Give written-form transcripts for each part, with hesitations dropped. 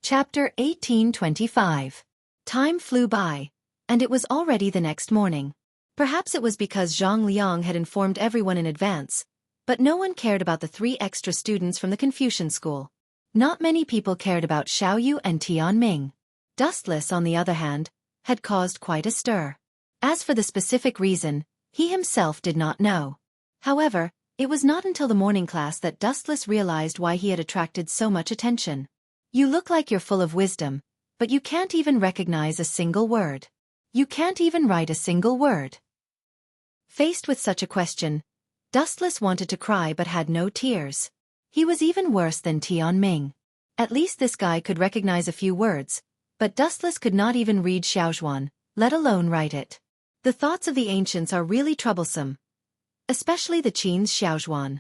Chapter 1825. Time flew by, and it was already the next morning. Perhaps it was because Zhang Liang had informed everyone in advance, but no one cared about the 3 extra students from the Confucian school. Not many people cared about Xiaoyu and Tianming. Dustless, on the other hand, had caused quite a stir. As for the specific reason, he himself did not know. However, it was not until the morning class that Dustless realized why he had attracted so much attention. You look like you're full of wisdom, but you can't even recognize a single word. You can't even write a single word. Faced with such a question, Dustless wanted to cry but had no tears. He was even worse than Tianming. At least this guy could recognize a few words, but Dustless could not even read Xiaojuan, let alone write it. The thoughts of the ancients are really troublesome, especially the Qin's Xiaojuan.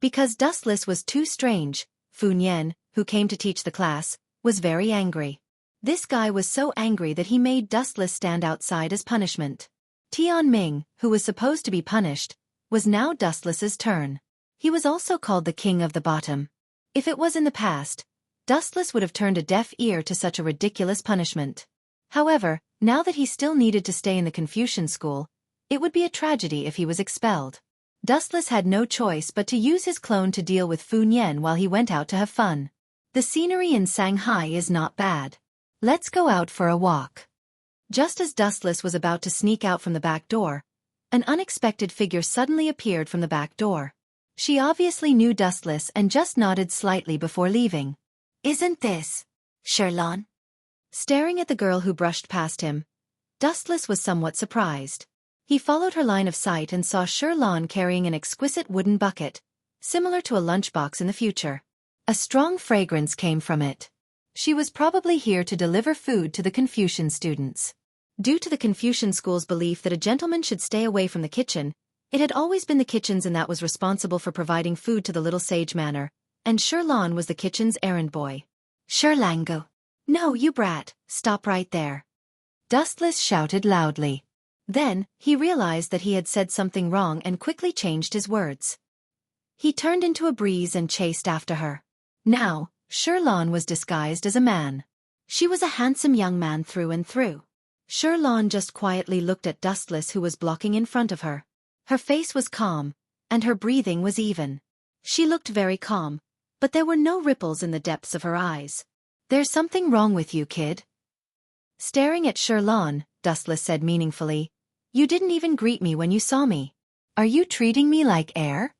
Because Dustless was too strange, Fu Nian, who came to teach the class, was very angry. This guy was so angry that he made Dustless stand outside as punishment. Tianming, who was supposed to be punished, was now Dustless's turn. He was also called the King of the Bottom. If it was in the past, Dustless would have turned a deaf ear to such a ridiculous punishment. However, now that he still needed to stay in the Confucian school, it would be a tragedy if he was expelled. Dustless had no choice but to use his clone to deal with Fu Nian while he went out to have fun. The scenery in Shanghai is not bad. Let's go out for a walk. Just as Dustless was about to sneak out from the back door, an unexpected figure suddenly appeared from the back door. She obviously knew Dustless and just nodded slightly before leaving. "Isn't this Sherlan?" Staring at the girl who brushed past him, Dustless was somewhat surprised. He followed her line of sight and saw Sherlan carrying an exquisite wooden bucket, similar to a lunchbox in the future. A strong fragrance came from it. She was probably here to deliver food to the Confucian students. Due to the Confucian school's belief that a gentleman should stay away from the kitchen, it had always been the kitchen's and that was responsible for providing food to the little sage manor, and Sherlan was the kitchen's errand boy. "Sherlango. No, you brat, stop right there." Dustless shouted loudly. Then, he realized that he had said something wrong and quickly changed his words. He turned into a breeze and chased after her. Now, Sherlan was disguised as a man. She was a handsome young man through and through. Sherlan just quietly looked at Dustless, who was blocking in front of her. Her face was calm, and her breathing was even. She looked very calm, but there were no ripples in the depths of her eyes. "There's something wrong with you, kid." Staring at Sherlan, Dustless said meaningfully, "You didn't even greet me when you saw me. Are you treating me like air?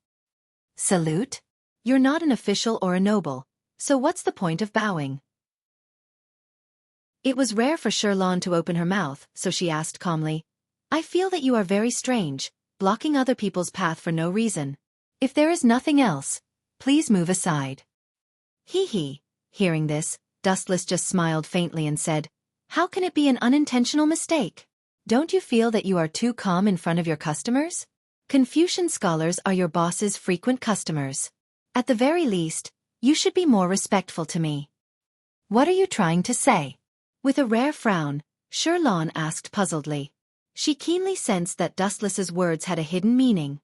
Salute? You're not an official or a noble, so what's the point of bowing?" It was rare for Sherlan to open her mouth, so she asked calmly, "I feel that you are very strange, blocking other people's path for no reason. If there is nothing else, please move aside." Hee. Hearing this, Dustless just smiled faintly and said, "How can it be an unintentional mistake? Don't you feel that you are too calm in front of your customers? Confucian scholars are your boss's frequent customers. At the very least, you should be more respectful to me." "What are you trying to say?" With a rare frown, Sherlan asked puzzledly. She keenly sensed that Dustless's words had a hidden meaning.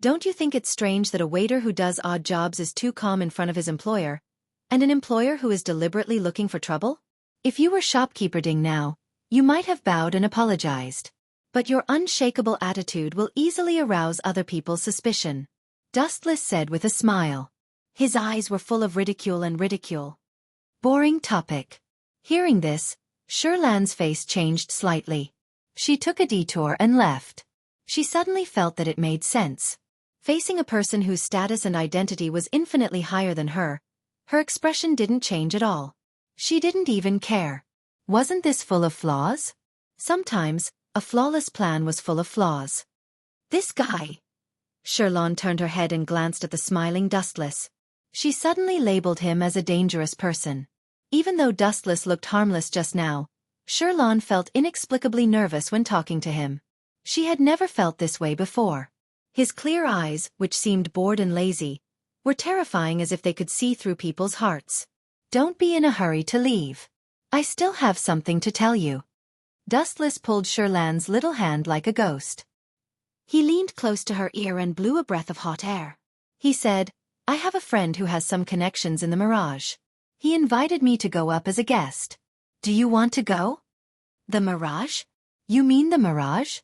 "Don't you think it's strange that a waiter who does odd jobs is too calm in front of his employer, and an employer who is deliberately looking for trouble? If you were shopkeeper Ding now, you might have bowed and apologized. But your unshakable attitude will easily arouse other people's suspicion," Dustless said with a smile. His eyes were full of ridicule and ridicule. Boring topic. Hearing this, Sherlan's face changed slightly. She took a detour and left. She suddenly felt that it made sense. Facing a person whose status and identity was infinitely higher than her expression didn't change at all. She didn't even care. Wasn't this full of flaws? Sometimes, a flawless plan was full of flaws. "This guy." Sherlan turned her head and glanced at the smiling Dustless. She suddenly labeled him as a dangerous person. Even though Dustless looked harmless just now, Sherlan felt inexplicably nervous when talking to him. She had never felt this way before. His clear eyes, which seemed bored and lazy, were terrifying as if they could see through people's hearts. "Don't be in a hurry to leave. I still have something to tell you." Dustless pulled Sherlan's little hand like a ghost. He leaned close to her ear and blew a breath of hot air. He said, "I have a friend who has some connections in the Mirage. He invited me to go up as a guest. Do you want to go? The Mirage? You mean the Mirage?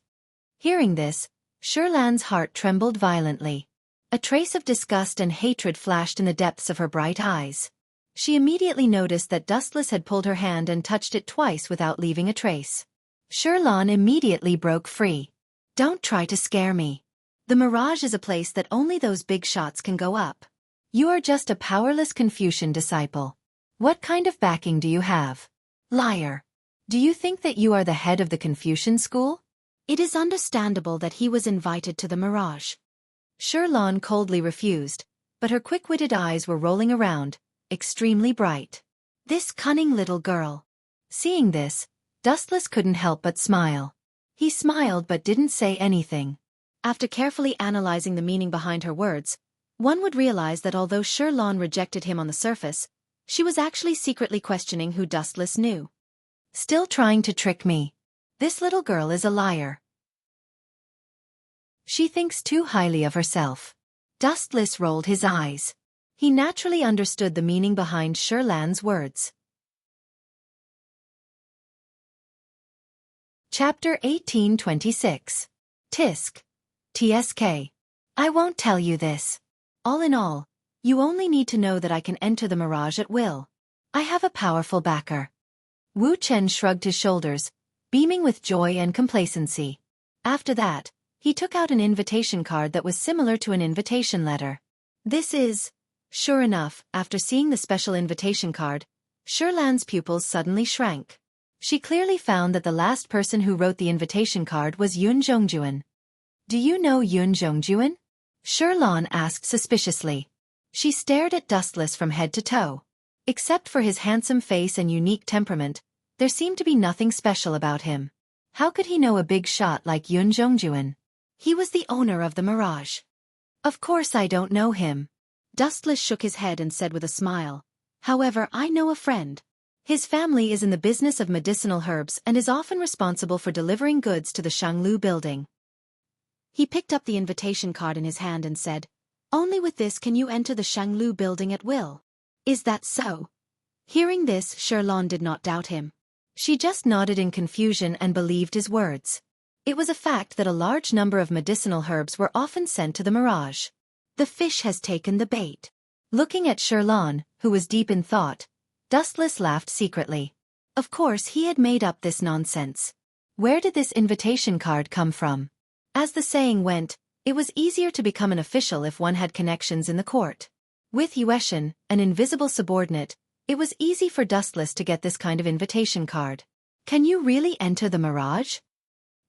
Hearing this, Sherlan's heart trembled violently. A trace of disgust and hatred flashed in the depths of her bright eyes. She immediately noticed that Dustless had pulled her hand and touched it twice without leaving a trace. Sherlan immediately broke free. Don't try to scare me. The Mirage is a place that only those big shots can go up. You are just a powerless Confucian disciple. What kind of backing do you have? Liar. Do you think that you are the head of the Confucian school? It is understandable that he was invited to the Mirage. Sherlan coldly refused, but her quick-witted eyes were rolling around, extremely bright. This cunning little girl. Seeing this, Dustless couldn't help but smile. He smiled but didn't say anything. After carefully analyzing the meaning behind her words, one would realize that although Sherlan rejected him on the surface, she was actually secretly questioning who Dustless knew. Still trying to trick me. This little girl is a liar. She thinks too highly of herself. Dustless rolled his eyes. He naturally understood the meaning behind Sherlan's words. Chapter 1826. Tisk. TSK. I won't tell you this. All in all, you only need to know that I can enter the Mirage at will. I have a powerful backer. Wu Chen shrugged his shoulders, beaming with joy and complacency. After that, he took out an invitation card that was similar to an invitation letter. This is... Sure enough, after seeing the special invitation card, Sherlan's pupils suddenly shrank. She clearly found that the last person who wrote the invitation card was Yun Zhongjuan. Do you know Yun Zhongjuan? Sherlan asked suspiciously. She stared at Dustless from head to toe. Except for his handsome face and unique temperament, there seemed to be nothing special about him. How could he know a big shot like Yun Zhongjuan? He was the owner of the Mirage. Of course I don't know him. Dustless shook his head and said with a smile. However, I know a friend. His family is in the business of medicinal herbs and is often responsible for delivering goods to the Shanglu building. He picked up the invitation card in his hand and said, Only with this can you enter the Shanglu building at will. Is that so? Hearing this, Sherlan did not doubt him. She just nodded in confusion and believed his words. It was a fact that a large number of medicinal herbs were often sent to the Mirage. The fish has taken the bait. Looking at Sherlan, who was deep in thought, Dustless laughed secretly. Of course he had made up this nonsense. Where did this invitation card come from? As the saying went, it was easier to become an official if one had connections in the court. With Yueshan, an invisible subordinate, it was easy for Dustless to get this kind of invitation card. Can you really enter the Mirage?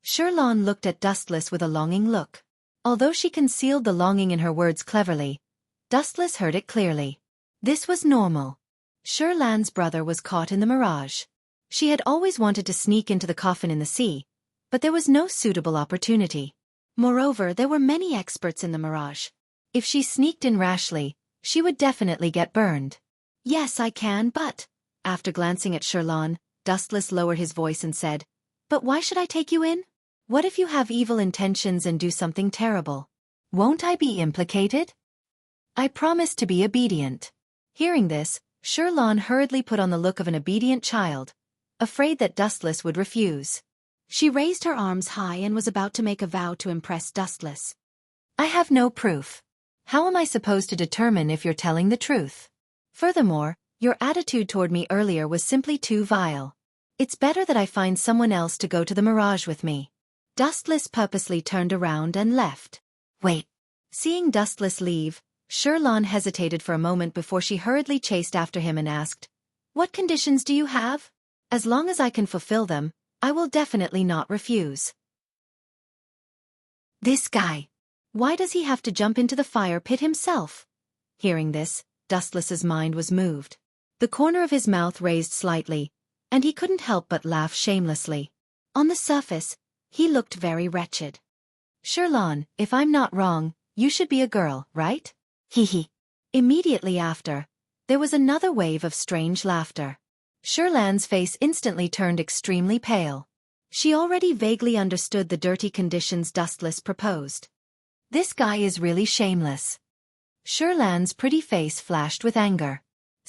Sherlan looked at Dustless with a longing look. Although she concealed the longing in her words cleverly, Dustless heard it clearly. This was normal. Sherlan's brother was caught in the Mirage. She had always wanted to sneak into the coffin in the sea, but there was no suitable opportunity. Moreover, there were many experts in the Mirage. If she sneaked in rashly, she would definitely get burned. Yes, I can, but... After glancing at Sherlan, Dustless lowered his voice and said, But why should I take you in? What if you have evil intentions and do something terrible? Won't I be implicated? I promise to be obedient. Hearing this, Sherlan hurriedly put on the look of an obedient child, afraid that Dustless would refuse. She raised her arms high and was about to make a vow to impress Dustless. I have no proof. How am I supposed to determine if you're telling the truth? Furthermore, your attitude toward me earlier was simply too vile. It's better that I find someone else to go to the Mirage with me. Dustless purposely turned around and left. Wait. Seeing Dustless leave, Sherlan hesitated for a moment before she hurriedly chased after him and asked, What conditions do you have? As long as I can fulfill them, I will definitely not refuse. This guy. Why does he have to jump into the fire pit himself? Hearing this, Dustless's mind was moved. The corner of his mouth raised slightly, and he couldn't help but laugh shamelessly. On the surface, he looked very wretched. Sherlan, if I'm not wrong, you should be a girl, right? Hee hee. Immediately after, there was another wave of strange laughter. Sherlan's face instantly turned extremely pale. She already vaguely understood the dirty conditions Dustless proposed. This guy is really shameless. Sherlan's pretty face flashed with anger.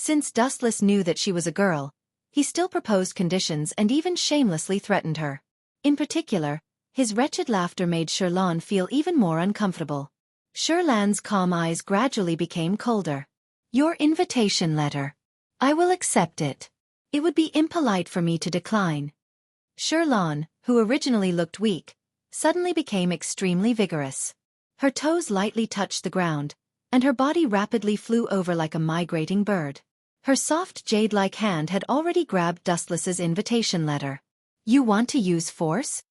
Since Dustless knew that she was a girl, he still proposed conditions and even shamelessly threatened her. In particular, his wretched laughter made Xiaofan feel even more uncomfortable. Xiaofan's calm eyes gradually became colder. Your invitation letter. I will accept it. It would be impolite for me to decline. Xiaofan, who originally looked weak, suddenly became extremely vigorous. Her toes lightly touched the ground, and her body rapidly flew over like a migrating bird. Her soft jade-like hand had already grabbed Dustless's invitation letter. You want to use force?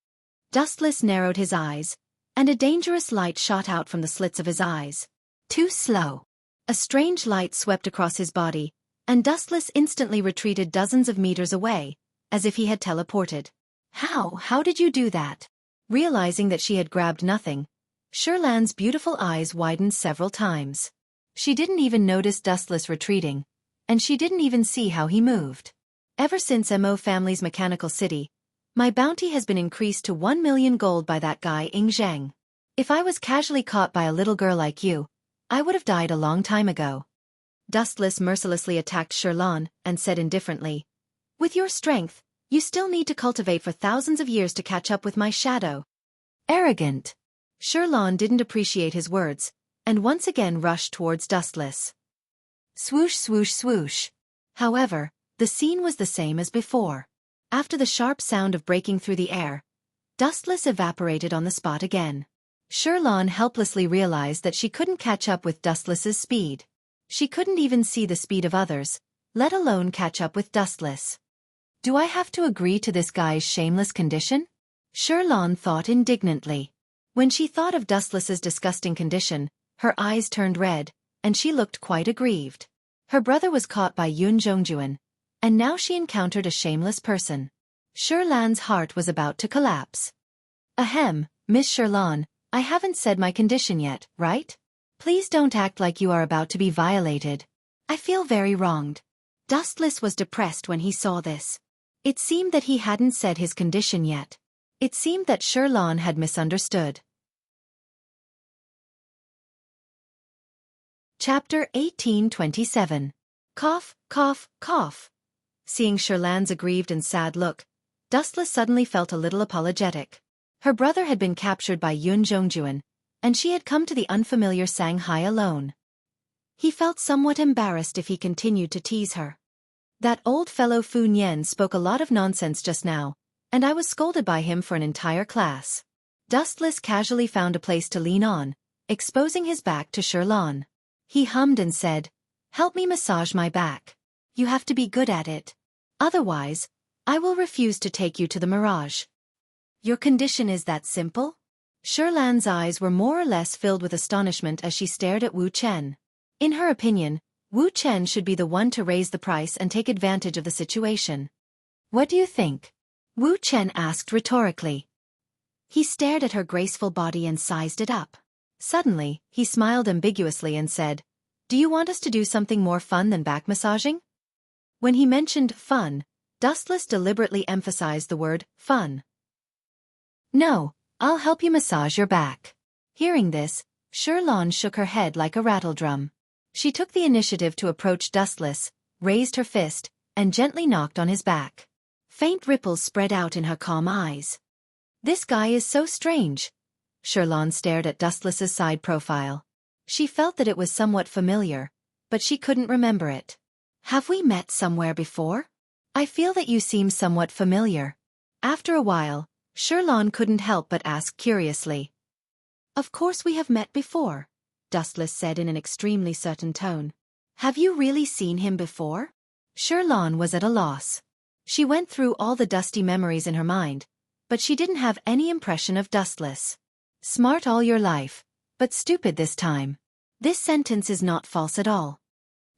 Dustless narrowed his eyes, and a dangerous light shot out from the slits of his eyes. Too slow. A strange light swept across his body, and Dustless instantly retreated dozens of meters away, as if he had teleported. How did you do that? Realizing that she had grabbed nothing, Xiaofan's beautiful eyes widened several times. She didn't even notice Dustless retreating, and she didn't even see how he moved. Ever since Mo family's mechanical city, my bounty has been increased to 1 million gold by that guy Ing Zheng. If I was casually caught by a little girl like you, I would have died a long time ago. Dustless mercilessly attacked Xiaofan and said indifferently, with your strength, you still need to cultivate for thousands of years to catch up with my shadow. Arrogant. Xiaofan didn't appreciate his words, and once again rushed towards Dustless. Swoosh swoosh swoosh. However, the scene was the same as before. After the sharp sound of breaking through the air, Dustless evaporated on the spot again. Xiaofan helplessly realized that she couldn't catch up with Dustless's speed. She couldn't even see the speed of others, let alone catch up with Dustless. Do I have to agree to this guy's shameless condition? Xiaofan thought indignantly. When she thought of Dustless's disgusting condition, her eyes turned red, and she looked quite aggrieved. Her brother was caught by Yun Zhongjuan, and now she encountered a shameless person. Xiaofan's heart was about to collapse. Ahem, Miss Xiaofan, I haven't said my condition yet, right? Please don't act like you are about to be violated. I feel very wronged. Dustless was depressed when he saw this. It seemed that he hadn't said his condition yet. It seemed that Xiaofan had misunderstood. Chapter 1827. Cough, cough, cough. Seeing Xiaofan's aggrieved and sad look, Dustless suddenly felt a little apologetic. Her brother had been captured by Yun Zhongjuan, and she had come to the unfamiliar Shanghai alone. He felt somewhat embarrassed if he continued to tease her. That old fellow Fu Nian spoke a lot of nonsense just now, and I was scolded by him for an entire class. Dustless casually found a place to lean on, exposing his back to Xiaofan. He hummed and said, "Help me massage my back. You have to be good at it. Otherwise, I will refuse to take you to the Mirage." Your condition is that simple? Xiaofan's eyes were more or less filled with astonishment as she stared at Wu Chen. In her opinion, Wu Chen should be the one to raise the price and take advantage of the situation. What do you think? Wu Chen asked rhetorically. He stared at her graceful body and sized it up. Suddenly, he smiled ambiguously and said, "Do you want us to do something more fun than back massaging?" When he mentioned fun, Dustless deliberately emphasized the word fun. "No, I'll help you massage your back." Hearing this, Xiaofan shook her head like a rattledrum. She took the initiative to approach Dustless, raised her fist, and gently knocked on his back. Faint ripples spread out in her calm eyes. This guy is so strange. Xiaofan stared at Dustless's side profile. She felt that it was somewhat familiar, but she couldn't remember it. Have we met somewhere before? I feel that you seem somewhat familiar. After a while, Xiaofan couldn't help but ask curiously. Of course we have met before, Dustless said in an extremely certain tone. Have you really seen him before? Xiaofan was at a loss. She went through all the dusty memories in her mind, but she didn't have any impression of Dustless. Smart all your life, but stupid this time. This sentence is not false at all.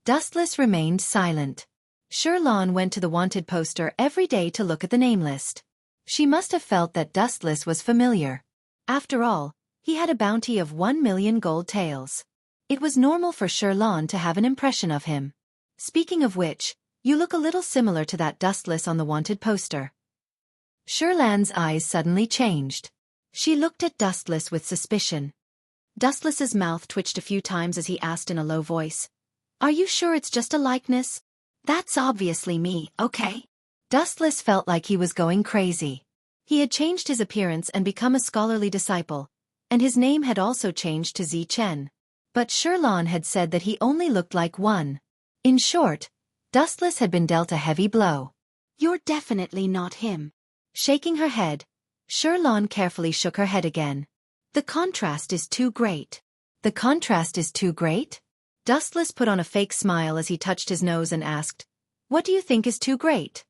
Dustless remained silent. Xiaofan went to the wanted poster every day to look at the name list. She must have felt that Dustless was familiar. After all, he had a bounty of 1 million gold taels. It was normal for Xiaofan to have an impression of him. Speaking of which, you look a little similar to that Dustless on the wanted poster. Xiaofan's eyes suddenly changed. She looked at Dustless with suspicion. Dustless's mouth twitched a few times as he asked in a low voice, Are you sure it's just a likeness? That's obviously me, okay? Dustless felt like he was going crazy. He had changed his appearance and become a scholarly disciple, and his name had also changed to Zi Chen. But Sherlan had said that he only looked like one. In short, Dustless had been dealt a heavy blow. You're definitely not him. Shaking her head, Sherlan carefully shook her head again. The contrast is too great. The contrast is too great? Dustless put on a fake smile as he touched his nose and asked, What do you think is too great?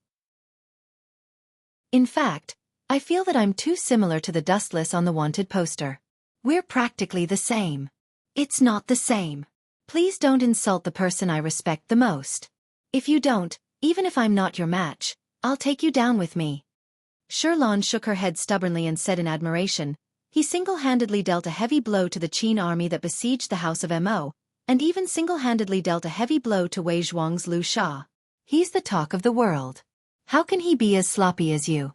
In fact, I feel that I'm too similar to the Dustless on the wanted poster. We're practically the same. It's not the same. Please don't insult the person I respect the most. If you don't, even if I'm not your match, I'll take you down with me. Sherlan shook her head stubbornly and said in admiration, He single-handedly dealt a heavy blow to the Qin army that besieged the house of Mo, and even single-handedly dealt a heavy blow to Wei Zhuang's Liu Sha. He's the talk of the world. How can he be as sloppy as you?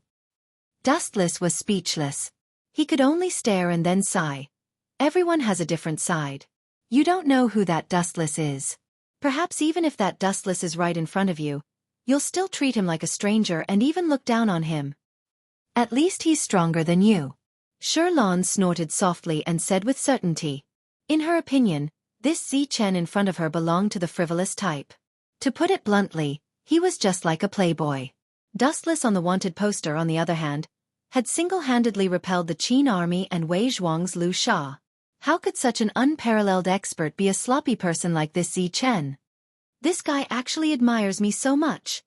Dustless was speechless. He could only stare and then sigh. Everyone has a different side. You don't know who that Dustless is. Perhaps even if that Dustless is right in front of you, you'll still treat him like a stranger and even look down on him. At least he's stronger than you. Sherlan snorted softly and said with certainty. In her opinion, this Zi Chen in front of her belonged to the frivolous type. To put it bluntly, he was just like a playboy. Dustless on the wanted poster, on the other hand, had single-handedly repelled the Qin army and Wei Zhuang's Liu Sha. How could such an unparalleled expert be a sloppy person like this Zi Chen? This guy actually admires me so much.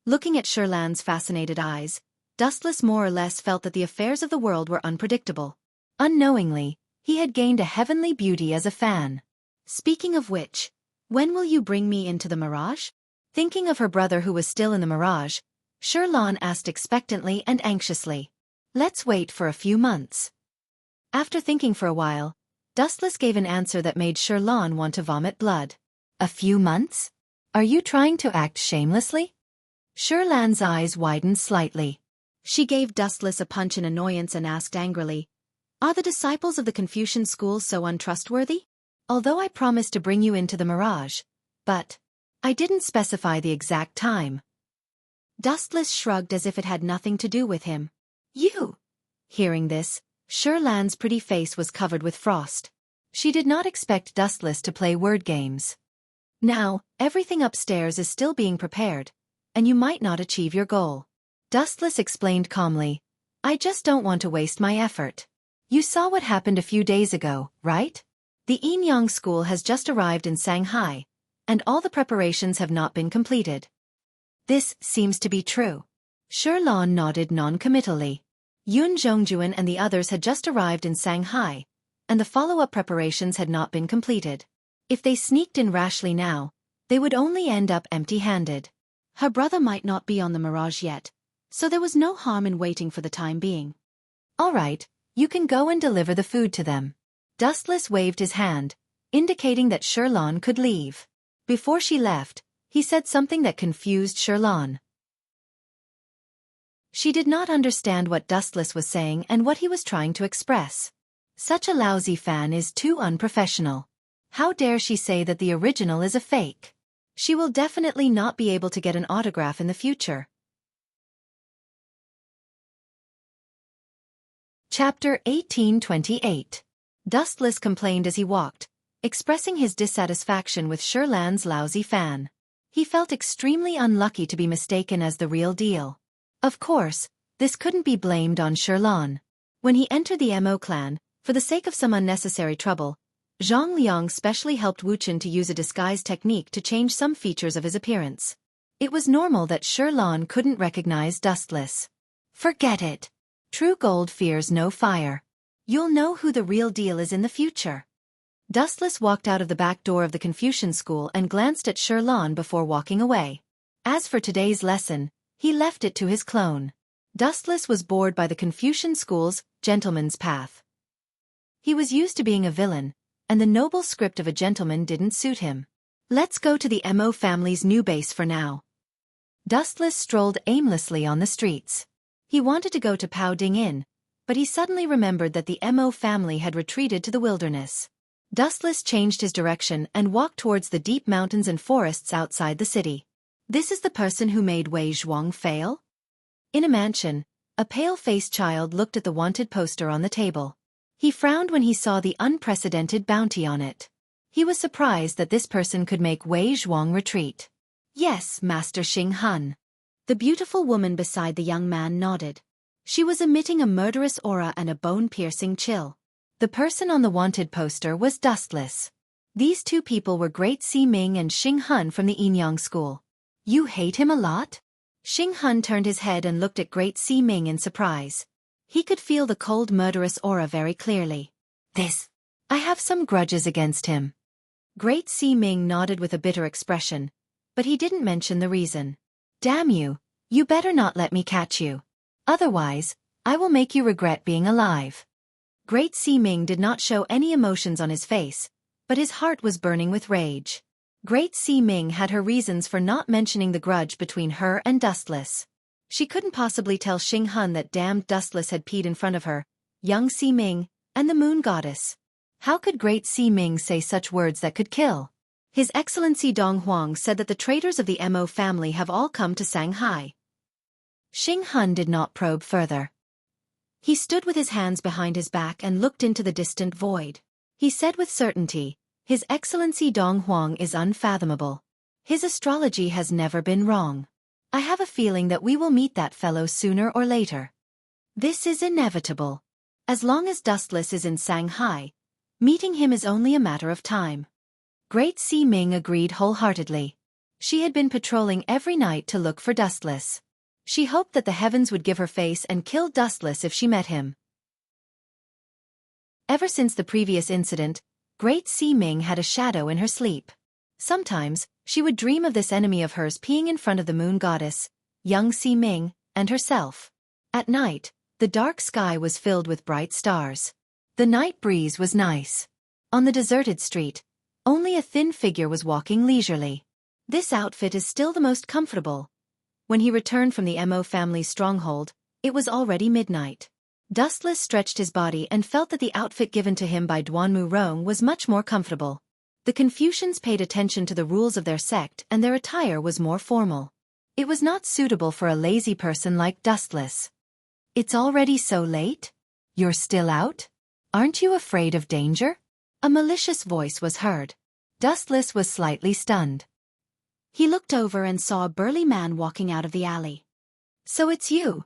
Looking at Sherlan's fascinated eyes, Dustless more or less felt that the affairs of the world were unpredictable. Unknowingly, he had gained a heavenly beauty as a fan. Speaking of which, when will you bring me into the Mirage? Thinking of her brother who was still in the Mirage, Sherlan asked expectantly and anxiously. Let's wait for a few months. After thinking for a while, Dustless gave an answer that made Sherlan want to vomit blood. A few months? Are you trying to act shamelessly? Sherlan's eyes widened slightly. She gave Dustless a punch in annoyance and asked angrily, Are the disciples of the Confucian school so untrustworthy? Although I promised to bring you into the Mirage, but I didn't specify the exact time. Dustless shrugged as if it had nothing to do with him. You! Hearing this, Sherlan's pretty face was covered with frost. She did not expect Dustless to play word games. Now, everything upstairs is still being prepared, and you might not achieve your goal. Dustless explained calmly, I just don't want to waste my effort. You saw what happened a few days ago, right? The Yinyang school has just arrived in Shanghai, and all the preparations have not been completed. This seems to be true. Sherlan nodded non-committally. Yun Zhongjuan and the others had just arrived in Shanghai, and the follow-up preparations had not been completed. If they sneaked in rashly now, they would only end up empty-handed. Her brother might not be on the Mirage yet, so there was no harm in waiting for the time being. All right, you can go and deliver the food to them. Dustless waved his hand, indicating that Sherlan could leave. Before she left, he said something that confused Sherlan. She did not understand what Dustless was saying and what he was trying to express. Such a lousy fan is too unprofessional. How dare she say that the original is a fake? She will definitely not be able to get an autograph in the future. Chapter 1828. Dustless complained as he walked, expressing his dissatisfaction with Sherlan's lousy fan. He felt extremely unlucky to be mistaken as the real deal. Of course, this couldn't be blamed on Sherlan. When he entered the Mo clan, for the sake of some unnecessary trouble, Zhang Liang specially helped Wuchen to use a disguise technique to change some features of his appearance. It was normal that Sherlan couldn't recognize Dustless. Forget it. True gold fears no fire. You'll know who the real deal is in the future. Dustless walked out of the back door of the Confucian school and glanced at Sherlan before walking away. As for today's lesson, he left it to his clone. Dustless was bored by the Confucian school's gentleman's path. He was used to being a villain, and the noble script of a gentleman didn't suit him. Let's go to the Mo family's new base for now. Dustless strolled aimlessly on the streets. He wanted to go to Pao Ding Inn, but he suddenly remembered that the Mo family had retreated to the wilderness. Dustless changed his direction and walked towards the deep mountains and forests outside the city. This is the person who made Wei Zhuang fail? In a mansion, a pale-faced child looked at the wanted poster on the table. He frowned when he saw the unprecedented bounty on it. He was surprised that this person could make Wei Zhuang retreat. Yes, Master Xing Han. The beautiful woman beside the young man nodded. She was emitting a murderous aura and a bone-piercing chill. The person on the wanted poster was Dustless. These two people were Great Si Ming and Xing Han from the Yinyang school. You hate him a lot? Xing Han turned his head and looked at Great Si Ming in surprise. He could feel the cold murderous aura very clearly. I have some grudges against him. Great Si Ming nodded with a bitter expression, but he didn't mention the reason. Damn you, you better not let me catch you. Otherwise, I will make you regret being alive. Great Si Ming did not show any emotions on his face, but his heart was burning with rage. Great Si Ming had her reasons for not mentioning the grudge between her and Dustless. She couldn't possibly tell Xing Han that damned Dustless had peed in front of her, young Si Ming, and the moon goddess. How could Great Si Ming say such words that could kill? His Excellency Dong Huang said that the traitors of the Mo family have all come to Shanghai. Xing Han did not probe further. He stood with his hands behind his back and looked into the distant void. He said with certainty, His Excellency Dong Huang is unfathomable. His astrology has never been wrong. I have a feeling that we will meet that fellow sooner or later. This is inevitable. As long as Dustless is in Shanghai, meeting him is only a matter of time. Great Si Ming agreed wholeheartedly. She had been patrolling every night to look for Dustless. She hoped that the heavens would give her face and kill Dustless if she met him. Ever since the previous incident, Great Si Ming had a shadow in her sleep. Sometimes, she would dream of this enemy of hers peeing in front of the moon goddess, young Si Ming, and herself. At night, the dark sky was filled with bright stars. The night breeze was nice. On the deserted street, only a thin figure was walking leisurely. This outfit is still the most comfortable. When he returned from the Mo family's stronghold, it was already midnight. Dustless stretched his body and felt that the outfit given to him by Duanmu Rong was much more comfortable. The Confucians paid attention to the rules of their sect and their attire was more formal. It was not suitable for a lazy person like Dustless. It's already so late? You're still out? Aren't you afraid of danger? A malicious voice was heard. Dustless was slightly stunned. He looked over and saw a burly man walking out of the alley. So it's you?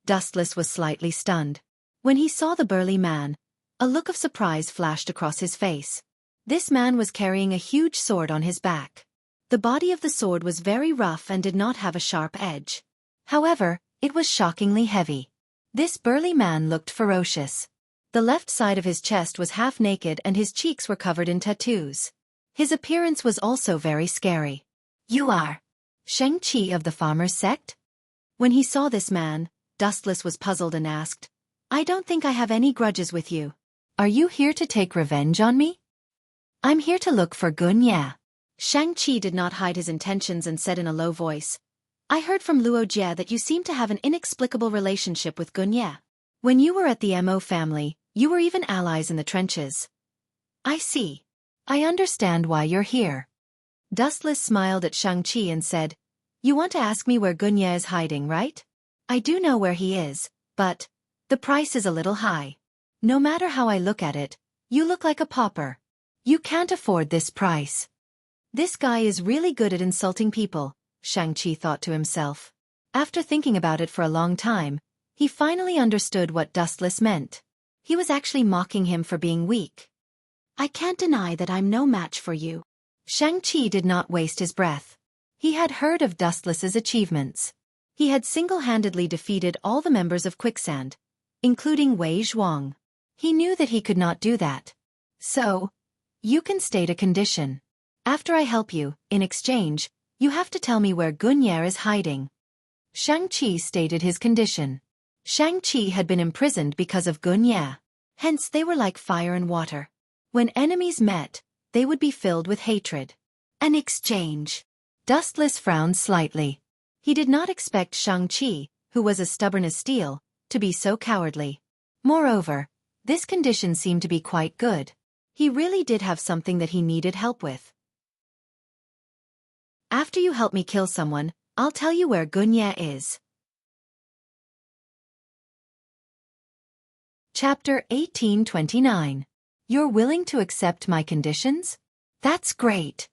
Dustless was slightly stunned. When he saw the burly man, a look of surprise flashed across his face. This man was carrying a huge sword on his back. The body of the sword was very rough and did not have a sharp edge. However, it was shockingly heavy. This burly man looked ferocious. The left side of his chest was half naked and his cheeks were covered in tattoos. His appearance was also very scary. You are Sheng Qi of the farmer's sect? When he saw this man, Dustless was puzzled and asked, I don't think I have any grudges with you. Are you here to take revenge on me? I'm here to look for Gun Ye. Shang Qi did not hide his intentions and said in a low voice, I heard from Luo Jie that you seem to have an inexplicable relationship with Gun Ye. When you were at the Mo family, you were even allies in the trenches. I see. I understand why you're here. Dustless smiled at Shang-Chi and said, You want to ask me where Gun Ye is hiding, right? I do know where he is, but the price is a little high. No matter how I look at it, you look like a pauper. You can't afford this price. This guy is really good at insulting people, Shang-Chi thought to himself. After thinking about it for a long time, he finally understood what Dustless meant. He was actually mocking him for being weak. I can't deny that I'm no match for you. Shang-Chi did not waste his breath. He had heard of Dustless's achievements. He had single-handedly defeated all the members of Quicksand, including Wei Zhuang. He knew that he could not do that. So, you can state a condition. After I help you, in exchange, you have to tell me where Gun Ye is hiding. Shang-Chi stated his condition. Shang-Chi had been imprisoned because of Gun Ye. Hence they were like fire and water. When enemies met, they would be filled with hatred. An exchange. Dustless frowned slightly. He did not expect Shang-Chi, who was as stubborn as steel, to be so cowardly. Moreover, this condition seemed to be quite good. He really did have something that he needed help with. After you help me kill someone, I'll tell you where Gunya is. Chapter 1829. You're willing to accept my conditions? That's great.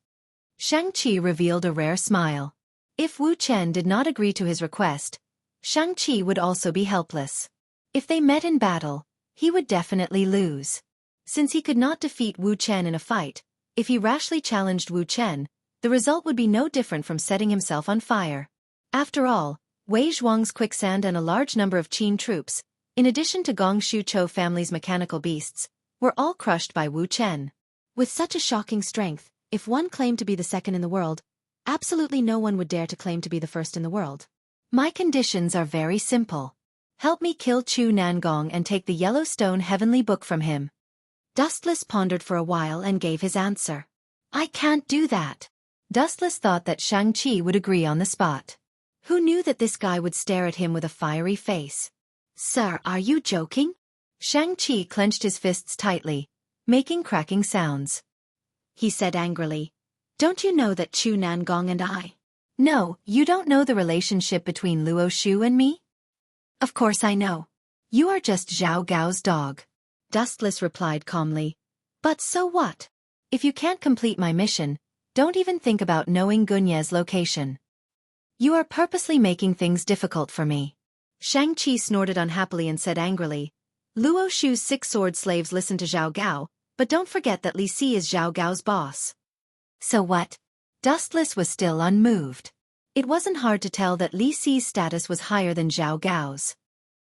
Shang-Chi revealed a rare smile. If Wu Chen did not agree to his request, Shang-Chi would also be helpless. If they met in battle, he would definitely lose. Since he could not defeat Wu Chen in a fight, if he rashly challenged Wu Chen, the result would be no different from setting himself on fire. After all, Wei Zhuang's quicksand and a large number of Qin troops, in addition to Gong Shuchou family's mechanical beasts, were all crushed by Wu Chen. With such a shocking strength, if one claimed to be the second in the world, absolutely no one would dare to claim to be the first in the world. My conditions are very simple. Help me kill Chu Nangong and take the Yellowstone Heavenly Book from him. Dustless pondered for a while and gave his answer. I can't do that. Dustless thought that Shang-Chi would agree on the spot. Who knew that this guy would stare at him with a fiery face? Sir, are you joking? Shang-Chi clenched his fists tightly, making cracking sounds. He said angrily, Don't you know that Chu Nangong and I? No, you don't know the relationship between Luo Shu and me? Of course I know. You are just Zhao Gao's dog. Dustless replied calmly. But so what? If you can't complete my mission, don't even think about knowing Gunye's location. You are purposely making things difficult for me. Shang-Chi snorted unhappily and said angrily, Luo Shu's 6 sword slaves listen to Zhao Gao, but don't forget that Li Si is Zhao Gao's boss. So what? Dustless was still unmoved. It wasn't hard to tell that Li Si's status was higher than Zhao Gao's.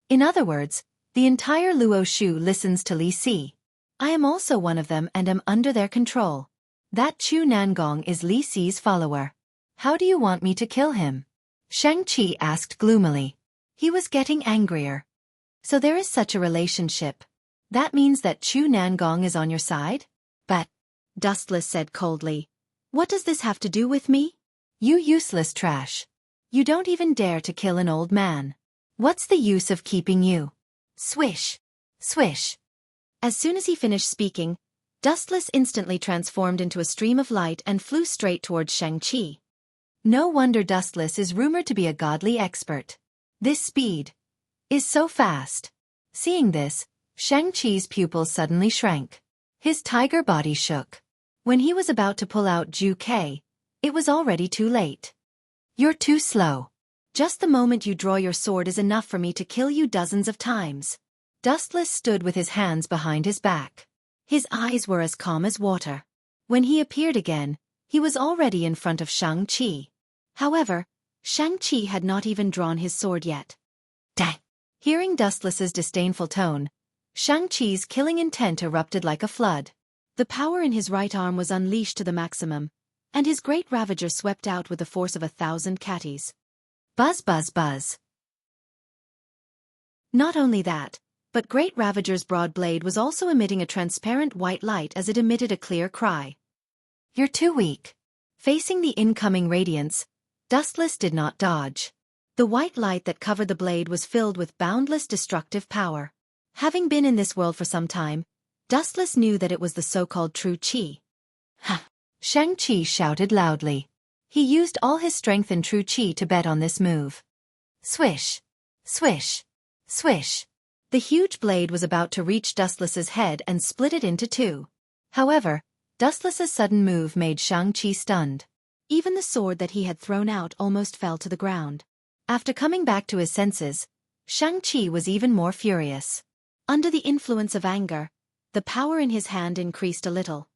In other words, the entire Luo Shu listens to Li Si. I am also one of them and am under their control. That Chu Nangong is Li Si's follower. How do you want me to kill him? Shang-Chi asked gloomily. He was getting angrier. So there is such a relationship. That means that Chu Nangong is on your side? But, Dustless said coldly, what does this have to do with me? You useless trash. You don't even dare to kill an old man. What's the use of keeping you? Swish. Swish. As soon as he finished speaking, Dustless instantly transformed into a stream of light and flew straight towards Shang-Chi. No wonder Dustless is rumored to be a godly expert. This speed is so fast. Seeing this, Shang-Chi's pupils suddenly shrank. His tiger body shook. When he was about to pull out Ju Kei, it was already too late. You're too slow. Just the moment you draw your sword is enough for me to kill you dozens of times. Dustless stood with his hands behind his back. His eyes were as calm as water. When he appeared again, he was already in front of Shang-Chi. However, Shang-Chi had not even drawn his sword yet. Dang! Hearing Dustless's disdainful tone, Shang-Chi's killing intent erupted like a flood. The power in his right arm was unleashed to the maximum, and his great ravager swept out with the force of 1,000 catties. Buzz buzz buzz. Not only that, but Great Ravager's broad blade was also emitting a transparent white light as it emitted a clear cry. You're too weak. Facing the incoming radiance, Dustless did not dodge. The white light that covered the blade was filled with boundless destructive power. Having been in this world for some time, Dustless knew that it was the so-called true Qi. Ha! Shang-Chi shouted loudly. He used all his strength and true Qi to bet on this move. Swish! Swish! Swish! The huge blade was about to reach Dustless's head and split it into two. However, Dustless's sudden move made Shang-Chi stunned. Even the sword that he had thrown out almost fell to the ground. After coming back to his senses, Shang-Chi was even more furious. Under the influence of anger, the power in his hand increased a little.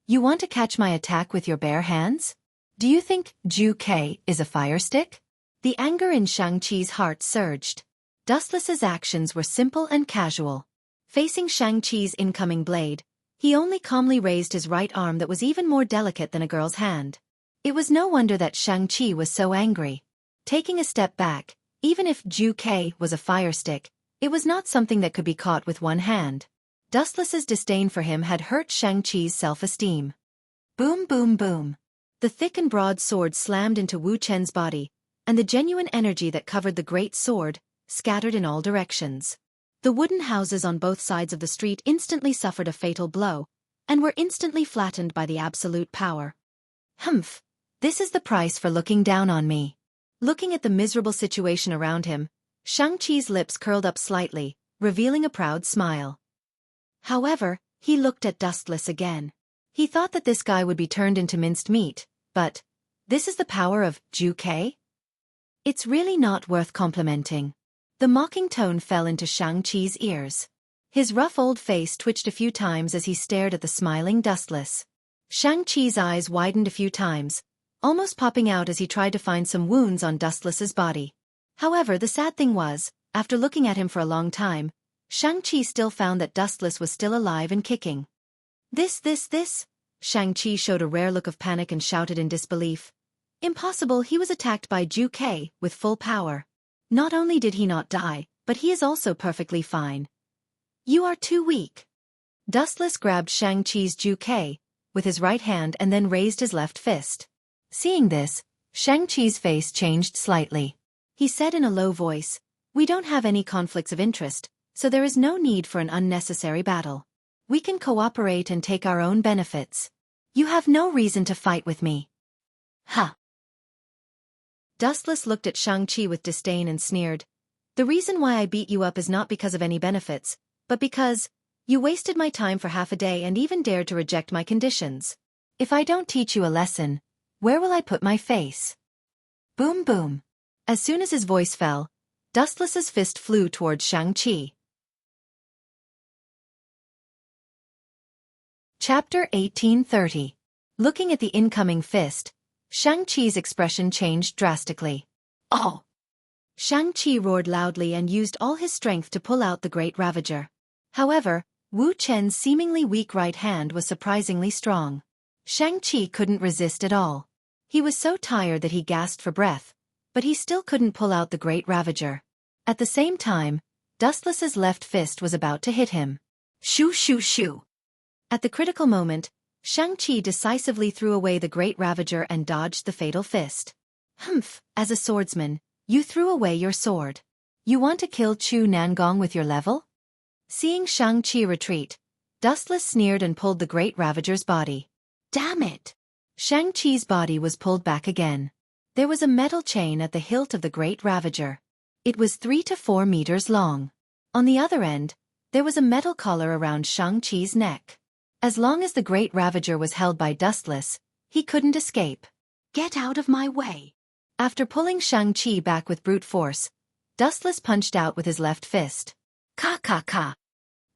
You want to catch my attack with your bare hands? Do you think Ju Kei is a fire stick? The anger in Shang-Chi's heart surged. Dustless's actions were simple and casual. Facing Shang-Chi's incoming blade, he only calmly raised his right arm that was even more delicate than a girl's hand. It was no wonder that Shang-Chi was so angry. Taking a step back, even if Ju Kei was a fire stick, it was not something that could be caught with one hand. Dustless's disdain for him had hurt Shang-Chi's self-esteem. Boom boom boom. The thick and broad sword slammed into Wu Chen's body, and the genuine energy that covered the great sword scattered in all directions. The wooden houses on both sides of the street instantly suffered a fatal blow, and were instantly flattened by the absolute power. Humph! This is the price for looking down on me. Looking at the miserable situation around him, Shang-Chi's lips curled up slightly, revealing a proud smile. However, he looked at Dustless again. He thought that this guy would be turned into minced meat, but this is the power of Juke? It's really not worth complimenting. The mocking tone fell into Shang-Chi's ears. His rough old face twitched a few times as he stared at the smiling Dustless. Shang-Chi's eyes widened a few times, almost popping out as he tried to find some wounds on Dustless's body. However, the sad thing was, after looking at him for a long time, Shang-Chi still found that Dustless was still alive and kicking. This. Shang-Chi showed a rare look of panic and shouted in disbelief. Impossible, he was attacked by Juke with full power. Not only did he not die, but he is also perfectly fine. You are too weak. Dustless grabbed Shang-Chi's Juke with his right hand and then raised his left fist. Seeing this, Shang-Chi's face changed slightly. He said in a low voice, "We don't have any conflicts of interest, so there is no need for an unnecessary battle. We can cooperate and take our own benefits. You have no reason to fight with me." Huh. Dustless looked at Shang-Chi with disdain and sneered. "The reason why I beat you up is not because of any benefits, but because you wasted my time for half a day and even dared to reject my conditions. If I don't teach you a lesson, where will I put my face?" Boom boom. As soon as his voice fell, Dustless's fist flew towards Shang-Chi. Chapter 1830. Looking at the incoming fist, Shang-Chi's expression changed drastically. Oh! Shang-Chi roared loudly and used all his strength to pull out the Great Ravager. However, Wu Chen's seemingly weak right hand was surprisingly strong. Shang-Chi couldn't resist at all. He was so tired that he gasped for breath, but he still couldn't pull out the Great Ravager. At the same time, Dustless's left fist was about to hit him. Shoo shoo shoo! At the critical moment, Shang-Chi decisively threw away the Great Ravager and dodged the fatal fist. Humph, as a swordsman, you threw away your sword. You want to kill Chu Nangong with your level? Seeing Shang-Chi retreat, Dustless sneered and pulled the Great Ravager's body. Damn it! Shang-Chi's body was pulled back again. There was a metal chain at the hilt of the Great Ravager. It was 3 to 4 meters long. On the other end, there was a metal collar around Shang-Chi's neck. As long as the Great Ravager was held by Dustless, he couldn't escape. Get out of my way! After pulling Shang-Chi back with brute force, Dustless punched out with his left fist. Ka ka ka!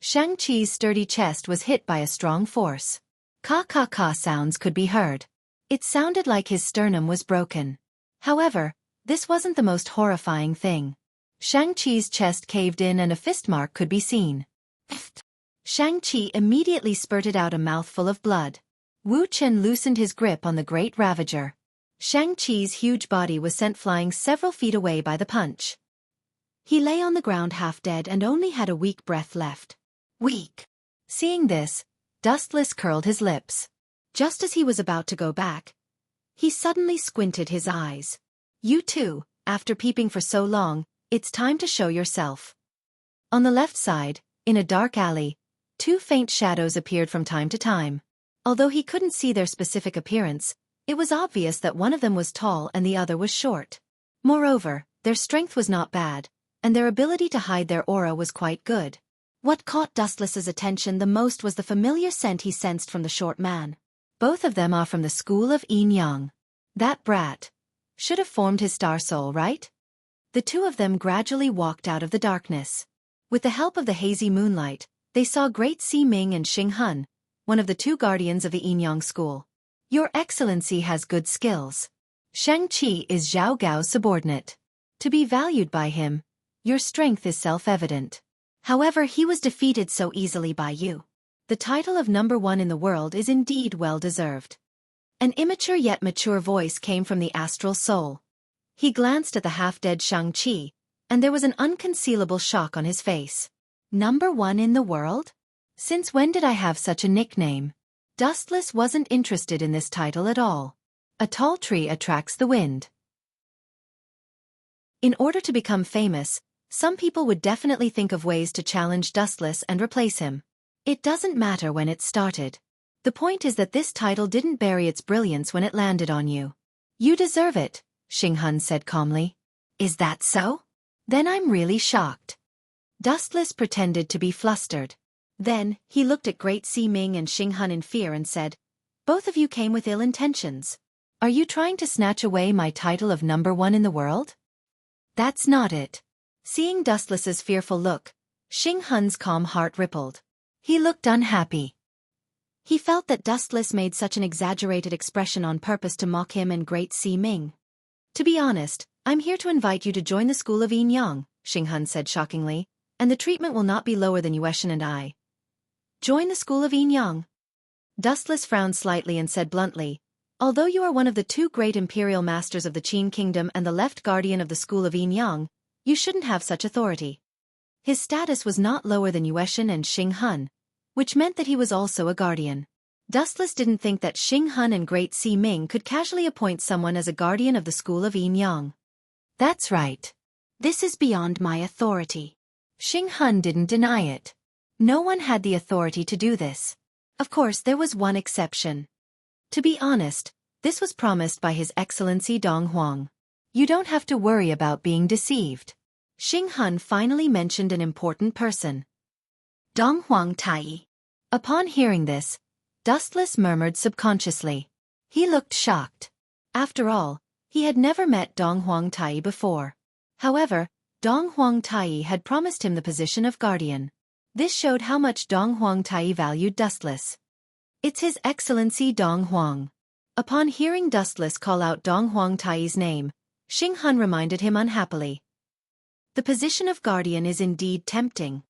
Shang-Chi's sturdy chest was hit by a strong force. Ka ka ka sounds could be heard. It sounded like his sternum was broken. However, this wasn't the most horrifying thing. Shang-Chi's chest caved in and a fist mark could be seen. Shang-Chi immediately spurted out a mouthful of blood. Wu Chen loosened his grip on the Great Ravager. Shang-Chi's huge body was sent flying several feet away by the punch. He lay on the ground half dead and only had a weak breath left. Weak! Seeing this, Dustless curled his lips. Just as he was about to go back, he suddenly squinted his eyes. You too, after peeping for so long, it's time to show yourself. On the left side, in a dark alley, 2 faint shadows appeared from time to time. Although he couldn't see their specific appearance, it was obvious that one of them was tall and the other was short. Moreover, their strength was not bad, and their ability to hide their aura was quite good. What caught Dustless's attention the most was the familiar scent he sensed from the short man. Both of them are from the school of Yin Yang. That brat should have formed his star soul, right? The two of them gradually walked out of the darkness. With the help of the hazy moonlight, they saw Great Si Ming and Xing Hun, one of the 2 guardians of the Yin Yang school. Your Excellency has good skills. Shang-Chi is Zhao Gao's subordinate. To be valued by him, your strength is self-evident. However, he was defeated so easily by you. The title of number 1 in the world is indeed well-deserved. An immature yet mature voice came from the astral soul. He glanced at the half-dead Shang-Chi, and there was an unconcealable shock on his face. Number 1 in the world? Since when did I have such a nickname? Dustless wasn't interested in this title at all. A tall tree attracts the wind. In order to become famous, some people would definitely think of ways to challenge Dustless and replace him. It doesn't matter when it started. The point is that this title didn't bury its brilliance when it landed on you. You deserve it, Xinghun said calmly. Is that so? Then I'm really shocked. Dustless pretended to be flustered. Then, he looked at Great Ming and Xinghun in fear and said, "Both of you came with ill intentions. Are you trying to snatch away my title of #1 in the world?" That's not it. Seeing Dustless's fearful look, Xinghun's calm heart rippled. He looked unhappy. He felt that Dustless made such an exaggerated expression on purpose to mock him and Great Ming. "To be honest, I'm here to invite you to join the school of Yin Yang," Xinghun said shockingly, "and the treatment will not be lower than Yueshan and I." "Join the school of Yin Yang?" Dustless frowned slightly and said bluntly, "Although you are one of the 2 great imperial masters of the Qin kingdom and the left guardian of the school of Yin Yang, you shouldn't have such authority." His status was not lower than Yueshan and Xinghun, which meant that he was also a guardian. Dustless didn't think that Xinghun and Great Ming could casually appoint someone as a guardian of the school of Yin Yang. "That's right. This is beyond my authority." Xinghun didn't deny it. No one had the authority to do this. Of course, there was one exception. To be honest, this was promised by His Excellency Dong Huang. You don't have to worry about being deceived. Xinghun finally mentioned an important person. Dong Huang Tai. Upon hearing this, Dustless murmured subconsciously. He looked shocked. After all, he had never met Dong Huang Tai before. However, Dong Huang Tai had promised him the position of guardian. This showed how much Dong Huang Tai valued Dustless. "It's His Excellency Dong Huang." Upon hearing Dustless call out Dong Huang Tai's name, Xinghun reminded him unhappily. "The position of guardian is indeed tempting."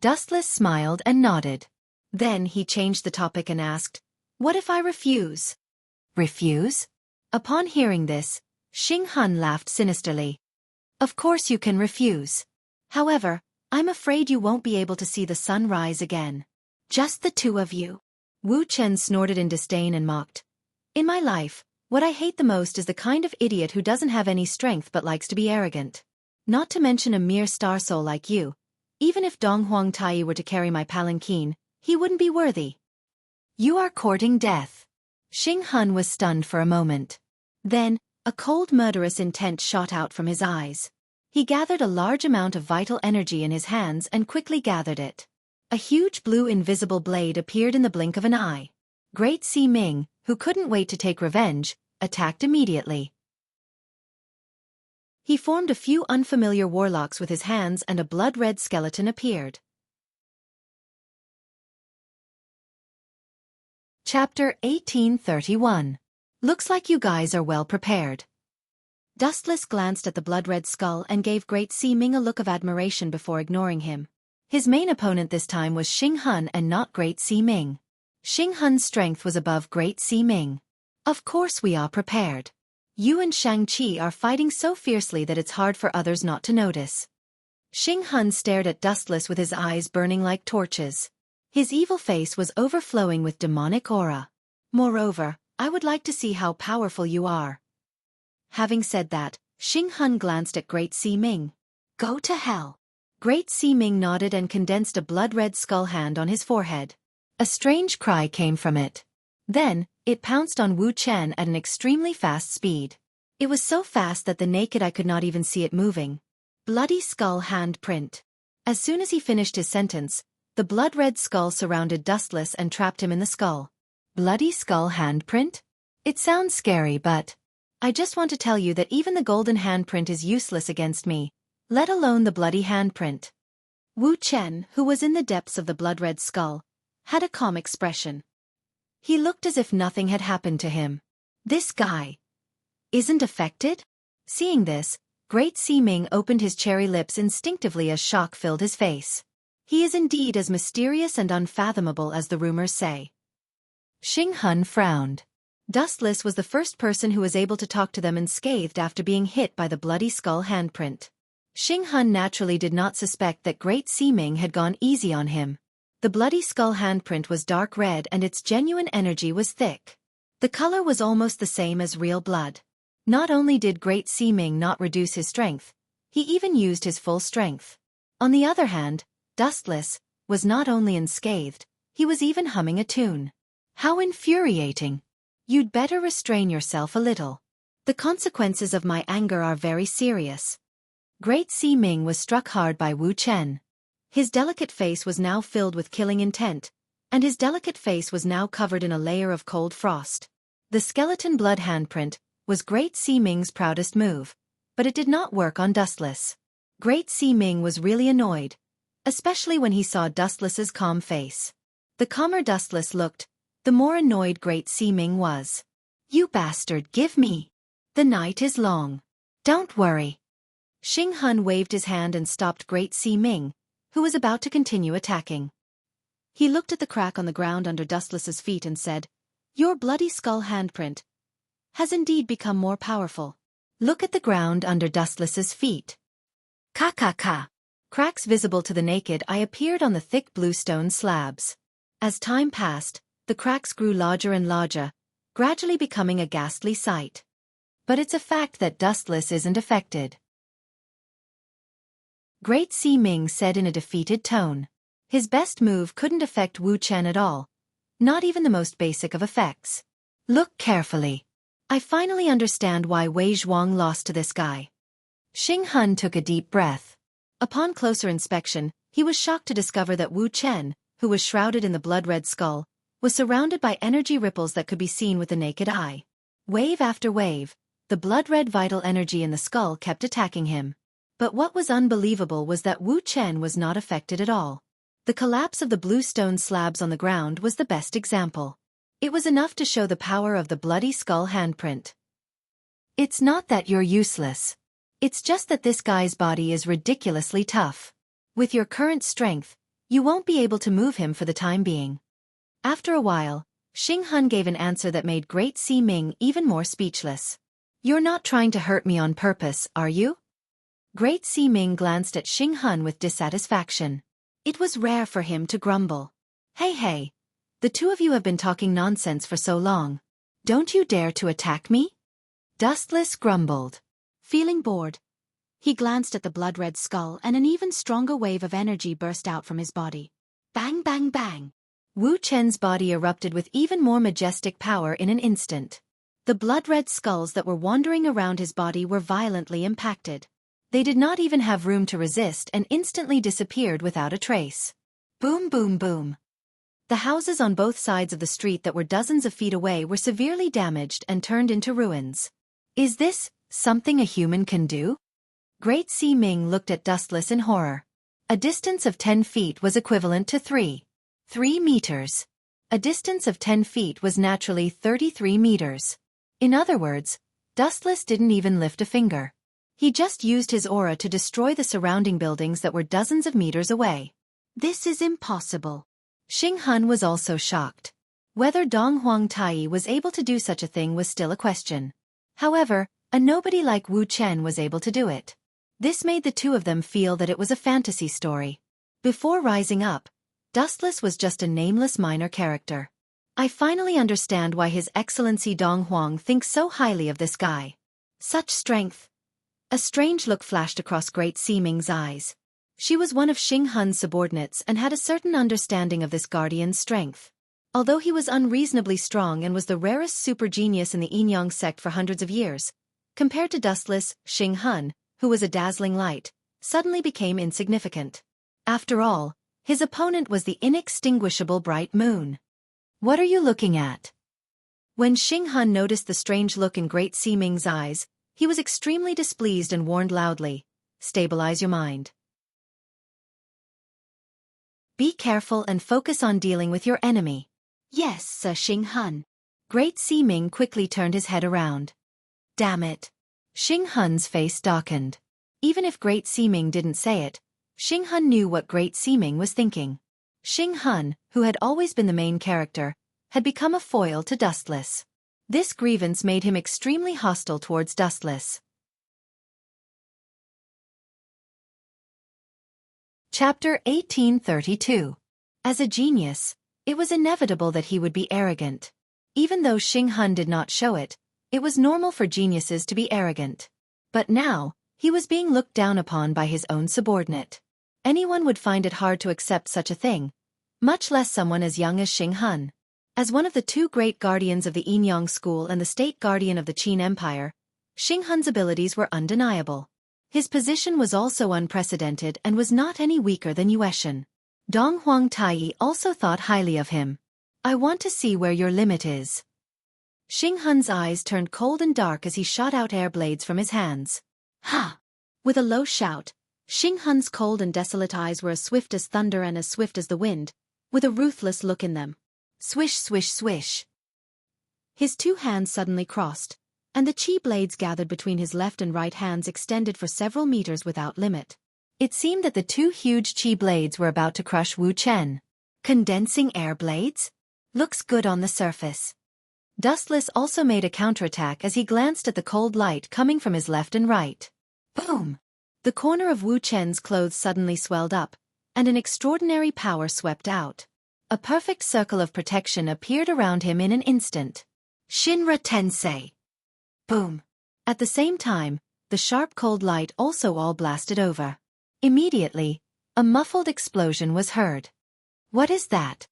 Dustless smiled and nodded. Then he changed the topic and asked, "What if I refuse?" "Refuse?" Upon hearing this, Xinghun laughed sinisterly. "Of course you can refuse. However, I'm afraid you won't be able to see the sun rise again. Just the 2 of you." Wu Chen snorted in disdain and mocked. "In my life, what I hate the most is the kind of idiot who doesn't have any strength but likes to be arrogant. Not to mention a mere star soul like you. Even if Dong Huang Tai were to carry my palanquin, he wouldn't be worthy." "You are courting death." Xinghun was stunned for a moment. Then, a cold murderous intent shot out from his eyes. He gathered a large amount of vital energy in his hands and quickly gathered it. A huge blue invisible blade appeared in the blink of an eye. Great Ming, who couldn't wait to take revenge, attacked immediately. He formed a few unfamiliar warlocks with his hands and a blood-red skeleton appeared. Chapter 1831. Looks like you guys are well prepared. Dustless glanced at the blood-red skull and gave Great Ming a look of admiration before ignoring him. His main opponent this time was Xinghun and not Great Ming. Xinghun's strength was above Great Ming. "Of course we are prepared. You and Shang-Chi are fighting so fiercely that it's hard for others not to notice." Xinghun stared at Dustless with his eyes burning like torches. His evil face was overflowing with demonic aura. "Moreover, I would like to see how powerful you are." Having said that, Xinghun glanced at Great Ming. "Go to hell." Great Ming nodded and condensed a blood-red skull hand on his forehead. A strange cry came from it. Then, it pounced on Wu Chen at an extremely fast speed. It was so fast that the naked eye could not even see it moving. Bloody skull handprint. As soon as he finished his sentence, the blood-red skull surrounded Dustless and trapped him in the skull. Bloody skull handprint? It sounds scary, but I just want to tell you that even the golden handprint is useless against me, let alone the bloody handprint. Wu Chen, who was in the depths of the blood-red skull, had a calm expression. He looked as if nothing had happened to him. This guy isn't affected? Seeing this, Great Ming opened his cherry lips instinctively as shock filled his face. He is indeed as mysterious and unfathomable as the rumors say. Xinghun frowned. Dustless was the first person who was able to talk to them unscathed after being hit by the bloody skull handprint. Xinghun naturally did not suspect that Great Ming had gone easy on him. The bloody skull handprint was dark red and its genuine energy was thick. The color was almost the same as real blood. Not only did Great Ming not reduce his strength, he even used his full strength. On the other hand, Dustless was not only unscathed, he was even humming a tune. How infuriating. You'd better restrain yourself a little. The consequences of my anger are very serious. Great Sea Ming was struck hard by Wu Chen. His delicate face was now filled with killing intent, and his delicate face was now covered in a layer of cold frost. The skeleton blood handprint was Great Sea Ming's proudest move, but it did not work on Dustless. Great Sea Ming was really annoyed, especially when he saw Dustless's calm face. The calmer Dustless looked, the more annoyed Great Sea Ming was. You bastard, give me. The night is long. Don't worry. Xing Hun waved his hand and stopped Great Sea Ming, who was about to continue attacking. He looked at the crack on the ground under Dustless's feet and said, Your bloody skull handprint has indeed become more powerful. Look at the ground under Dustless's feet. Ka. Cracks visible to the naked eye appeared on the thick blue stone slabs. As time passed, the cracks grew larger and larger, gradually becoming a ghastly sight. But it's a fact that Dustless isn't affected. Great Sea Ming said in a defeated tone. His best move couldn't affect Wu Chen at all, not even the most basic of effects. Look carefully. I finally understand why Wei Zhuang lost to this guy. Xing Hun took a deep breath. Upon closer inspection, he was shocked to discover that Wu Chen, who was shrouded in the blood-red skull, was surrounded by energy ripples that could be seen with the naked eye. Wave after wave, the blood-red vital energy in the skull kept attacking him. But what was unbelievable was that Wu Chen was not affected at all. The collapse of the blue stone slabs on the ground was the best example. It was enough to show the power of the bloody skull handprint. It's not that you're useless. It's just that this guy's body is ridiculously tough. With your current strength, you won't be able to move him for the time being. After a while, Xing Hun gave an answer that made Great Sea Ming even more speechless. You're not trying to hurt me on purpose, are you? Great Sea Ming glanced at Xing Hun with dissatisfaction. It was rare for him to grumble. Hey, the two of you have been talking nonsense for so long. Don't you dare to attack me? Dustless grumbled. Feeling bored, he glanced at the blood-red skull and an even stronger wave of energy burst out from his body. Bang, bang, bang. Wu Chen's body erupted with even more majestic power in an instant. The blood-red skulls that were wandering around his body were violently impacted. They did not even have room to resist and instantly disappeared without a trace. Boom, boom, boom. The houses on both sides of the street that were dozens of feet away were severely damaged and turned into ruins. Is this something a human can do? Great Sea Ming looked at Dustless in horror. A distance of 10 feet was equivalent to 3 meters. A distance of 10 feet was naturally 33 meters. In other words, Dustless didn't even lift a finger. He just used his aura to destroy the surrounding buildings that were dozens of meters away. This is impossible. Xing Hun was also shocked. Whether Dong Huang Tai was able to do such a thing was still a question. However, a nobody like Wu Chen was able to do it. This made the two of them feel that it was a fantasy story. Before rising up, Dustless was just a nameless minor character. I finally understand why His Excellency Dong Huang thinks so highly of this guy. Such strength. A strange look flashed across Great Sea Ming's eyes. She was one of Xing Hun's subordinates and had a certain understanding of this guardian's strength. Although he was unreasonably strong and was the rarest super genius in the Yin-Yang sect for hundreds of years, compared to Dustless, Xing Hun, who was a dazzling light, suddenly became insignificant. After all, his opponent was the inextinguishable bright moon. What are you looking at? When Xing Hun noticed the strange look in Great Sea Ming's eyes, he was extremely displeased and warned loudly, "Stabilize your mind. Be careful and focus on dealing with your enemy." Yes, Sir Xing Hun. Great Sea Ming quickly turned his head around. Damn it. Xing Hun's face darkened. Even if Great Sea Ming didn't say it, Xing Hun knew what Great Sea Ming was thinking. Xing Hun, who had always been the main character, had become a foil to Dustless. This grievance made him extremely hostile towards Dustless. Chapter 1832. As a genius, it was inevitable that he would be arrogant. Even though Xing Hun did not show it, it was normal for geniuses to be arrogant. But now, he was being looked down upon by his own subordinate. Anyone would find it hard to accept such a thing, much less someone as young as Xing Hun. As one of the two great guardians of the Yinyang school and the state guardian of the Qin Empire, Xing Hun's abilities were undeniable. His position was also unprecedented and was not any weaker than Yueshan. Dong Huang Taiyi also thought highly of him. I want to see where your limit is. Xing Hun's eyes turned cold and dark as he shot out air blades from his hands. Ha! With a low shout, Xing Hun's cold and desolate eyes were as swift as thunder and as swift as the wind, with a ruthless look in them. Swish, swish, swish. His two hands suddenly crossed, and the chi blades gathered between his left and right hands extended for several meters without limit. It seemed that the two huge chi blades were about to crush Wu Chen. Condensing air blades? Looks good on the surface. Dustless also made a counterattack as he glanced at the cold light coming from his left and right. Boom! The corner of Wu Chen's clothes suddenly swelled up, and an extraordinary power swept out. A perfect circle of protection appeared around him in an instant. Shinra Tensei! Boom! At the same time, the sharp cold light also all blasted over. Immediately, a muffled explosion was heard. What is that?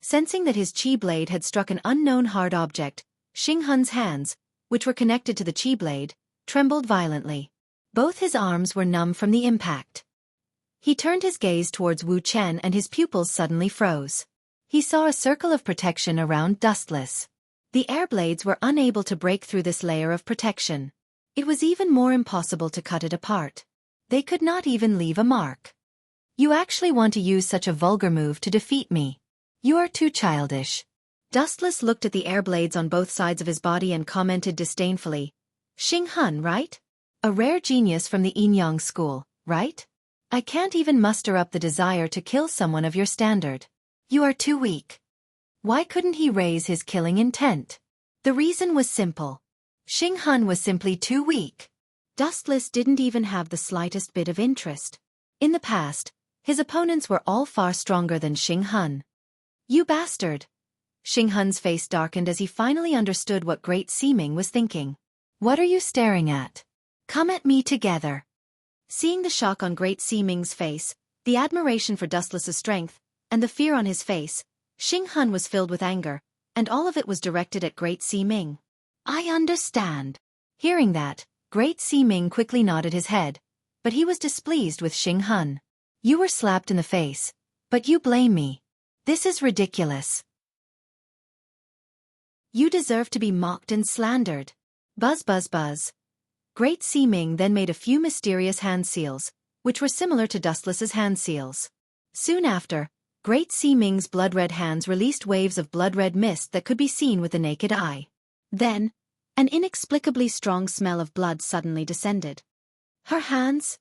Sensing that his chi blade had struck an unknown hard object, Xing Hun's hands, which were connected to the chi blade, trembled violently. Both his arms were numb from the impact. He turned his gaze towards Wu Chen and his pupils suddenly froze. He saw a circle of protection around Dustless. The air blades were unable to break through this layer of protection. It was even more impossible to cut it apart. They could not even leave a mark. You actually want to use such a vulgar move to defeat me? You are too childish. Dustless looked at the air blades on both sides of his body and commented disdainfully. Xing Hun, right? A rare genius from the Yinyang school, right? I can't even muster up the desire to kill someone of your standard. You are too weak. Why couldn't he raise his killing intent? The reason was simple. Xing Hun was simply too weak. Dustless didn't even have the slightest bit of interest. In the past, his opponents were all far stronger than Xing Hun. You bastard! Xing Hun's face darkened as he finally understood what Great Seeming was thinking. What are you staring at? Come at me together. Seeing the shock on Great Seeming's face, the admiration for Dustless's strength, and the fear on his face, Xing Hun was filled with anger, and all of it was directed at Great Seeming. I understand. Hearing that, Great Seeming quickly nodded his head, but he was displeased with Xing Hun. You were slapped in the face, but you blame me. This is ridiculous. You deserve to be mocked and slandered. Buzz buzz buzz. Great Seeming then made a few mysterious hand seals, which were similar to Dustless's hand seals. Soon after, Great Seeming's blood-red hands released waves of blood-red mist that could be seen with the naked eye. Then, an inexplicably strong smell of blood suddenly descended. Her hands?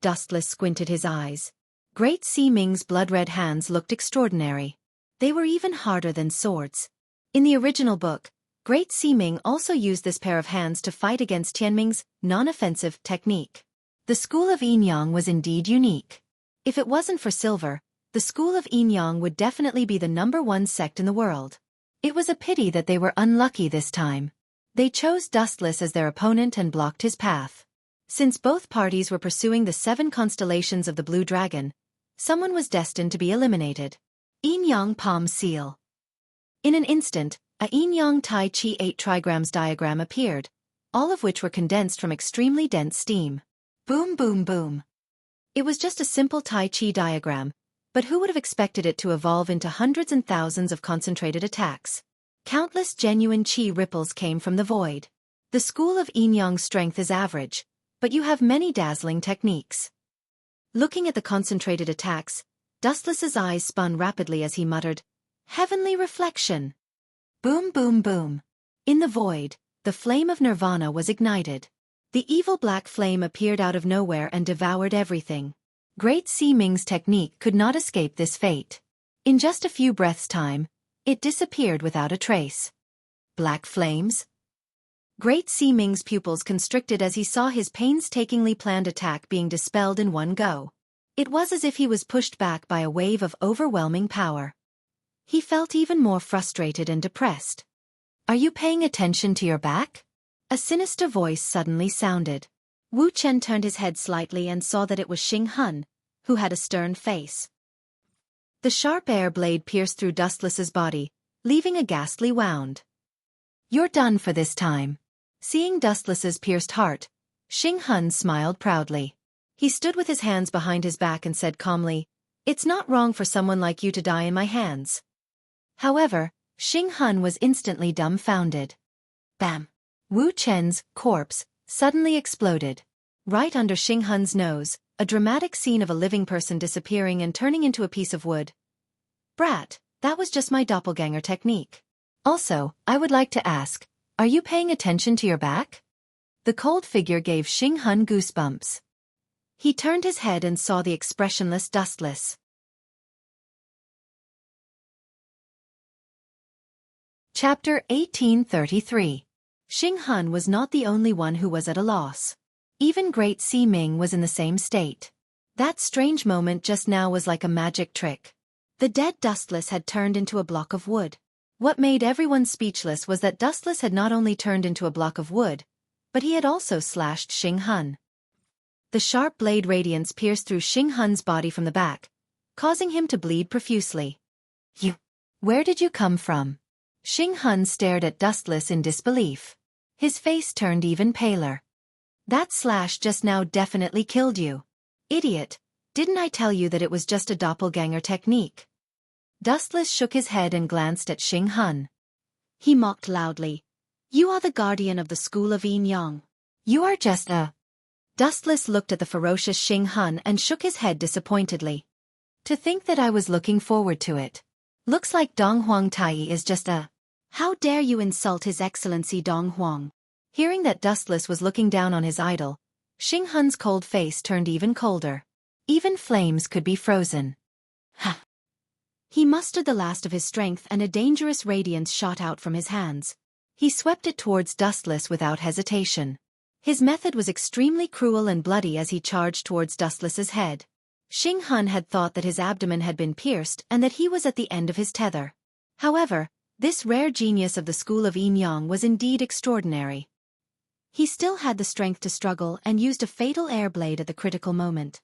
Dustless squinted his eyes. Great Seeming's blood-red hands looked extraordinary. They were even harder than swords. In the original book, Great Seeming also used this pair of hands to fight against Tianming's non-offensive technique. The school of Yinyang was indeed unique. If it wasn't for silver, the school of Yinyang would definitely be the #1 sect in the world. It was a pity that they were unlucky this time. They chose Dustless as their opponent and blocked his path. Since both parties were pursuing the 7 constellations of the Blue Dragon, someone was destined to be eliminated. Yinyang Palm Seal. In an instant, a Yinyang Tai Chi 8 trigrams diagram appeared, all of which were condensed from extremely dense steam. Boom boom boom. It was just a simple Tai Chi diagram, but who would have expected it to evolve into hundreds and thousands of concentrated attacks? Countless genuine chi ripples came from the void. The school of Yinyang's strength is average, but you have many dazzling techniques. Looking at the concentrated attacks, Dustless's eyes spun rapidly as he muttered, Heavenly reflection! Boom boom boom. In the void, the flame of Nirvana was ignited. The evil black flame appeared out of nowhere and devoured everything. Great Seeming's technique could not escape this fate. In just a few breaths' time, it disappeared without a trace. Black flames? Great Seeming's pupils constricted as he saw his painstakingly planned attack being dispelled in one go. It was as if he was pushed back by a wave of overwhelming power. He felt even more frustrated and depressed. Are you paying attention to your back? A sinister voice suddenly sounded. Wu Chen turned his head slightly and saw that it was Xing Hun, who had a stern face. The sharp air blade pierced through Dustless's body, leaving a ghastly wound. "You're done for this time." Seeing Dustless's pierced heart, Xing Hun smiled proudly. He stood with his hands behind his back and said calmly, "It's not wrong for someone like you to die in my hands." However, Xing Hun was instantly dumbfounded. Bam! Wu Chen's corpse suddenly exploded. Right under Xing Hun's nose, a dramatic scene of a living person disappearing and turning into a piece of wood. "Brat, that was just my doppelganger technique. Also, I would like to ask, are you paying attention to your back?" The cold figure gave Xing Hun goosebumps. He turned his head and saw the expressionless Dustless. Chapter 1833. Xing Hun was not the only one who was at a loss. Even Great Si Ming was in the same state. That strange moment just now was like a magic trick. The dead Dustless had turned into a block of wood. What made everyone speechless was that Dustless had not only turned into a block of wood, but he had also slashed Xing Hun. The sharp blade radiance pierced through Xing Hun's body from the back, causing him to bleed profusely. Where did you come from?" Xing Hun stared at Dustless in disbelief. His face turned even paler. "That slash just now definitely killed you. Idiot, didn't I tell you that it was just a doppelganger technique?" Dustless shook his head and glanced at Xing Hun. He mocked loudly. "You are the guardian of the school of Yin Yang. You are just a..." Dustless looked at the ferocious Xing Hun and shook his head disappointedly. "To think that I was looking forward to it. Looks like Dong Huang Tai is just a..." "How dare you insult His Excellency Dong Huang?" Hearing that Dustless was looking down on his idol, Xing Hun's cold face turned even colder. Even flames could be frozen. Ha! He mustered the last of his strength and a dangerous radiance shot out from his hands. He swept it towards Dustless without hesitation. His method was extremely cruel and bloody as he charged towards Dustless's head. Xing Hun had thought that his abdomen had been pierced and that he was at the end of his tether. However, this rare genius of the school of Yin Yang was indeed extraordinary. He still had the strength to struggle and used a fatal air blade at the critical moment.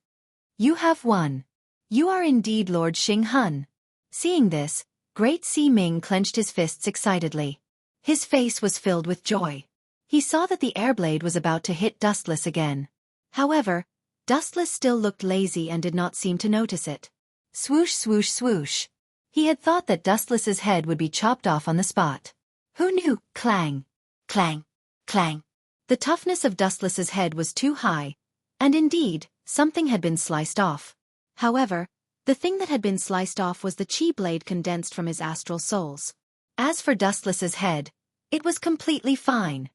"You have won. You are indeed Lord Xing Hun." Seeing this, Great Si Ming clenched his fists excitedly. His face was filled with joy. He saw that the airblade was about to hit Dustless again. However, Dustless still looked lazy and did not seem to notice it. Swoosh swoosh swoosh. He had thought that Dustless's head would be chopped off on the spot. Who knew? Clang. Clang. Clang. The toughness of Dustless's head was too high, and indeed, something had been sliced off. However, the thing that had been sliced off was the chi blade condensed from his astral souls. As for Dustless's head, it was completely fine.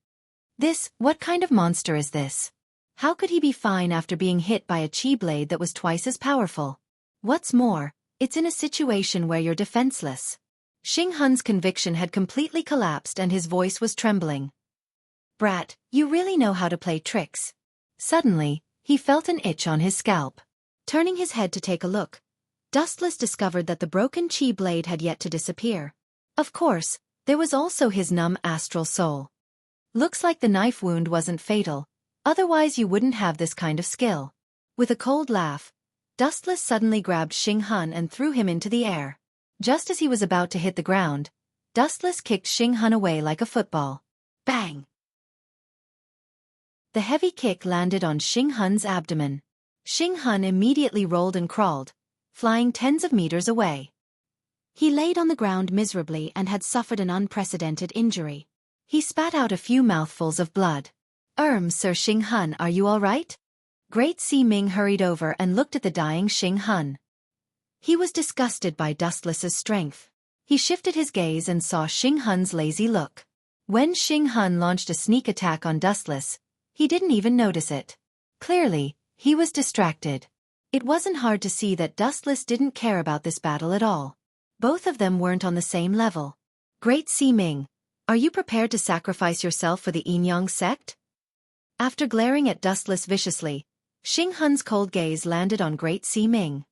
What kind of monster is this? How could he be fine after being hit by a chi blade that was twice as powerful? What's more, it's in a situation where you're defenseless. Xing Hun's conviction had completely collapsed and his voice was trembling. "Brat, you really know how to play tricks." Suddenly, he felt an itch on his scalp. Turning his head to take a look, Dustless discovered that the broken chi blade had yet to disappear. Of course, there was also his numb astral soul. Looks like the knife wound wasn't fatal, otherwise you wouldn't have this kind of skill. With a cold laugh, Dustless suddenly grabbed Xing Hun and threw him into the air. Just as he was about to hit the ground, Dustless kicked Xing Hun away like a football. Bang! The heavy kick landed on Xing Hun's abdomen. Xing Hun immediately rolled and crawled, flying tens of meters away. He laid on the ground miserably and had suffered an unprecedented injury. He spat out a few mouthfuls of blood. Sir Xing Hun, are you all right?" Great Si Ming hurried over and looked at the dying Xing Hun. He was disgusted by Dustless's strength. He shifted his gaze and saw Xing Hun's lazy look. When Xing Hun launched a sneak attack on Dustless, he didn't even notice it. Clearly, he was distracted. It wasn't hard to see that Dustless didn't care about this battle at all. Both of them weren't on the same level. "Great Si Ming, are you prepared to sacrifice yourself for the Yin Yang sect?" After glaring at Dustless viciously, Xing Hun's cold gaze landed on Great Si Ming.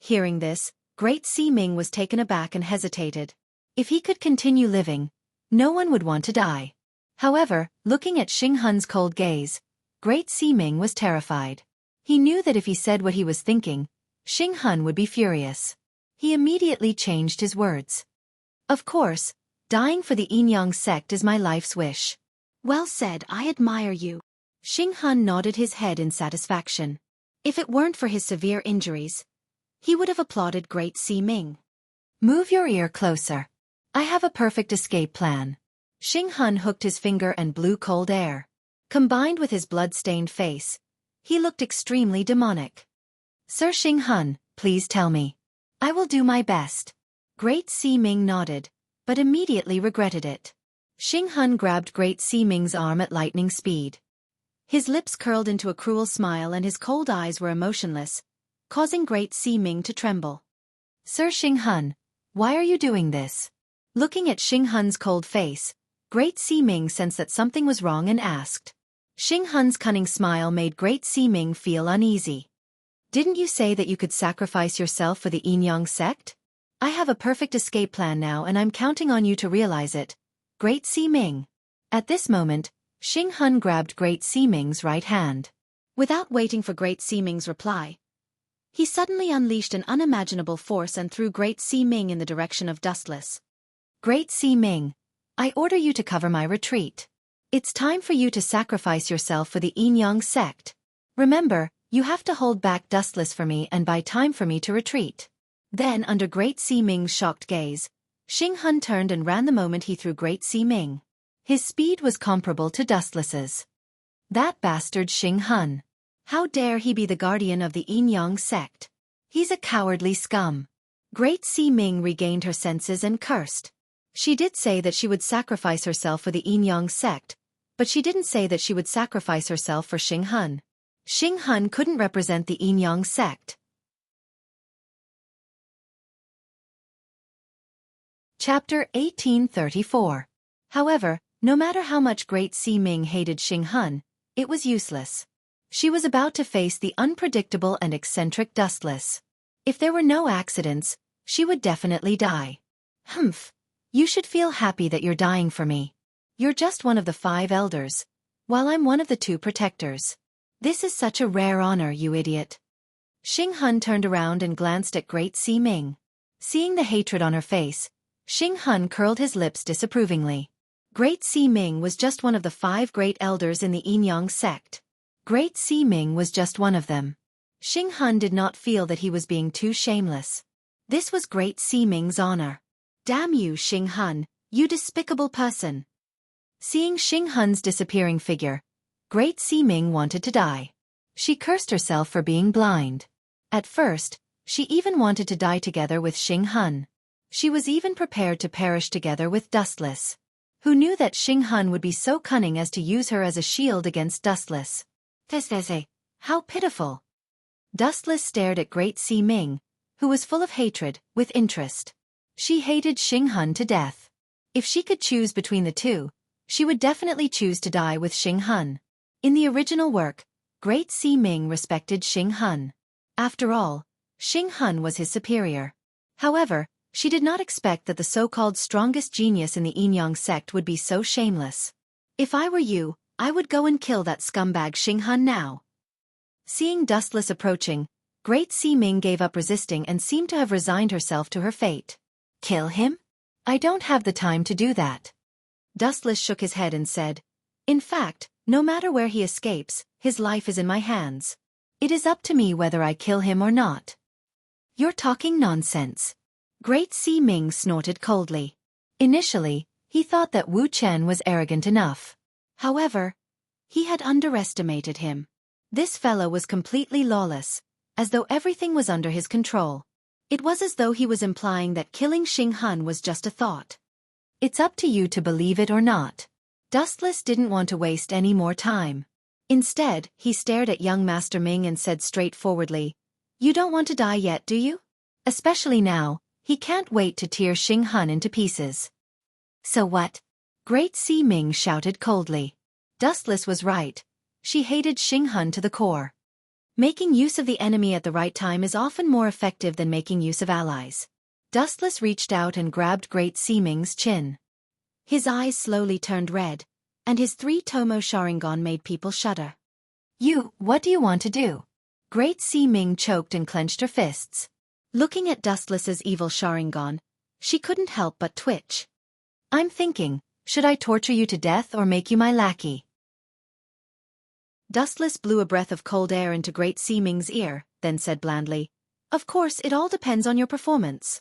Hearing this, Great Si Ming was taken aback and hesitated. If he could continue living, no one would want to die. However, looking at Xing Hun's cold gaze, Great Si Ming was terrified. He knew that if he said what he was thinking, Xing Hun would be furious. He immediately changed his words. Of course, dying for the Yin-Yang sect is my life's wish. Well said, I admire you. Xing Hun nodded his head in satisfaction. If it weren't for his severe injuries, he would have applauded Great Si Ming. Move your ear closer. I have a perfect escape plan. Xing Hun hooked his finger and blew cold air. Combined with his blood-stained face, he looked extremely demonic. Sir Xing Hun, please tell me. I will do my best. Great Si Ming nodded, but immediately regretted it. Xing Hun grabbed Great Si Ming's arm at lightning speed. His lips curled into a cruel smile and his cold eyes were emotionless, causing Great Si Ming to tremble. Sir Xing Hun, why are you doing this? Looking at Xing Hun's cold face, Great Si Ming sensed that something was wrong and asked. Xing Hun's cunning smile made Great Si Ming feel uneasy. Didn't you say that you could sacrifice yourself for the Yin-Yang sect? I have a perfect escape plan now and I'm counting on you to realize it. Great Si Ming. At this moment, Xing Hun grabbed Great Si Ming's right hand. Without waiting for Great Si Ming's reply, he suddenly unleashed an unimaginable force and threw Great Si Ming in the direction of Dustless. Great Si Ming, I order you to cover my retreat. It's time for you to sacrifice yourself for the Yin-Yang sect. Remember, you have to hold back Dustless for me and buy time for me to retreat. Then, under Great Si Ming's shocked gaze, Xing Hun turned and ran the moment he threw Great Si Ming. His speed was comparable to Dustless's. That bastard Xing Hun. How dare he be the guardian of the Yin-Yang sect? He's a cowardly scum. Great Si Ming regained her senses and cursed. She did say that she would sacrifice herself for the Yin-Yang sect, but she didn't say that she would sacrifice herself for Xing Hun. Xing Hun couldn't represent the Yin-Yang sect. Chapter 1834. However, no matter how much Great Si Ming hated Xing Hun, it was useless. She was about to face the unpredictable and eccentric Dustless. If there were no accidents, she would definitely die. Humph. You should feel happy that you're dying for me. You're just one of the 5 elders, while I'm one of the 2 protectors. This is such a rare honor, you idiot. Xing Hun turned around and glanced at Great Si Ming. Seeing the hatred on her face, Xing Hun curled his lips disapprovingly. Great Si Ming was just one of the 5 great elders in the Yin-Yang sect. Great Si Ming was just one of them. Xing Hun did not feel that he was being too shameless. This was Great Si Ming's honor. Damn you, Xing Hun, you despicable person. Seeing Xing Hun's disappearing figure, Great Si Ming wanted to die. She cursed herself for being blind. At first, she even wanted to die together with Xing Hun. She was even prepared to perish together with Dustless. Who knew that Xing Hun would be so cunning as to use her as a shield against Dustless? How pitiful. Dustless stared at Great Si Ming, who was full of hatred, with interest. She hated Xing Hun to death. If she could choose between the 2, she would definitely choose to die with Xing Hun. In the original work, Great Si Ming respected Xing Hun. After all, Xing Hun was his superior. However, she did not expect that the so-called strongest genius in the Yin-Yang sect would be so shameless. If I were you, I would go and kill that scumbag Xing Hun now. Seeing Dustless approaching, Great Si Ming gave up resisting and seemed to have resigned herself to her fate. Kill him? I don't have the time to do that. Dustless shook his head and said, in fact, no matter where he escapes, his life is in my hands. It is up to me whether I kill him or not. You're talking nonsense. Great Si Ming snorted coldly. Initially, he thought that Wu Chen was arrogant enough. However, he had underestimated him. This fellow was completely lawless, as though everything was under his control. It was as though he was implying that killing Xing Hun was just a thought. It's up to you to believe it or not. Dustless didn't want to waste any more time. Instead, he stared at young Master Ming and said straightforwardly, you don't want to die yet, do you? Especially now, he can't wait to tear Xing Hun into pieces. So what? Great Si Ming shouted coldly. Dustless was right. She hated Xing Hun to the core. Making use of the enemy at the right time is often more effective than making use of allies. Dustless reached out and grabbed Great Si Ming's chin. His eyes slowly turned red, and his 3 Tomo Sharingan made people shudder. What do you want to do? Great Si Ming choked and clenched her fists. Looking at Dustless's evil Sharingan, She couldn't help but twitch. I'm thinking, should I torture you to death or make you my lackey? Dustless blew a breath of cold air into Great Sea-Ming's ear, then said blandly, Of course, it all depends on your performance.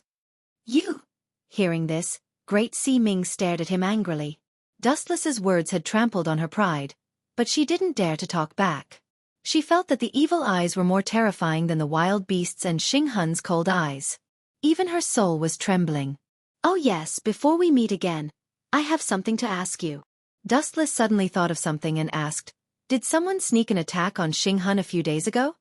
You! Hearing this, Great Sea-Ming stared at him angrily. Dustless's words had trampled on her pride, but she didn't dare to talk back. She felt that the evil eyes were more terrifying than the wild beasts and Xing Hun's cold eyes. Even her soul was trembling. Oh yes, before we meet again, I have something to ask you. Dustless suddenly thought of something and asked, Did someone sneak an attack on Xing Hun a few days ago?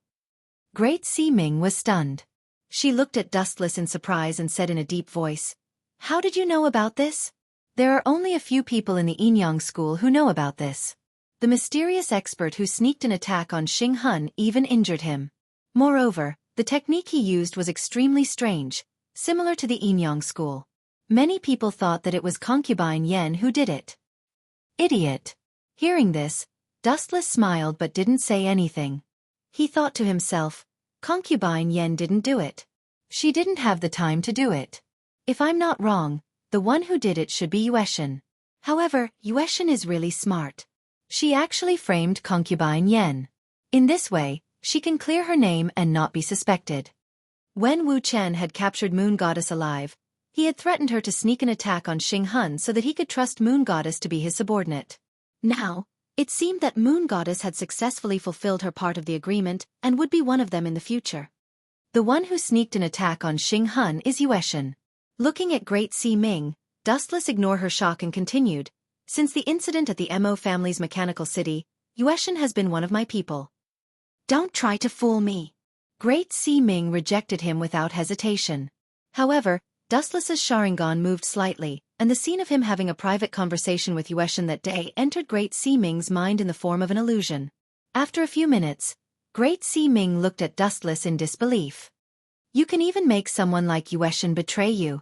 Great Sea-Ming was stunned. She looked at Dustless in surprise and said in a deep voice, How did you know about this? There are only a few people in the Yinyang school who know about this. The mysterious expert who sneaked an attack on Xing Hun even injured him. Moreover, the technique he used was extremely strange, similar to the Yinyang school. Many people thought that it was concubine Yen who did it. Idiot! Hearing this, Dustless smiled but didn't say anything. He thought to himself, concubine Yen didn't do it. She didn't have the time to do it. If I'm not wrong, the one who did it should be Yueshan. However, Yueshan is really smart. She actually framed concubine Yen. In this way, she can clear her name and not be suspected. When Wu Chen had captured Moon Goddess alive, he had threatened her to sneak an attack on Xing Hun so that he could trust Moon Goddess to be his subordinate. Now, it seemed that Moon Goddess had successfully fulfilled her part of the agreement and would be one of them in the future. The one who sneaked an attack on Xing Hun is Yueshan. Looking at Great Sea-Ming, Dustless ignored her shock and continued, Since the incident at the Mo family's mechanical city, Yueshan has been one of my people. Don't try to fool me. Great Sea-Ming rejected him without hesitation. However, Dustless's Sharingan moved slightly, and the scene of him having a private conversation with Yueshan that day entered Great Sea-Ming's mind in the form of an illusion. After a few minutes, Great Sea-Ming looked at Dustless in disbelief. You can even make someone like Yueshan betray you.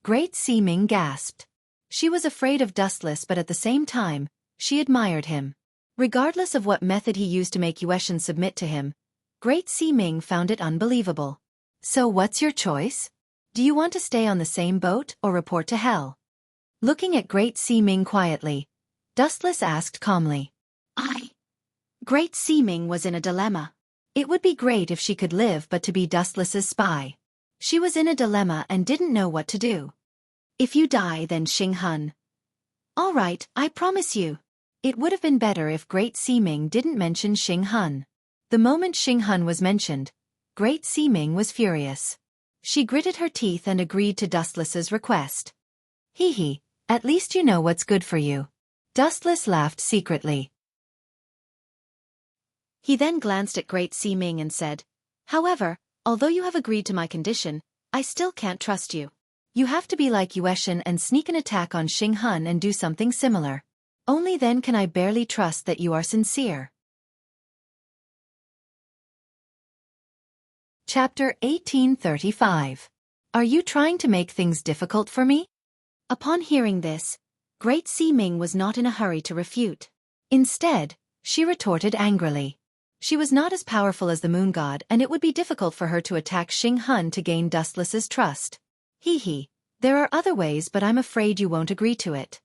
Great Sea-Ming gasped. She was afraid of Dustless, but at the same time, she admired him. Regardless of what method he used to make Yueshan submit to him, Great Sea-Ming found it unbelievable. So what's your choice? Do you want to stay on the same boat or report to hell? Looking at Great Sea-Ming quietly, Dustless asked calmly. Great Sea-Ming was in a dilemma. It would be great if she could live but to be Dustless's spy. She was in a dilemma and didn't know what to do. If you die, then Xing Hun. All right, I promise you. It would have been better if Great Sea-Ming didn't mention Xing Hun. The moment Xing Hun was mentioned, Great Sea-Ming was furious. She gritted her teeth and agreed to Dustless's request. Hee, at least you know what's good for you. Dustless laughed secretly. He then glanced at Great Sea-Ming and said, However, although you have agreed to my condition, I still can't trust you. You have to be like Yueshan and sneak an attack on Xing Hun and do something similar. Only then can I barely trust that you are sincere. Chapter 1835. Are you trying to make things difficult for me? Upon hearing this, Great Sea-Ming was not in a hurry to refute. Instead, she retorted angrily. She was not as powerful as the moon god, and it would be difficult for her to attack Xing Hun to gain Dustless's trust. There are other ways, but I'm afraid you won't agree to it.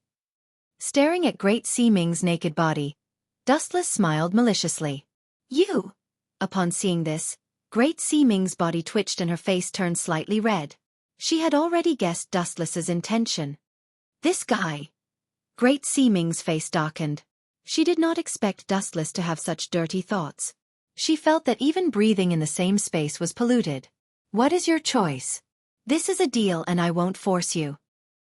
Staring at Great Sea-Ming's naked body, Dustless smiled maliciously. You! Upon seeing this, Great Sea-Ming's body twitched and her face turned slightly red. She had already guessed Dustless's intention. This guy! Great Sea-Ming's face darkened. She did not expect Dustless to have such dirty thoughts. She felt that even breathing in the same space was polluted. What is your choice? This is a deal and I won't force you.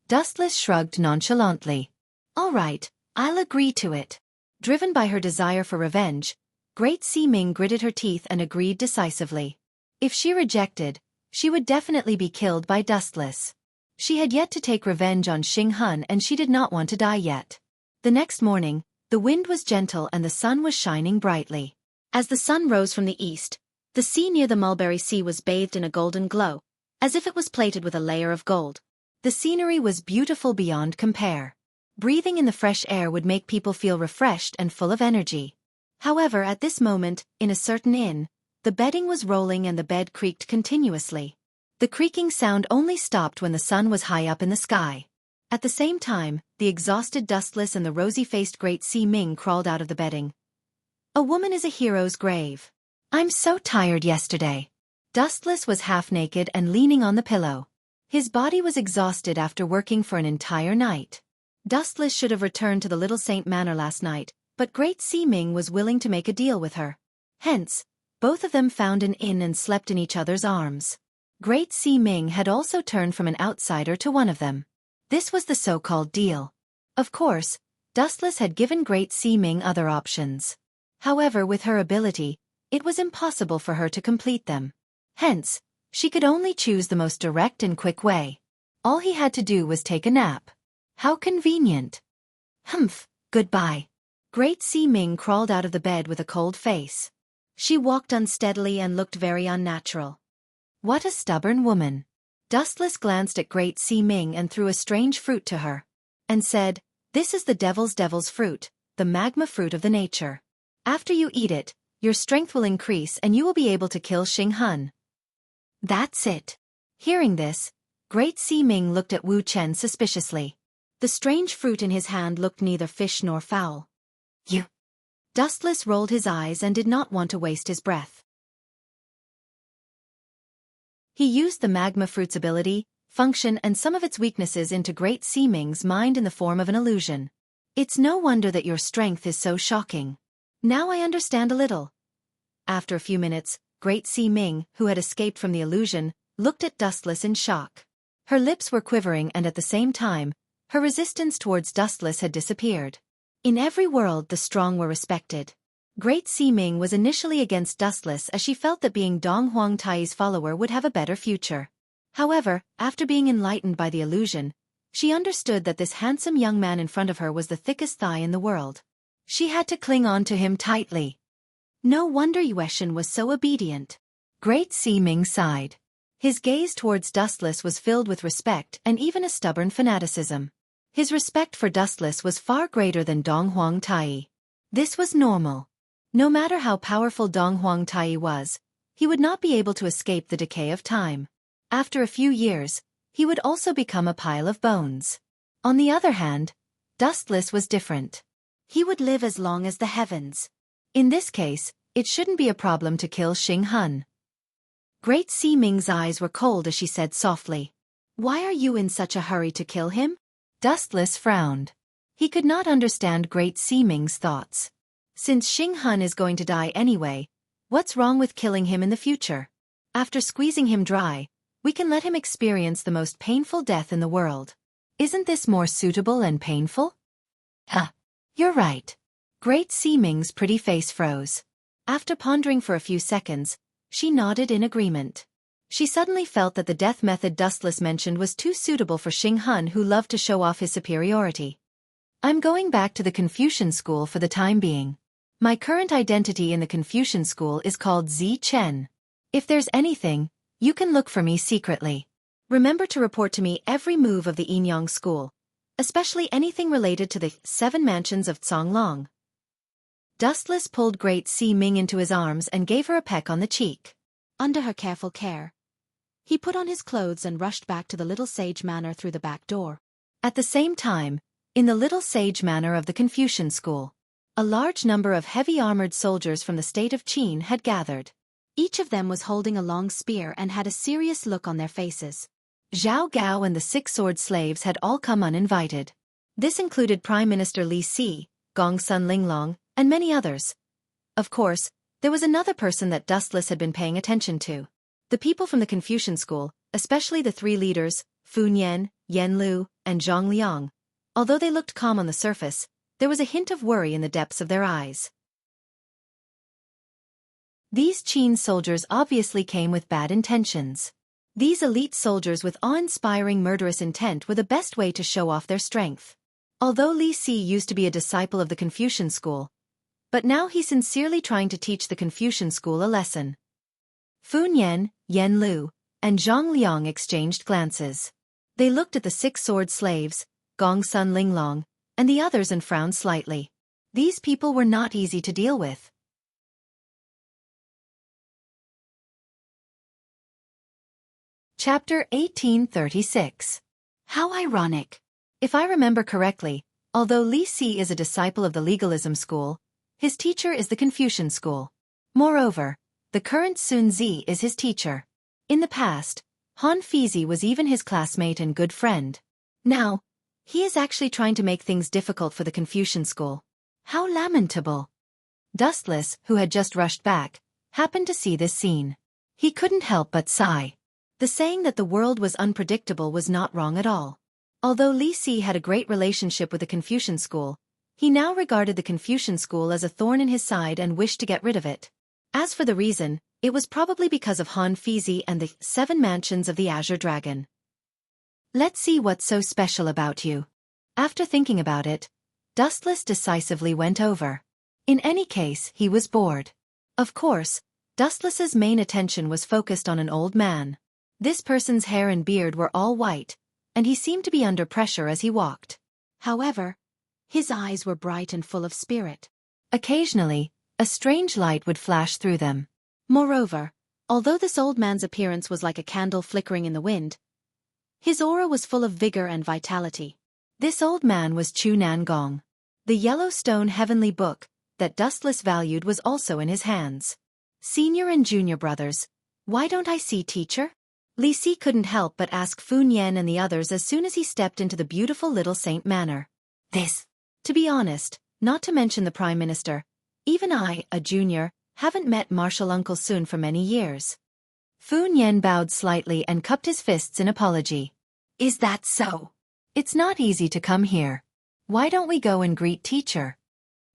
Dustless shrugged nonchalantly. All right, I'll agree to it. Driven by her desire for revenge, Great Sea-Ming gritted her teeth and agreed decisively. If she rejected, she would definitely be killed by Dustless. She had yet to take revenge on Xing Hun and she did not want to die yet. The next morning, the wind was gentle and the sun was shining brightly. As the sun rose from the east, the sea near the Mulberry Sea was bathed in a golden glow, as if it was plated with a layer of gold. The scenery was beautiful beyond compare. Breathing in the fresh air would make people feel refreshed and full of energy. However, at this moment, in a certain inn, the bedding was rolling and the bed creaked continuously. The creaking sound only stopped when the sun was high up in the sky. At the same time, the exhausted Dustless and the rosy-faced Great Sea Ming crawled out of the bedding. A woman is a hero's grave. I'm so tired yesterday. Dustless was half-naked and leaning on the pillow. His body was exhausted after working for an entire night. Dustless should have returned to the Little Saint Manor last night, but Great Sea Ming was willing to make a deal with her. Hence, both of them found an inn and slept in each other's arms. Great Sea Ming had also turned from an outsider to one of them. This was the so-called deal. Of course, Dustless had given Great Sea Ming other options. However, with her ability, it was impossible for her to complete them. Hence, she could only choose the most direct and quick way. All he had to do was take a nap. How convenient. Humph, goodbye. Great Sea Ming crawled out of the bed with a cold face. She walked unsteadily and looked very unnatural. What a stubborn woman. Dustless glanced at Great Sea Ming and threw a strange fruit to her. And said, "This is the devil's fruit, the magma fruit of the nature. After you eat it, your strength will increase and you will be able to kill Xing Hun." That's it. Hearing this, Great Sea Ming looked at Wu Chen suspiciously. The strange fruit in his hand looked neither fish nor fowl. You. Dustless rolled his eyes and did not want to waste his breath. He used the magma fruit's ability, function and some of its weaknesses into Great Sea Ming's mind in the form of an illusion. It's no wonder that your strength is so shocking. Now I understand a little. After a few minutes, Great Sea Ming, who had escaped from the illusion, looked at Dustless in shock. Her lips were quivering and at the same time, her resistance towards Dustless had disappeared. In every world the strong were respected. Great Sea Ming was initially against Dustless as she felt that being Dong Huang Tai's follower would have a better future. However, after being enlightened by the illusion, she understood that this handsome young man in front of her was the thickest thigh in the world. She had to cling on to him tightly. No wonder Yueshan was so obedient. Great Sea Ming sighed. His gaze towards Dustless was filled with respect and even a stubborn fanaticism. His respect for Dustless was far greater than Dong Huang Tai. This was normal. No matter how powerful Dong Huang Tai was, he would not be able to escape the decay of time. After a few years, he would also become a pile of bones. On the other hand, Dustless was different. He would live as long as the heavens. In this case, it shouldn't be a problem to kill Xing Hun. Great Sea Ming's eyes were cold as she said softly, "Why are you in such a hurry to kill him?" Dustless frowned. He could not understand Great Sea Ming's thoughts. Since Xing Hun is going to die anyway, what's wrong with killing him in the future? After squeezing him dry, we can let him experience the most painful death in the world. Isn't this more suitable and painful? You're right. Great Sea Ming's pretty face froze. After pondering for a few seconds, she nodded in agreement. She suddenly felt that the death method Dustless mentioned was too suitable for Xing Hun, who loved to show off his superiority. I'm going back to the Confucian school for the time being. My current identity in the Confucian school is called Zi Chen. If there's anything, you can look for me secretly. Remember to report to me every move of the Yinyang school, especially anything related to the 7 mansions of Songlong. Dustless pulled Great Sea Ming into his arms and gave her a peck on the cheek. Under her careful care, he put on his clothes and rushed back to the Little Sage Manor through the back door. At the same time, in the Little Sage Manor of the Confucian school, a large number of heavy-armored soldiers from the state of Qin had gathered. Each of them was holding a long spear and had a serious look on their faces. Zhao Gao and the 6 sword slaves had all come uninvited. This included Prime Minister Li Si, Gongsun Linglong, and many others. Of course, there was another person that Dustless had been paying attention to. The people from the Confucian school, especially the 3 leaders, Fu Nian, Yan Lu, and Zhang Liang. Although they looked calm on the surface, there was a hint of worry in the depths of their eyes. These Qin soldiers obviously came with bad intentions. These elite soldiers with awe-inspiring murderous intent were the best way to show off their strength. Although Li Si used to be a disciple of the Confucian school, but now he's sincerely trying to teach the Confucian school a lesson. Fu Nian, Yan Lu, and Zhang Liang exchanged glances. They looked at the 6 sword slaves, Gongsun Linglong, and the others and frowned slightly. These people were not easy to deal with. Chapter 1836. How ironic. If I remember correctly, although Li Si is a disciple of the legalism school, his teacher is the Confucian school. Moreover, the current Sun Zi is his teacher. In the past, Han Fizi was even his classmate and good friend. Now, he is actually trying to make things difficult for the Confucian school. How lamentable. Dustless, who had just rushed back, happened to see this scene. He couldn't help but sigh. The saying that the world was unpredictable was not wrong at all. Although Li Si had a great relationship with the Confucian school, he now regarded the Confucian school as a thorn in his side and wished to get rid of it. As for the reason, it was probably because of Han Fizi and the 7 mansions of the Azure Dragon. Let's see what's so special about you. After thinking about it, Dustless decisively went over. In any case, he was bored. Of course, Dustless's main attention was focused on an old man. This person's hair and beard were all white, and he seemed to be under pressure as he walked. However, his eyes were bright and full of spirit. Occasionally, a strange light would flash through them. Moreover, although this old man's appearance was like a candle flickering in the wind, his aura was full of vigor and vitality. This old man was Chu Nan Gong. The Yellowstone Heavenly Book that Dustless valued was also in his hands. Senior and junior brothers, why don't I see teacher? Li Si couldn't help but ask Fun Yen and the others as soon as he stepped into the beautiful little Saint Manor. To be honest, not to mention the Prime Minister, even I, a junior, haven't met Marshal Uncle Sun for many years. Fun Yen bowed slightly and cupped his fists in apology. Is that so? It's not easy to come here. Why don't we go and greet teacher?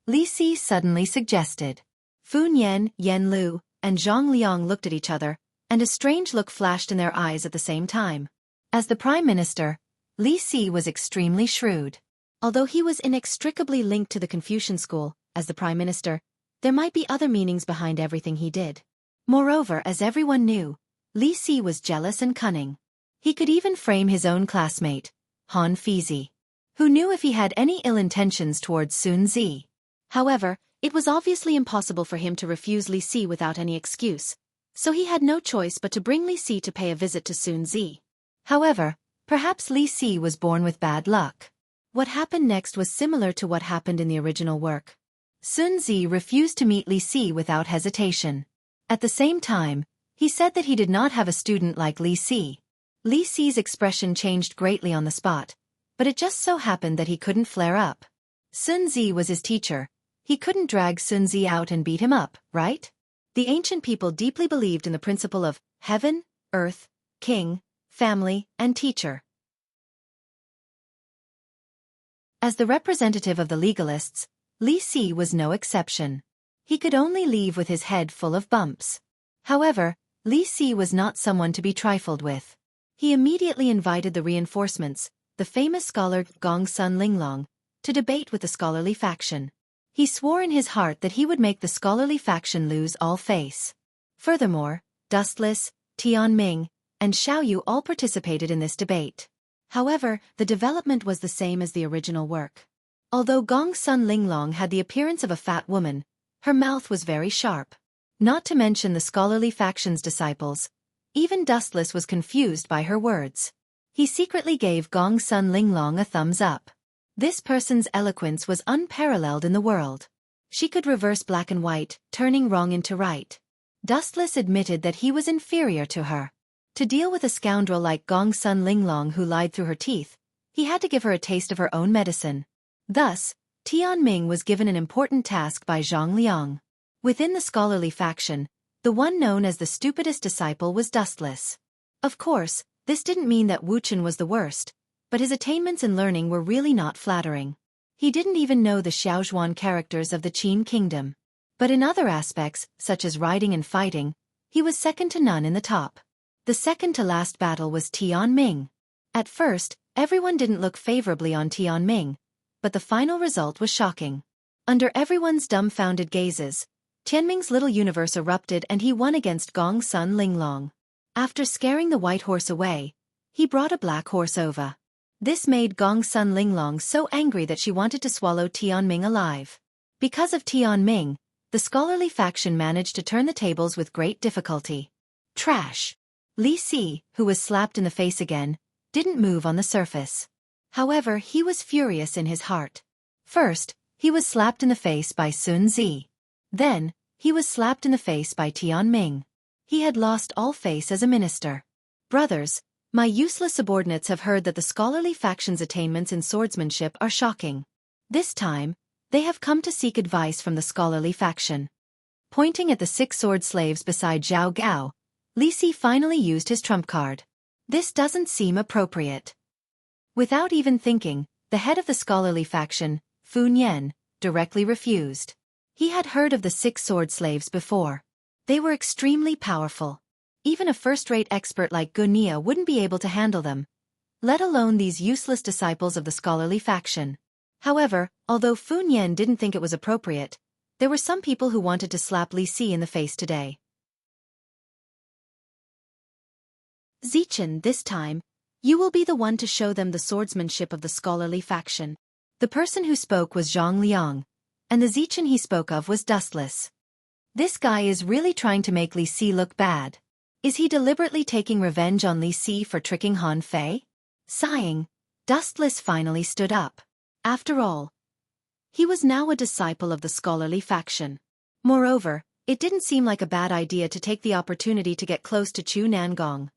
Li Si suddenly suggested. Fun Yen, Yen Lu, and Zhang Liang looked at each other, and a strange look flashed in their eyes at the same time. As the Prime Minister, Li Si was extremely shrewd. Although he was inextricably linked to the Confucian school, as the Prime Minister, there might be other meanings behind everything he did. Moreover, as everyone knew, Li Si was jealous and cunning. He could even frame his own classmate, Han Fizi, who knew if he had any ill intentions towards Sun Zi. However, it was obviously impossible for him to refuse Li Si without any excuse, so he had no choice but to bring Li Si to pay a visit to Sun Zi. However, perhaps Li Si was born with bad luck. What happened next was similar to what happened in the original work. Sun Zi refused to meet Li Si without hesitation. At the same time, he said that he did not have a student like Li Si. Li Si's expression changed greatly on the spot, but it just so happened that he couldn't flare up. Sun Zi was his teacher. He couldn't drag Sun Zi out and beat him up, right? The ancient people deeply believed in the principle of heaven, earth, king, family, and teacher. As the representative of the legalists, Li Si was no exception. He could only leave with his head full of bumps. However, Li Si was not someone to be trifled with. He immediately invited the reinforcements, the famous scholar Gong Sun Linglong, to debate with the scholarly faction. He swore in his heart that he would make the scholarly faction lose all face. Furthermore, Dustless, Tian Ming, and Xiao Yu all participated in this debate. However, the development was the same as the original work. Although Gong Sun Linglong had the appearance of a fat woman, her mouth was very sharp. Not to mention the scholarly faction's disciples, even Dustless was confused by her words. He secretly gave Gong Sun Linglong a thumbs up. This person's eloquence was unparalleled in the world. She could reverse black and white, turning wrong into right. Dustless admitted that he was inferior to her. To deal with a scoundrel like Gong Sun Linglong who lied through her teeth, he had to give her a taste of her own medicine. Thus, Tian Ming was given an important task by Zhang Liang. Within the scholarly faction, the one known as the stupidest disciple was Dustless. Of course, this didn't mean that Wuchen was the worst, but his attainments in learning were really not flattering. He didn't even know the Xiaozhuan characters of the Qin kingdom. But in other aspects, such as riding and fighting, he was second to none in the top. The second-to-last battle was Tian Ming. At first, everyone didn't look favorably on Tian Ming, but the final result was shocking. Under everyone's dumbfounded gazes, Tianming's little universe erupted and he won against Gong Sun Linglong. After scaring the white horse away, he brought a black horse over. This made Gong Sun Linglong so angry that she wanted to swallow Tian Ming alive. Because of Tian Ming, the scholarly faction managed to turn the tables with great difficulty. Trash. Li Si, who was slapped in the face again, didn't move on the surface. However, he was furious in his heart. First, he was slapped in the face by Sun Zi. Then, he was slapped in the face by Tian Ming. He had lost all face as a minister. Brothers, my useless subordinates have heard that the scholarly faction's attainments in swordsmanship are shocking. This time, they have come to seek advice from the scholarly faction. Pointing at the 6 sword slaves beside Zhao Gao, Li Si finally used his trump card. This doesn't seem appropriate. Without even thinking, the head of the scholarly faction, Fu Nian, directly refused. He had heard of the 6 sword slaves before. They were extremely powerful. Even a first-rate expert like Gunia wouldn't be able to handle them, let alone these useless disciples of the scholarly faction. However, although Fu Nian didn't think it was appropriate, there were some people who wanted to slap Li Si in the face today. Zichen, this time, you will be the one to show them the swordsmanship of the scholarly faction. The person who spoke was Zhang Liang, and the Zichen he spoke of was Dustless. This guy is really trying to make Li Si look bad. Is he deliberately taking revenge on Li Si for tricking Han Fei? Sighing, Dustless finally stood up. After all, he was now a disciple of the scholarly faction. Moreover, it didn't seem like a bad idea to take the opportunity to get close to Chu Nangong.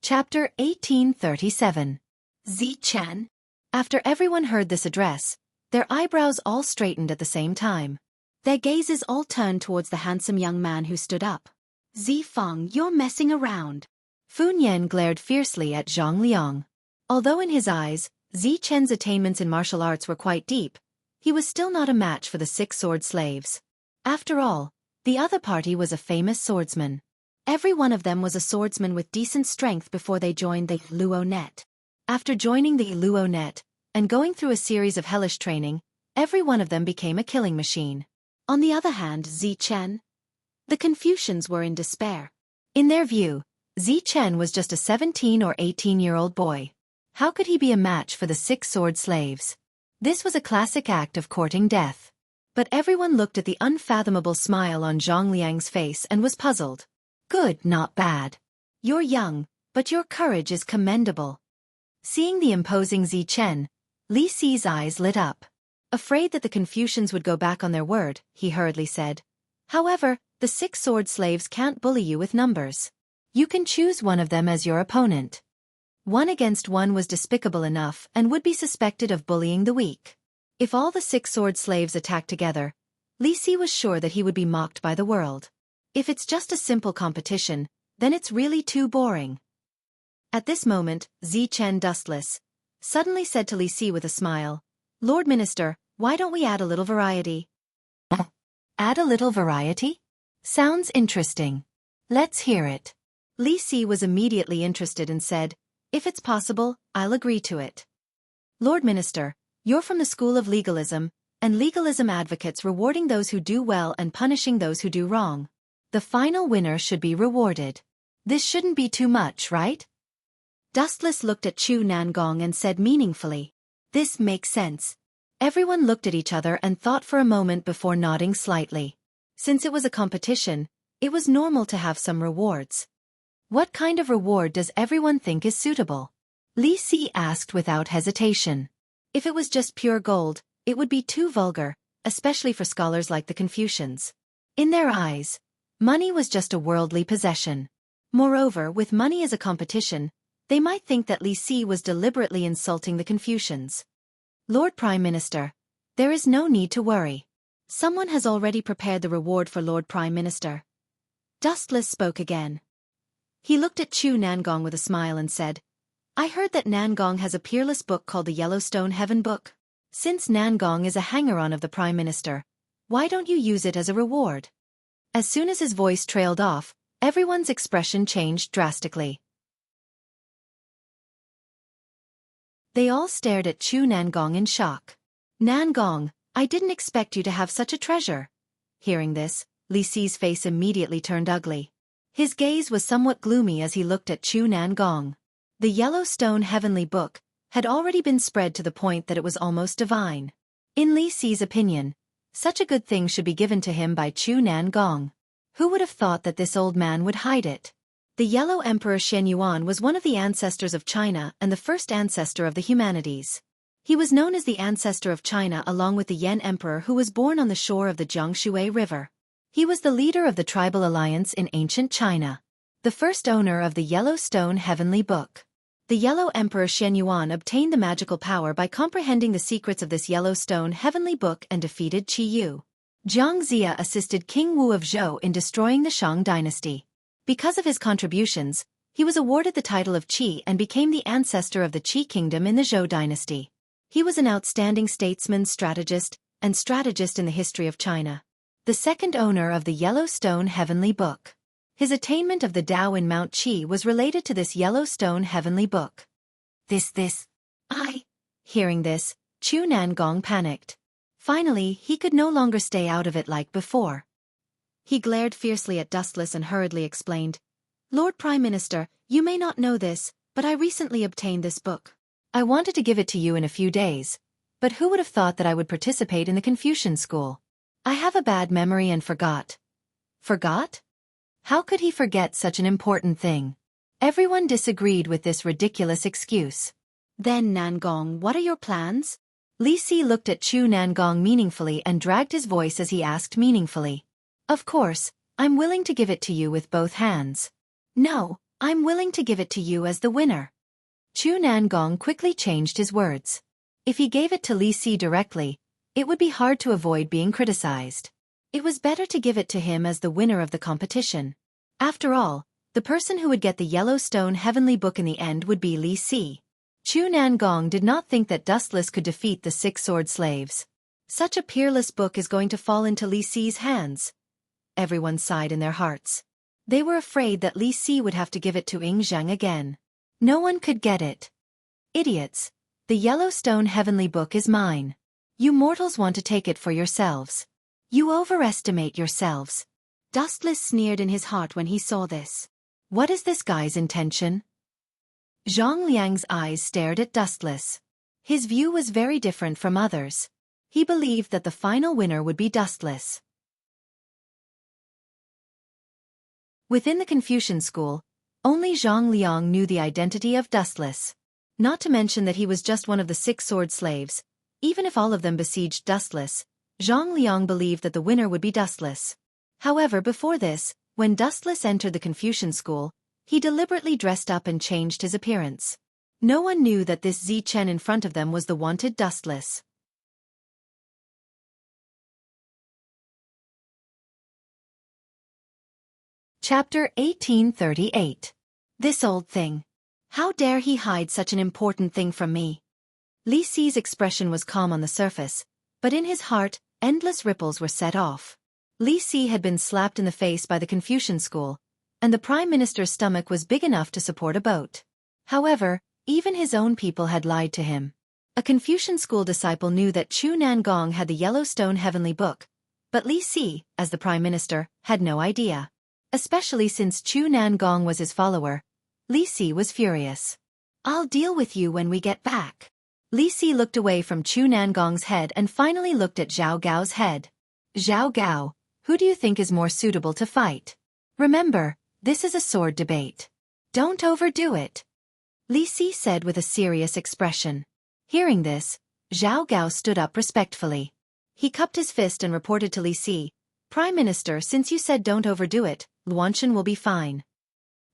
Chapter 1837. Zichen. After everyone heard this address, their eyebrows all straightened at the same time. Their gazes all turned towards the handsome young man who stood up. Zifeng, you're messing around. Fu Nian glared fiercely at Zhang Liang. Although in his eyes, Zichen's attainments in martial arts were quite deep, he was still not a match for the 6 sword slaves. After all, the other party was a famous swordsman. Every one of them was a swordsman with decent strength before they joined the Luo Net. After joining the Luo Net, and going through a series of hellish training, every one of them became a killing machine. On the other hand, Zichen, the Confucians were in despair. In their view, Zichen was just a 17 or 18-year-old boy. How could he be a match for the 6 sword slaves? This was a classic act of courting death. But everyone looked at the unfathomable smile on Zhang Liang's face and was puzzled. Good, not bad. You're young, but your courage is commendable. Seeing the imposing Zichen, Li Si's eyes lit up. Afraid that the Confucians would go back on their word, he hurriedly said. However, the 6 sword slaves can't bully you with numbers. You can choose one of them as your opponent. 1 against 1 was despicable enough and would be suspected of bullying the weak. If all the 6 sword slaves attacked together, Li Si was sure that he would be mocked by the world. If it's just a simple competition, then it's really too boring. At this moment, Zichen Dustless suddenly said to Li Si with a smile, Lord Minister, why don't we add a little variety? Add a little variety? Sounds interesting. Let's hear it. Li Si was immediately interested and said, if it's possible, I'll agree to it. Lord Minister, you're from the school of legalism, and legalism advocates rewarding those who do well and punishing those who do wrong. The final winner should be rewarded. This shouldn't be too much, right? Dustless looked at Chu Nangong and said meaningfully, this makes sense. Everyone looked at each other and thought for a moment before nodding slightly. Since it was a competition, it was normal to have some rewards. What kind of reward does everyone think is suitable? Li Si asked without hesitation. If it was just pure gold, it would be too vulgar, especially for scholars like the Confucians. In their eyes, money was just a worldly possession. Moreover, with money as a competition, they might think that Li Si was deliberately insulting the Confucians. Lord Prime Minister, there is no need to worry. Someone has already prepared the reward for Lord Prime Minister. Dustless spoke again. He looked at Chu Nangong with a smile and said, I heard that Nangong has a peerless book called the Yellowstone Heaven Book. Since Nangong is a hanger-on of the Prime Minister, why don't you use it as a reward? As soon as his voice trailed off, everyone's expression changed drastically. They all stared at Chu Nangong in shock. Nangong, I didn't expect you to have such a treasure. Hearing this, Li Si's face immediately turned ugly. His gaze was somewhat gloomy as he looked at Chu Nangong. The Yellowstone Heavenly Book had already been spread to the point that it was almost divine. In Li Si's opinion, Such a good thing should be given to him by Chu Nan Gong. Who would have thought that this old man would hide it? The Yellow Emperor Shen Yuan was one of the ancestors of China and the first ancestor of the humanities. He was known as the ancestor of China along with the Yan Emperor who was born on the shore of the Jiangshui River. He was the leader of the tribal alliance in ancient China. The first owner of the Yellowstone Heavenly Book. The Yellow Emperor Shen Yuan obtained the magical power by comprehending the secrets of this Yellowstone Heavenly Book and defeated Qi Yu. Jiang Xia assisted King Wu of Zhou in destroying the Shang dynasty. Because of his contributions, he was awarded the title of Qi and became the ancestor of the Qi kingdom in the Zhou dynasty. He was an outstanding statesman, strategist in the history of China. The second owner of the Yellowstone Heavenly Book. His attainment of the Tao in Mount Qi was related to this Yellowstone Heavenly Book. Hearing this, Chu Nan Gong panicked. Finally, he could no longer stay out of it like before. He glared fiercely at Dustless and hurriedly explained, "Lord Prime Minister, you may not know this, but I recently obtained this book. I wanted to give it to you in a few days, but who would have thought that I would participate in the Confucian school? I have a bad memory and forgot." Forgot? How could he forget such an important thing? Everyone disagreed with this ridiculous excuse. "Then Nangong, what are your plans?" Li Si looked at Chu Nangong meaningfully and dragged his voice as he asked meaningfully. "Of course, I'm willing to give it to you with both hands." "No, I'm willing to give it to you as the winner." Chu Nangong quickly changed his words. If he gave it to Li Si directly, it would be hard to avoid being criticized. It was better to give it to him as the winner of the competition. After all, the person who would get the Yellowstone Heavenly Book in the end would be Li Si. Chu Nangong did not think that Dustless could defeat the 6 sword slaves. Such a peerless book is going to fall into Li Si's hands. Everyone sighed in their hearts. They were afraid that Li Si would have to give it to Ying Zhang again. No one could get it. "Idiots! The Yellowstone Heavenly Book is mine. You mortals want to take it for yourselves. You overestimate yourselves." Dustless sneered in his heart when he saw this. What is this guy's intention? Zhang Liang's eyes stared at Dustless. His view was very different from others. He believed that the final winner would be Dustless. Within the Confucian school, only Zhang Liang knew the identity of Dustless. Not to mention that he was just one of the 6 sword slaves. Even if all of them besieged Dustless, Zhang Liang believed that the winner would be Dustless. However, before this, when Dustless entered the Confucian school, he deliberately dressed up and changed his appearance. No one knew that this Zi Chen in front of them was the wanted Dustless. Chapter 1838. This old thing. How dare he hide such an important thing from me? Li Si's expression was calm on the surface, but in his heart, endless ripples were set off. Li Si had been slapped in the face by the Confucian school, and the Prime Minister's stomach was big enough to support a boat. However, even his own people had lied to him. A Confucian school disciple knew that Chu Nangong had the Yellowstone Heavenly Book, but Li Si, as the Prime Minister, had no idea. Especially since Chu Nangong was his follower, Li Si was furious. "I'll deal with you when we get back." Li Si looked away from Chu Nangong's head and finally looked at Zhao Gao's head. "Zhao Gao, who do you think is more suitable to fight? Remember, this is a sword debate. Don't overdo it," Li Si said with a serious expression. Hearing this, Zhao Gao stood up respectfully. He cupped his fist and reported to Li Si, "Prime Minister, since you said don't overdo it, Luanshan will be fine."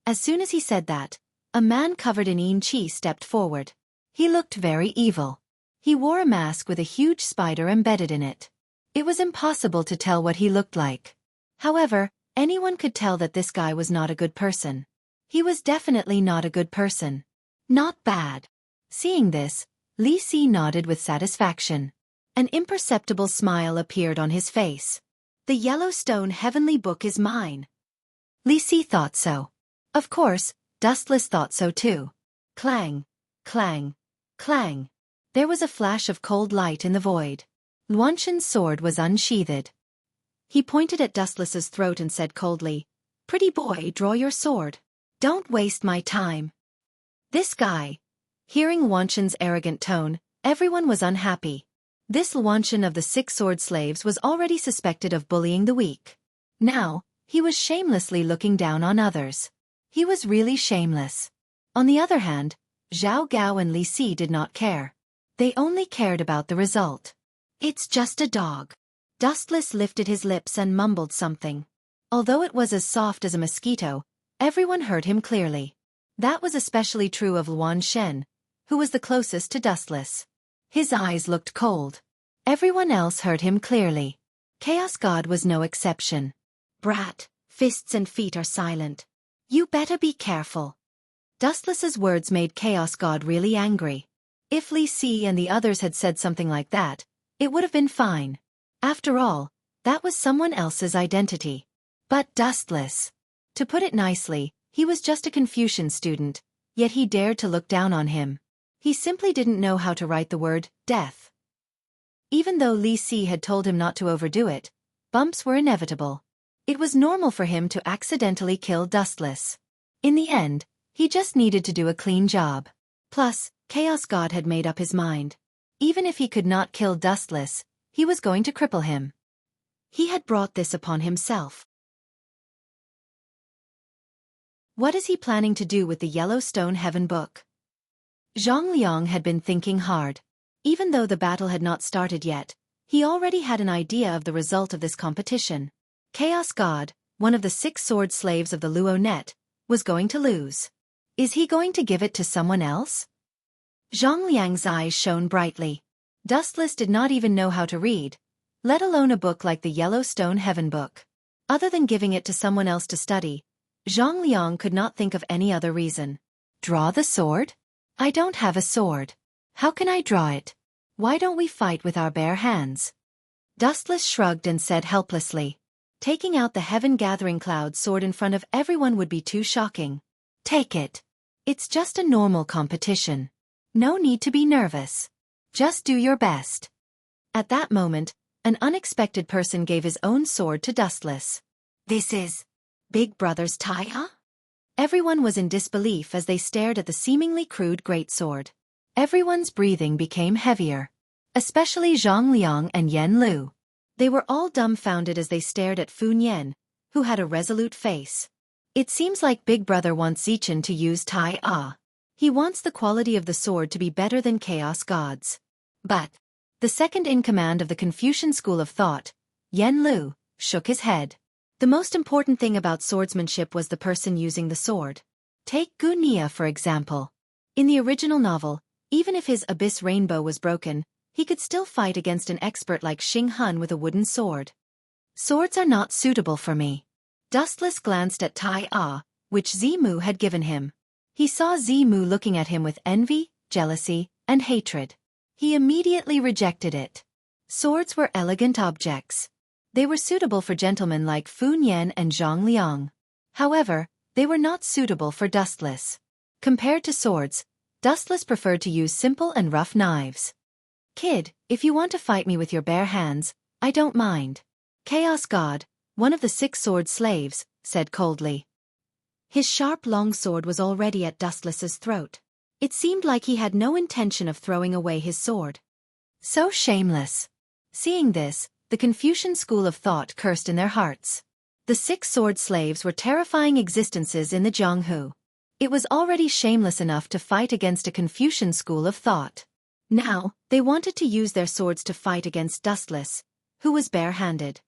As soon as he said that, a man covered in yin qi stepped forward. He looked very evil. He wore a mask with a huge spider embedded in it. It was impossible to tell what he looked like. However, anyone could tell that this guy was not a good person. He was definitely not a good person. Not bad. Seeing this, Li Si nodded with satisfaction. An imperceptible smile appeared on his face. "The Yellowstone Heavenly Book is mine." Li Si thought so. Of course, Dustless thought so too. Clang, clang, clang. There was a flash of cold light in the void. Luanshan's sword was unsheathed. He pointed at Dustless's throat and said coldly, "Pretty boy, draw your sword. Don't waste my time." This guy. Hearing Luanshan's arrogant tone, everyone was unhappy. This Luanshan of the 6 sword slaves was already suspected of bullying the weak. Now, he was shamelessly looking down on others. He was really shameless. On the other hand, Zhao Gao and Li Si did not care. They only cared about the result. It's just a dog. Dustless lifted his lips and mumbled something. Although it was as soft as a mosquito, everyone heard him clearly. That was especially true of Luan Shen, who was the closest to Dustless. His eyes looked cold. Everyone else heard him clearly. Chaos God was no exception. Brat, fists and feet are silent. You better be careful. Dustless's words made Chaos God really angry. If Li Si and the others had said something like that, it would have been fine. After all, that was someone else's identity. But Dustless. To put it nicely, he was just a Confucian student, yet he dared to look down on him. He simply didn't know how to write the word, death. Even though Li Si had told him not to overdo it, bumps were inevitable. It was normal for him to accidentally kill Dustless. In the end, he just needed to do a clean job. Plus, Chaos God had made up his mind. Even if he could not kill Dustless, he was going to cripple him. He had brought this upon himself. What is he planning to do with the Yellowstone Heaven book? Zhang Liang had been thinking hard. Even though the battle had not started yet, he already had an idea of the result of this competition. Chaos God, one of the 6 sword slaves of the Luo net, was going to lose. Is he going to give it to someone else? Zhang Liang's eyes shone brightly. Dustless did not even know how to read, let alone a book like the Yellowstone Heaven book. Other than giving it to someone else to study, Zhang Liang could not think of any other reason. Draw the sword? I don't have a sword. How can I draw it? Why don't we fight with our bare hands? Dustless shrugged and said helplessly. Taking out the Heaven Gathering Cloud sword in front of everyone would be too shocking. Take it. It's just a normal competition. No need to be nervous. Just do your best. At that moment, an unexpected person gave his own sword to Dustless. This is Big Brother's Taiya? Everyone was in disbelief as they stared at the seemingly crude greatsword. Everyone's breathing became heavier. Especially Zhang Liang and Yen Lu. They were all dumbfounded as they stared at Fun Yen, who had a resolute face. It seems like Big Brother wants Zichen to use Tai-A. He wants the quality of the sword to be better than Chaos God's. But the second in command of the Confucian school of thought, Yen Lu, shook his head. The most important thing about swordsmanship was the person using the sword. Take Gu Nia for example. In the original novel, even if his abyss rainbow was broken, he could still fight against an expert like Xing Hun with a wooden sword. Swords are not suitable for me. Dustless glanced at Tai-A, which Zimu had given him. He saw Zimu looking at him with envy, jealousy, and hatred. He immediately rejected it. Swords were elegant objects. They were suitable for gentlemen like Fun Yen and Zhang Liang. However, they were not suitable for Dustless. Compared to swords, Dustless preferred to use simple and rough knives. Kid, if you want to fight me with your bare hands, I don't mind. Chaos God, one of the 6 sword slaves, said coldly. His sharp long sword was already at Dustless's throat. It seemed like he had no intention of throwing away his sword. So shameless. Seeing this, the Confucian school of thought cursed in their hearts. The 6 sword slaves were terrifying existences in the Jianghu. It was already shameless enough to fight against a Confucian school of thought. Now, they wanted to use their swords to fight against Dustless, who was bare-handed.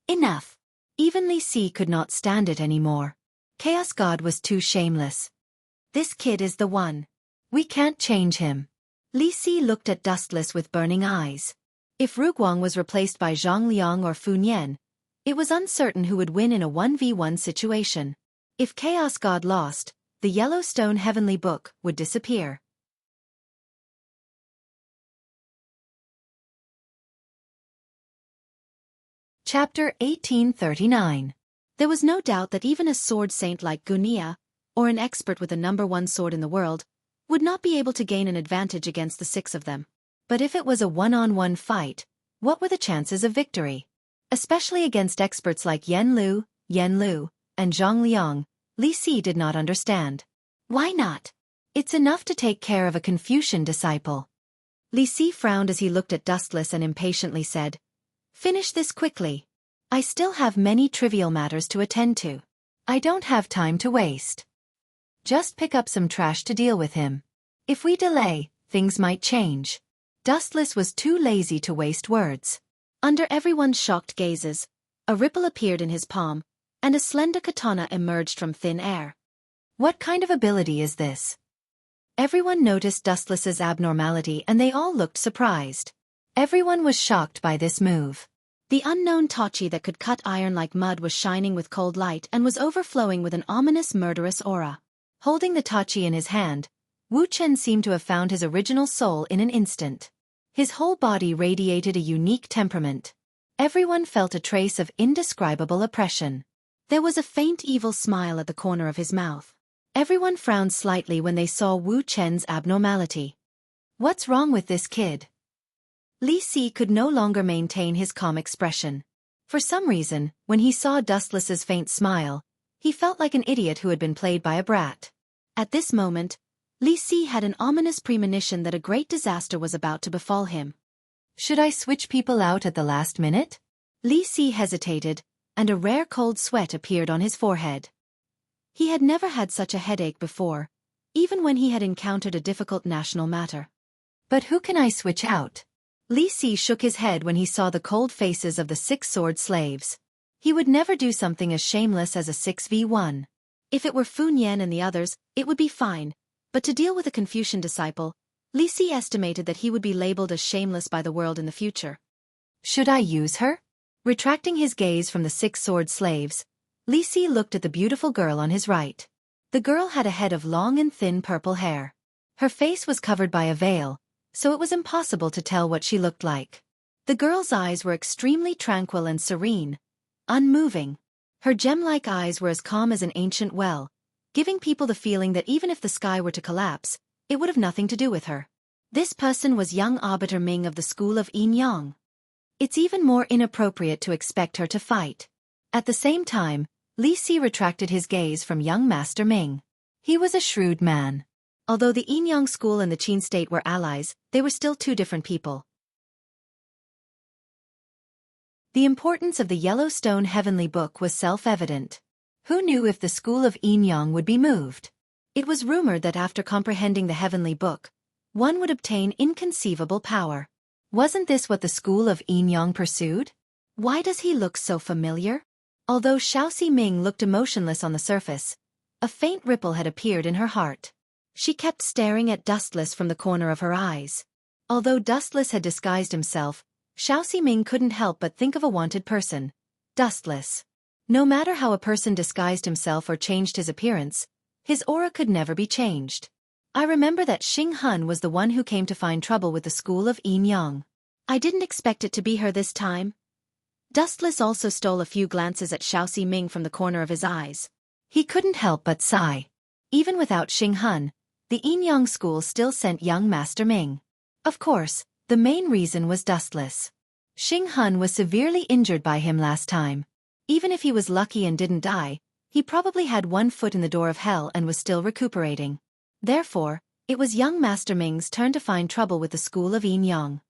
Enough. Even Li Si could not stand it anymore. Chaos God was too shameless. This kid is the one. We can't change him. Li Si looked at Dustless with burning eyes. If Ruguang was replaced by Zhang Liang or Fun Yen, it was uncertain who would win in a 1v1 situation. If Chaos God lost, the Yellowstone Heavenly Book would disappear. Chapter 1839. There was no doubt that even a sword saint like Gunia, or an expert with the #1 sword in the world, would not be able to gain an advantage against the 6 of them. But if it was a one-on-one fight, what were the chances of victory? Especially against experts like Yen Lu, and Zhang Liang, Li Si did not understand. Why not? It's enough to take care of a Confucian disciple. Li Si frowned as he looked at Dustless and impatiently said, "Finish this quickly. I still have many trivial matters to attend to. I don't have time to waste. Just pick up some trash to deal with him. If we delay, things might change." Dustless was too lazy to waste words. Under everyone's shocked gazes, a ripple appeared in his palm, and a slender katana emerged from thin air. What kind of ability is this? Everyone noticed Dustless's abnormality and they all looked surprised. Everyone was shocked by this move. The unknown tachi that could cut iron like mud was shining with cold light and was overflowing with an ominous murderous aura. Holding the tachi in his hand, Wuxian seemed to have found his original soul in an instant. His whole body radiated a unique temperament. Everyone felt a trace of indescribable oppression. There was a faint evil smile at the corner of his mouth. Everyone frowned slightly when they saw Wu Chen's abnormality. What's wrong with this kid? Li Si could no longer maintain his calm expression. For some reason, when he saw Dustless's faint smile, he felt like an idiot who had been played by a brat. At this moment, Li Si had an ominous premonition that a great disaster was about to befall him. Should I switch people out at the last minute? Li Si hesitated, and a rare cold sweat appeared on his forehead. He had never had such a headache before, even when he had encountered a difficult national matter. But who can I switch out? Li Si shook his head when he saw the cold faces of the 6 sword slaves. He would never do something as shameless as a 6v1. If it were Fu Nian and the others, it would be fine, but to deal with a Confucian disciple, Li Si estimated that he would be labeled as shameless by the world in the future. Should I use her? Retracting his gaze from the 6 sword slaves, Li Si looked at the beautiful girl on his right. The girl had a head of long and thin purple hair. Her face was covered by a veil, so it was impossible to tell what she looked like. The girl's eyes were extremely tranquil and serene, unmoving. Her gem-like eyes were as calm as an ancient well, giving people the feeling that even if the sky were to collapse, it would have nothing to do with her. This person was young Arbiter Ming of the school of Yin Yang. It's even more inappropriate to expect her to fight. At the same time, Li Si retracted his gaze from young Master Ming. He was a shrewd man. Although the Yin Yang school and the Qin state were allies, they were still two different people. The importance of the Yellowstone Heavenly Book was self-evident. Who knew if the school of Yin Yang would be moved? It was rumored that after comprehending the Heavenly Book, one would obtain inconceivable power. Wasn't this what the school of Yin Yang pursued? Why does he look so familiar? Although Xiaofan Ming looked emotionless on the surface, a faint ripple had appeared in her heart. She kept staring at Dustless from the corner of her eyes. Although Dustless had disguised himself, Xiaofan Ming couldn't help but think of a wanted person. Dustless. No matter how a person disguised himself or changed his appearance, his aura could never be changed. I remember that Xing Hun was the one who came to find trouble with the school of Yin Yang. I didn't expect it to be her this time. Dustless also stole a few glances at Xiaofan Ming from the corner of his eyes. He couldn't help but sigh. Even without Xing Hun, the Yin Yang school still sent young Master Ming. Of course, the main reason was Dustless. Xing Hun was severely injured by him last time. Even if he was lucky and didn't die, he probably had one foot in the door of hell and was still recuperating. Therefore, it was young Master Ming's turn to find trouble with the school of Yin Yang.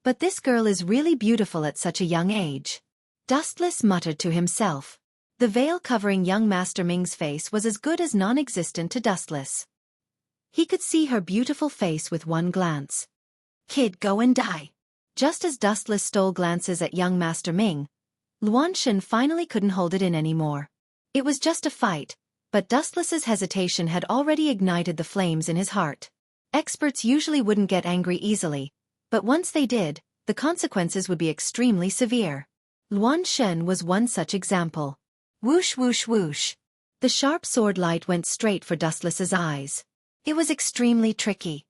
But this girl is really beautiful at such a young age. Dustless muttered to himself. The veil covering young Master Ming's face was as good as non-existent to Dustless. He could see her beautiful face with one glance. Kid, go and die. Just as Dustless stole glances at young Master Ming, Luan Shen finally couldn't hold it in anymore. It was just a fight, but Dustless's hesitation had already ignited the flames in his heart. Experts usually wouldn't get angry easily, but once they did, the consequences would be extremely severe. Luan Shen was one such example. Whoosh whoosh whoosh. The sharp sword light went straight for Dustless's eyes. It was extremely tricky.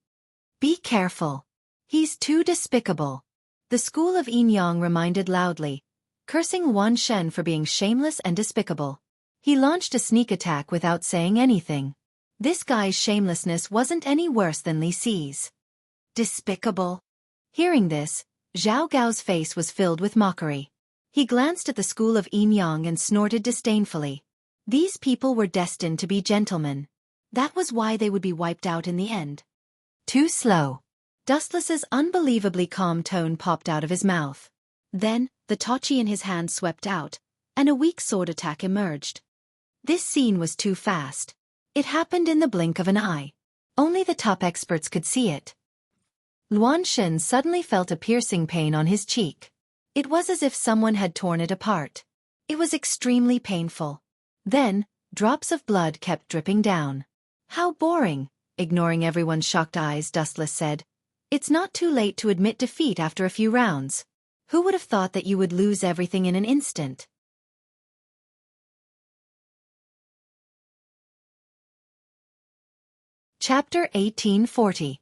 Be careful. He's too despicable. The school of Yin Yang reminded loudly, cursing Luan Shen for being shameless and despicable. He launched a sneak attack without saying anything. This guy's shamelessness wasn't any worse than Li Si's. Despicable. Hearing this, Zhao Gao's face was filled with mockery. He glanced at the school of Yin Yang and snorted disdainfully. These people were destined to be gentlemen. That was why they would be wiped out in the end. Too slow. Dustless's unbelievably calm tone popped out of his mouth. Then, the tochi in his hand swept out, and a weak sword attack emerged. This scene was too fast. It happened in the blink of an eye. Only the top experts could see it. Luan Shen suddenly felt a piercing pain on his cheek. It was as if someone had torn it apart. It was extremely painful. Then, drops of blood kept dripping down. How boring, ignoring everyone's shocked eyes, Dustless said. It's not too late to admit defeat after a few rounds. Who would have thought that you would lose everything in an instant? Chapter 1840.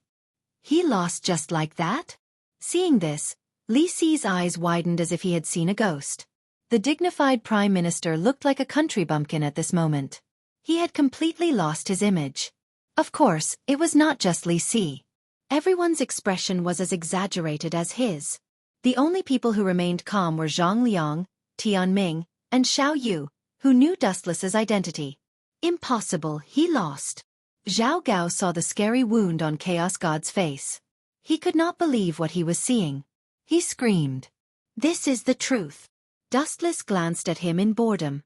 He lost just like that? Seeing this, Li Si's eyes widened as if he had seen a ghost. The dignified prime minister looked like a country bumpkin at this moment. He had completely lost his image. Of course, it was not just Li Si. Everyone's expression was as exaggerated as his. The only people who remained calm were Zhang Liang, Tian Ming, and Xiao Yu, who knew Dustless's identity. Impossible, he lost. Zhao Gao saw the scary wound on Chaos God's face. He could not believe what he was seeing. He screamed. This is the truth. Dustless glanced at him in boredom.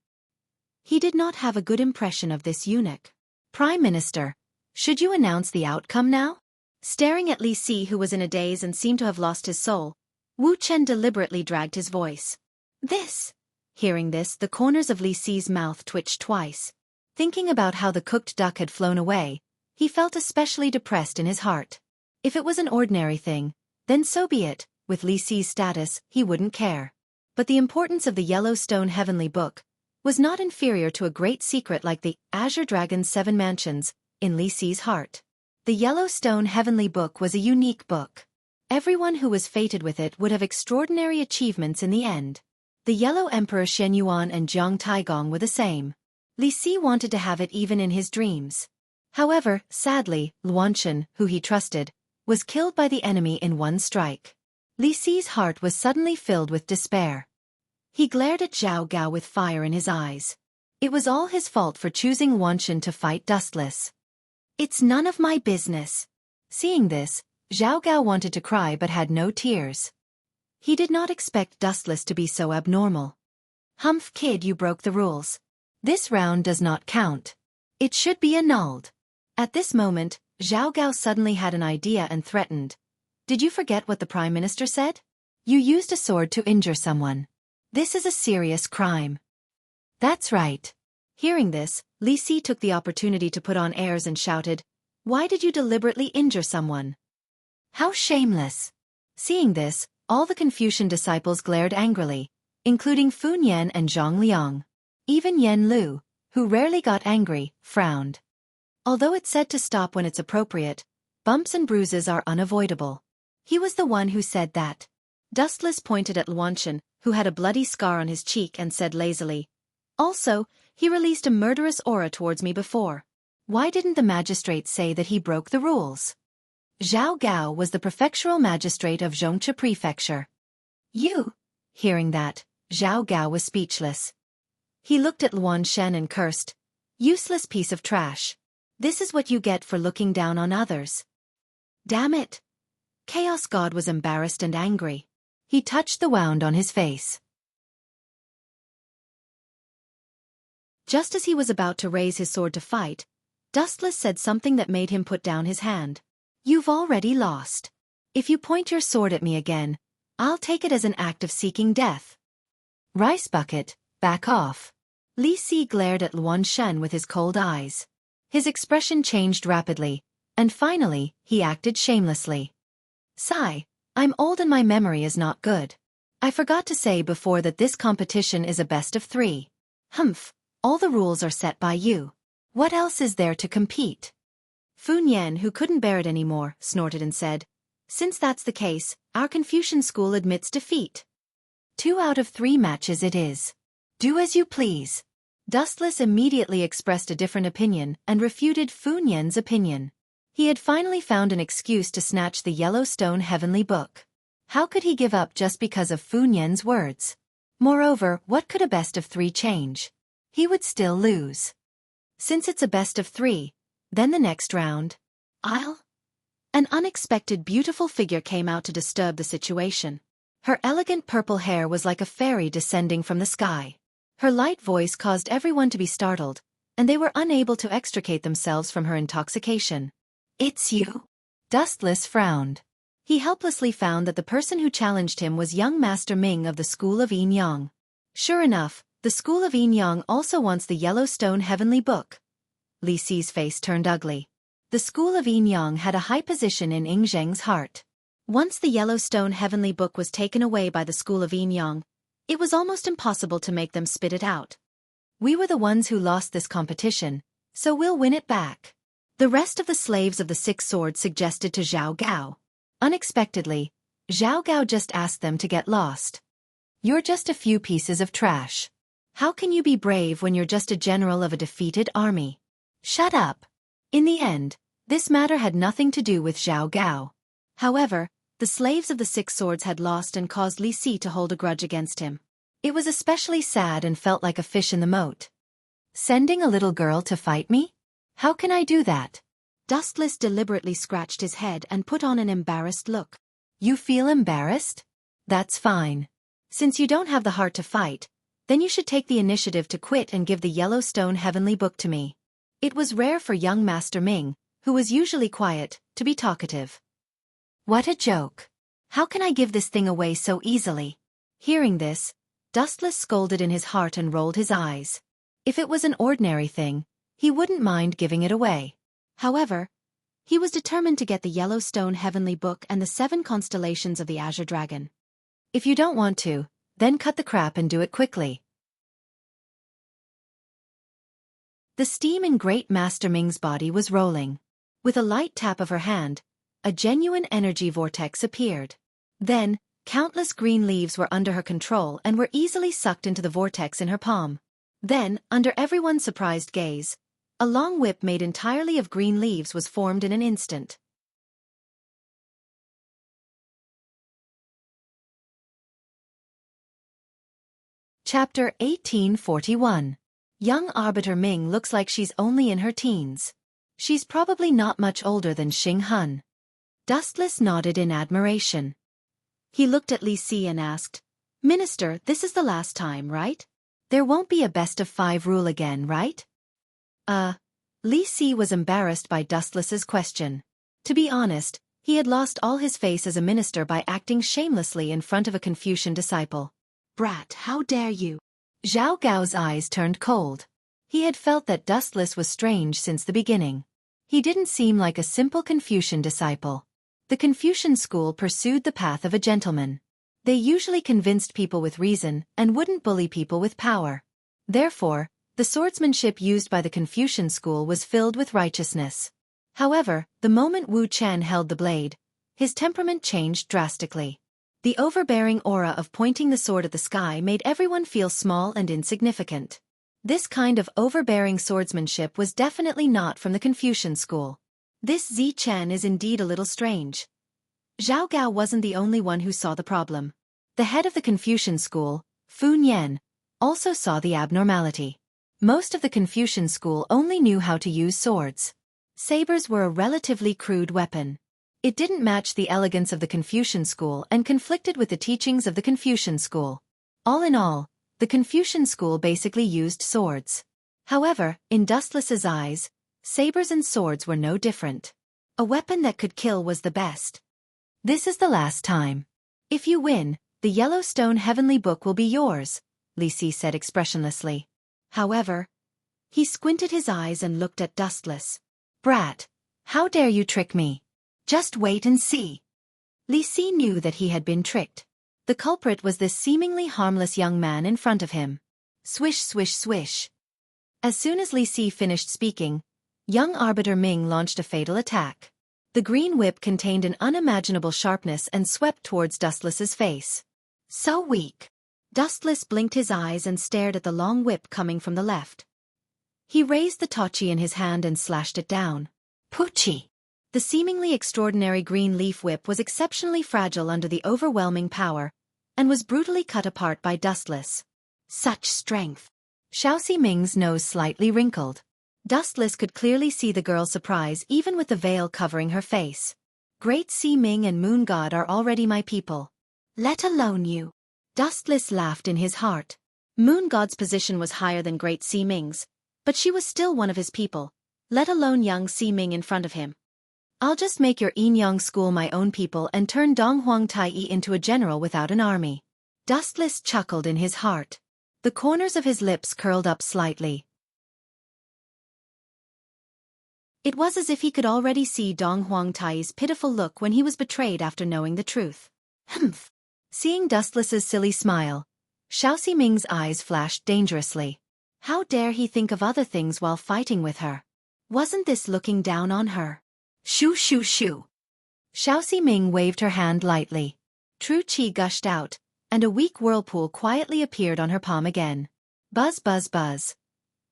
He did not have a good impression of this eunuch. Prime Minister, should you announce the outcome now? Staring at Li Si, who was in a daze and seemed to have lost his soul, Wu Chen deliberately dragged his voice. This. Hearing this, the corners of Li Si's mouth twitched twice. Thinking about how the cooked duck had flown away, he felt especially depressed in his heart. If it was an ordinary thing, then so be it. With Li Si's status, he wouldn't care. But the importance of the Yellowstone Heavenly Book was not inferior to a great secret like the Azure Dragon's 7 Mansions in Li Si's heart. The Yellowstone Heavenly Book was a unique book. Everyone who was fated with it would have extraordinary achievements in the end. The Yellow Emperor Shen Yuan and Jiang Taigong were the same. Li Si wanted to have it even in his dreams. However, sadly, Luan Shen, who he trusted, was killed by the enemy in one strike. Li Si's heart was suddenly filled with despair. He glared at Zhao Gao with fire in his eyes. It was all his fault for choosing Luan Shen to fight Dustless. It's none of my business. Seeing this, Zhao Gao wanted to cry but had no tears. He did not expect Dustless to be so abnormal. Humph, kid, you broke the rules. This round does not count. It should be annulled. At this moment, Zhao Gao suddenly had an idea and threatened. Did you forget what the Prime Minister said? You used a sword to injure someone. This is a serious crime. That's right. Hearing this, Li Si took the opportunity to put on airs and shouted, Why did you deliberately injure someone? How shameless. Seeing this, all the Confucian disciples glared angrily, including Fun Yan and Zhang Liang. Even Yen Lu, who rarely got angry, frowned. Although it's said to stop when it's appropriate, bumps and bruises are unavoidable. He was the one who said that. Dustless pointed at Luan Shen, who had a bloody scar on his cheek, and said lazily, Also, he released a murderous aura towards me before. Why didn't the magistrate say that he broke the rules? Zhao Gao was the prefectural magistrate of Zhongche Prefecture. You? Hearing that, Zhao Gao was speechless. He looked at Luan Shen and cursed, Useless piece of trash. This is what you get for looking down on others. Damn it. Chaos God was embarrassed and angry. He touched the wound on his face. Just as he was about to raise his sword to fight, Dustless said something that made him put down his hand. You've already lost. If you point your sword at me again, I'll take it as an act of seeking death. Rice bucket, back off. Li Si glared at Luan Shen with his cold eyes. His expression changed rapidly, and finally, he acted shamelessly. Sigh, I'm old and my memory is not good. I forgot to say before that this competition is a best of 3. Humph, all the rules are set by you. What else is there to compete? Fun Yan, who couldn't bear it anymore, snorted and said, Since that's the case, our Confucian school admits defeat. 2 out of 3 matches it is. Do as you please. Dustless immediately expressed a different opinion and refuted Fun Yan's opinion. He had finally found an excuse to snatch the Yellowstone Heavenly Book. How could he give up just because of Fun Yan's words? Moreover, what could a best of 3 change? He would still lose. Since it's a best of 3, then the next round, I'll An unexpected beautiful figure came out to disturb the situation. Her elegant purple hair was like a fairy descending from the sky. Her light voice caused everyone to be startled, and they were unable to extricate themselves from her intoxication. "It's you?" Dustless frowned. He helplessly found that the person who challenged him was young Master Ming of the School of Yin Yang. Sure enough, the School of Yin Yang also wants the Yellowstone Heavenly Book. Li Si's face turned ugly. The School of Yin Yang had a high position in Ying Zheng's heart. Once the Yellowstone Heavenly Book was taken away by the School of Yin Yang, it was almost impossible to make them spit it out. "We were the ones who lost this competition, so we'll win it back," the rest of the slaves of the Six Swords suggested to Zhao Gao. Unexpectedly, Zhao Gao just asked them to get lost. "You're just a few pieces of trash. How can you be brave when you're just a general of a defeated army?" "Shut up." In the end, this matter had nothing to do with Zhao Gao. However, the slaves of the Six Swords had lost and caused Li Si to hold a grudge against him. It was especially sad and felt like a fish in the moat. "Sending a little girl to fight me? How can I do that?" Dustless deliberately scratched his head and put on an embarrassed look. "You feel embarrassed? That's fine. Since you don't have the heart to fight, then you should take the initiative to quit and give the Yellowstone Heavenly Book to me." It was rare for young Master Ming, who was usually quiet, to be talkative. "What a joke. How can I give this thing away so easily?" Hearing this, Dustless scolded in his heart and rolled his eyes. If it was an ordinary thing, he wouldn't mind giving it away. However, he was determined to get the Yellowstone Heavenly Book and the 7 constellations of the Azure Dragon. "If you don't want to, then cut the crap and do it quickly." The steam in Great Master Ming's body was rolling. With a light tap of her hand, a genuine energy vortex appeared. Then, countless green leaves were under her control and were easily sucked into the vortex in her palm. Then, under everyone's surprised gaze, a long whip made entirely of green leaves was formed in an instant. Chapter 1841. Young Arbiter Ming looks like she's only in her teens. She's probably not much older than Xing Hun. Dustless nodded in admiration. He looked at Li Si and asked, "Minister, this is the last time, right? There won't be a best-of-5 rule again, right?" Li Si was embarrassed by Dustless's question. To be honest, he had lost all his face as a minister by acting shamelessly in front of a Confucian disciple. "Brat, how dare you!" Zhao Gao's eyes turned cold. He had felt that Dustless was strange since the beginning. He didn't seem like a simple Confucian disciple. The Confucian school pursued the path of a gentleman. They usually convinced people with reason and wouldn't bully people with power. Therefore, the swordsmanship used by the Confucian school was filled with righteousness. However, the moment Wu Chen held the blade, his temperament changed drastically. The overbearing aura of pointing the sword at the sky made everyone feel small and insignificant. This kind of overbearing swordsmanship was definitely not from the Confucian school. This Zi Chen is indeed a little strange. Zhao Gao wasn't the only one who saw the problem. The head of the Confucian school, Fu Nian, also saw the abnormality. Most of the Confucian school only knew how to use swords. Sabers were a relatively crude weapon. It didn't match the elegance of the Confucian school and conflicted with the teachings of the Confucian school. All in all, the Confucian school basically used swords. However, in Dustless's eyes, sabers and swords were no different. A weapon that could kill was the best. "This is the last time. If you win, the Yellowstone Heavenly Book will be yours," Li Si said expressionlessly. However, he squinted his eyes and looked at Dustless. "Brat, how dare you trick me? Just wait and see." Li Si knew that he had been tricked. The culprit was this seemingly harmless young man in front of him. Swish, swish, swish. As soon as Li Si finished speaking, young Arbiter Ming launched a fatal attack. The green whip contained an unimaginable sharpness and swept towards Dustless's face. "So weak." Dustless blinked his eyes and stared at the long whip coming from the left. He raised the tachi in his hand and slashed it down. Poochie! The seemingly extraordinary green leaf whip was exceptionally fragile under the overwhelming power, and was brutally cut apart by Dustless. Such strength! Xiaosi Ming's nose slightly wrinkled. Dustless could clearly see the girl's surprise even with the veil covering her face. Great Sea Ming and Moon God are already my people. Let alone you. Dustless laughed in his heart. Moon God's position was higher than Great Sea Ming's, but she was still one of his people, let alone young Sea Ming in front of him. I'll just make your Yin Yang school my own people and turn Dong Huang Tai into a general without an army. Dustless chuckled in his heart. The corners of his lips curled up slightly. It was as if he could already see Dong Huang Tai's pitiful look when he was betrayed after knowing the truth. Humph. Seeing Dustless's silly smile, Xiao Ming's eyes flashed dangerously. How dare he think of other things while fighting with her? Wasn't this looking down on her? Shoo shoo shoo. Xiao Ming waved her hand lightly. True Qi gushed out, and a weak whirlpool quietly appeared on her palm again. Buzz buzz buzz.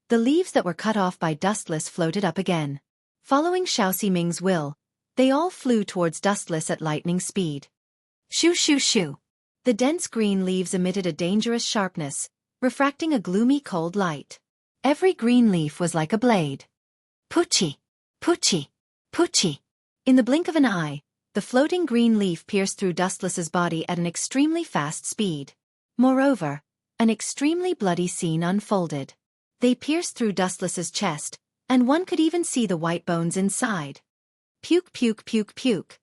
The leaves that were cut off by Dustless floated up again. Following Xiao Ming's will, they all flew towards Dustless at lightning speed. Shoo shoo shoo. The dense green leaves emitted a dangerous sharpness, refracting a gloomy cold light. Every green leaf was like a blade. Poochie. Poochie. Poochie. In the blink of an eye, the floating green leaf pierced through Dustless's body at an extremely fast speed. Moreover, an extremely bloody scene unfolded. They pierced through Dustless's chest, and one could even see the white bones inside. Puke puke puke puke.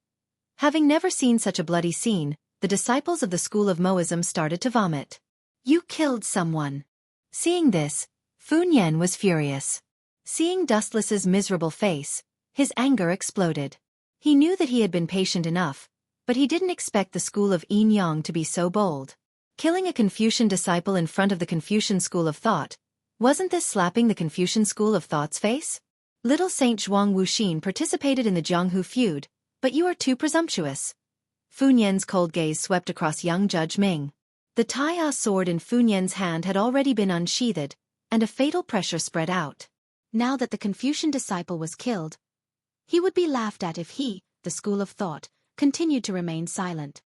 Having never seen such a bloody scene, the disciples of the school of Moism started to vomit. You killed someone. Seeing this, Fun Yen was furious. Seeing Dustless's miserable face, his anger exploded. He knew that he had been patient enough, but he didn't expect the school of Yin Yang to be so bold. Killing a Confucian disciple in front of the Confucian school of thought, wasn't this slapping the Confucian school of thought's face? Little Saint Zhuang Wuxin participated in the Jianghu feud, but you are too presumptuous. Fun Yen's cold gaze swept across young Judge Ming. The Tai sword in Fun Yen's hand had already been unsheathed, and a fatal pressure spread out. Now that the Confucian disciple was killed, he would be laughed at if he, the school of thought, continued to remain silent.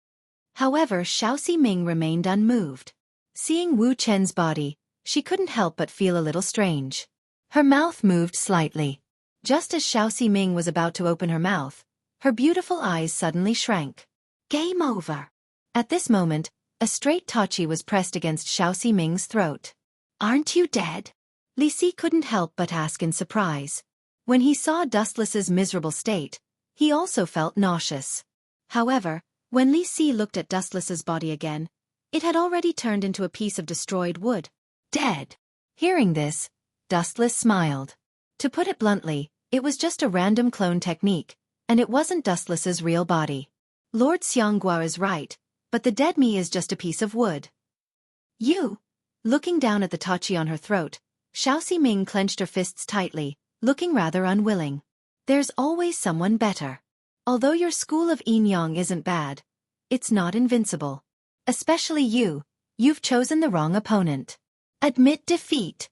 However, Xiao Ming remained unmoved. Seeing Wu Chen's body, she couldn't help but feel a little strange. Her mouth moved slightly. Just as Xiao Ming was about to open her mouth, her beautiful eyes suddenly shrank. Game over. At this moment, a straight tachi was pressed against Xiao Ming's throat. Aren't you dead? Li Si couldn't help but ask in surprise. When he saw Dustless's miserable state, he also felt nauseous. However, when Li Si looked at Dustless's body again, it had already turned into a piece of destroyed wood. Dead. Hearing this, Dustless smiled. To put it bluntly, it was just a random clone technique, and it wasn't Dustless's real body. Lord Xianghua is right, but the dead me is just a piece of wood. You. Looking down at the tachi on her throat, Xiao Ming clenched her fists tightly, looking rather unwilling. There's always someone better. Although your school of Yin Yang isn't bad, it's not invincible. Especially you, you've chosen the wrong opponent. Admit defeat.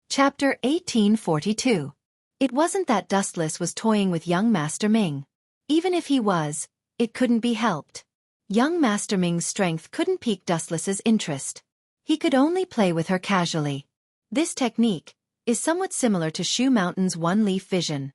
Chapter 1842. It wasn't that Dustless was toying with young Master Ming. Even if he was, it couldn't be helped. Young Master Ming's strength couldn't pique Dustless's interest. He could only play with her casually. This technique is somewhat similar to Shu Mountain's one-leaf vision.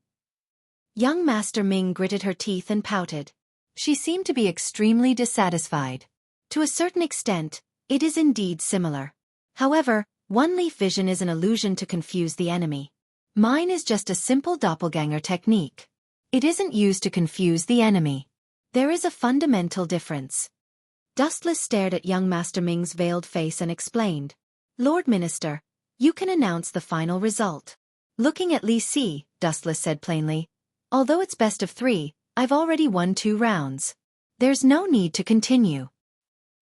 Young Master Ming gritted her teeth and pouted. She seemed to be extremely dissatisfied. To a certain extent, it is indeed similar. However, one-leaf vision is an illusion to confuse the enemy. Mine is just a simple doppelganger technique. It isn't used to confuse the enemy. There is a fundamental difference. Dustless stared at young Master Ming's veiled face and explained. Lord Minister, you can announce the final result. Looking at Li Si, Dustless said plainly, although it's best of 3, I've already won 2 rounds. There's no need to continue.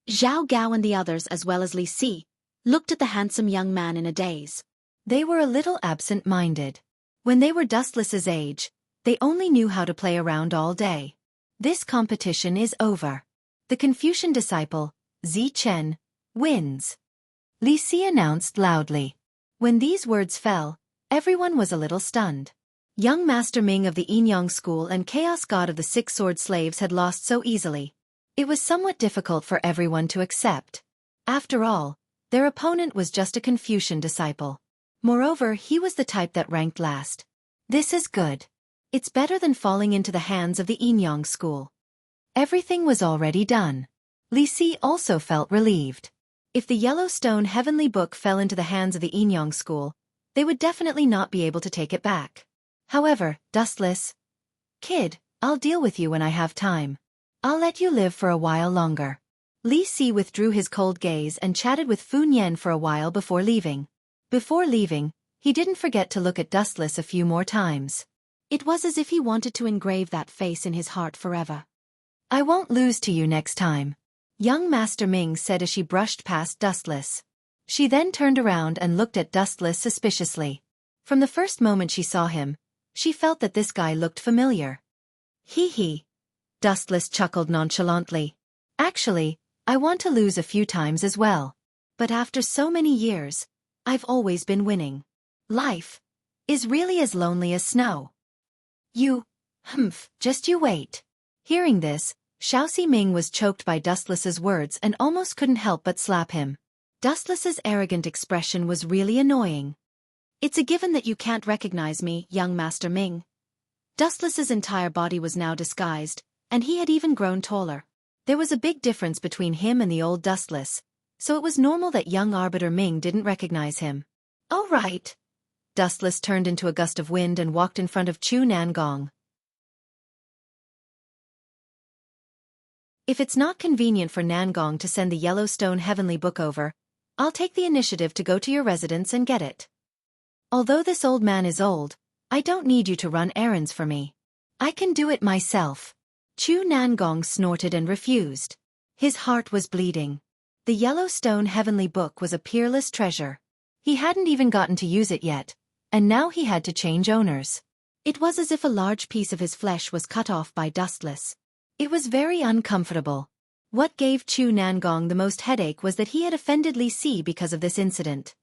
Zhao Gao and the others, as well as Li Si, looked at the handsome young man in a daze. They were a little absent-minded. When they were Dustless's age, they only knew how to play around all day. This competition is over. The Confucian disciple, Zi Chen, wins. Li Si announced loudly. When these words fell, everyone was a little stunned. Young Master Ming of the Yin Yang school and Chaos God of the Six-Sword Slaves had lost so easily. It was somewhat difficult for everyone to accept. After all, their opponent was just a Confucian disciple. Moreover, he was the type that ranked last. This is good. It's better than falling into the hands of the Inyang school. Everything was already done. Li Si also felt relieved. If the Yellowstone Heavenly Book fell into the hands of the Inyang school, they would definitely not be able to take it back. However, Dustless Kid, I'll deal with you when I have time. I'll let you live for a while longer. Li Si withdrew his cold gaze and chatted with Fu Yen for a while before leaving. Before leaving, he didn't forget to look at Dustless a few more times. It was as if he wanted to engrave that face in his heart forever. I won't lose to you next time, young Master Ming said as she brushed past Dustless. She then turned around and looked at Dustless suspiciously. From the first moment she saw him, she felt that this guy looked familiar. Hee. Dustless chuckled nonchalantly. Actually, I want to lose a few times as well. But after so many years, I've always been winning. Life is really as lonely as snow. Just you wait. Hearing this, Xiao Ming was choked by Dustless's words and almost couldn't help but slap him. Dustless's arrogant expression was really annoying. It's a given that you can't recognize me, young Master Ming. Dustless's entire body was now disguised, and he had even grown taller. There was a big difference between him and the old Dustless, so it was normal that young Arbiter Ming didn't recognize him. All right. Dustless turned into a gust of wind and walked in front of Chu Nangong. If it's not convenient for Nangong to send the Yellowstone Heavenly Book over, I'll take the initiative to go to your residence and get it. Although this old man is old, I don't need you to run errands for me. I can do it myself. Chu Nangong snorted and refused. His heart was bleeding. The Yellowstone Heavenly Book was a peerless treasure. He hadn't even gotten to use it yet, and now he had to change owners. It was as if a large piece of his flesh was cut off by Dustless. It was very uncomfortable. What gave Chu Nangong the most headache was that he had offended Li Si because of this incident.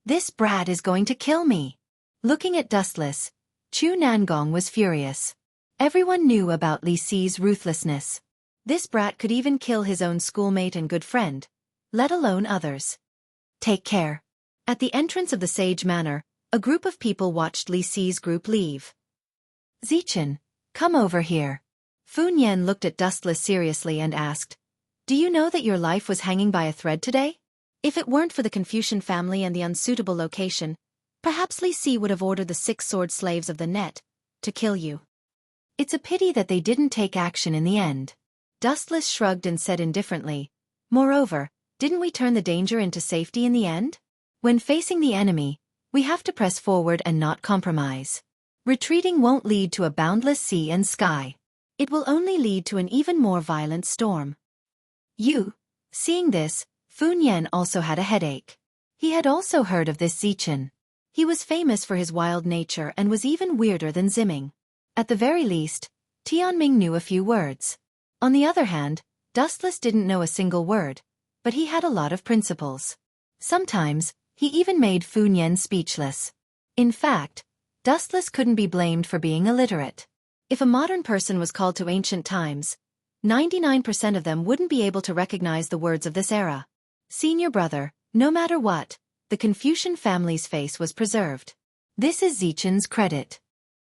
This brat is going to kill me. Looking at Dustless, Chu Nangong was furious. Everyone knew about Li Si's ruthlessness. This brat could even kill his own schoolmate and good friend, let alone others. Take care. At the entrance of the Sage Manor, a group of people watched Li Si's group leave. Zichen, come over here. Fu Yen looked at Dustless seriously and asked, do you know that your life was hanging by a thread today? If it weren't for the Confucian family and the unsuitable location, perhaps Li Si would have ordered the 6 sword slaves of the net to kill you. It's a pity that they didn't take action in the end. Dustless shrugged and said indifferently, moreover, didn't we turn the danger into safety in the end? When facing the enemy, we have to press forward and not compromise. Retreating won't lead to a boundless sea and sky. It will only lead to an even more violent storm. Seeing this, Fu Yen also had a headache. He had also heard of this Zichen. He was famous for his wild nature and was even weirder than Ziming. At the very least, Tianming knew a few words. On the other hand, Dustless didn't know a single word, but he had a lot of principles. Sometimes, he even made Fu Yen speechless. In fact, Dustless couldn't be blamed for being illiterate. If a modern person was called to ancient times, 99% of them wouldn't be able to recognize the words of this era. Senior brother, no matter what, the Confucian family's face was preserved. This is Zichen's credit.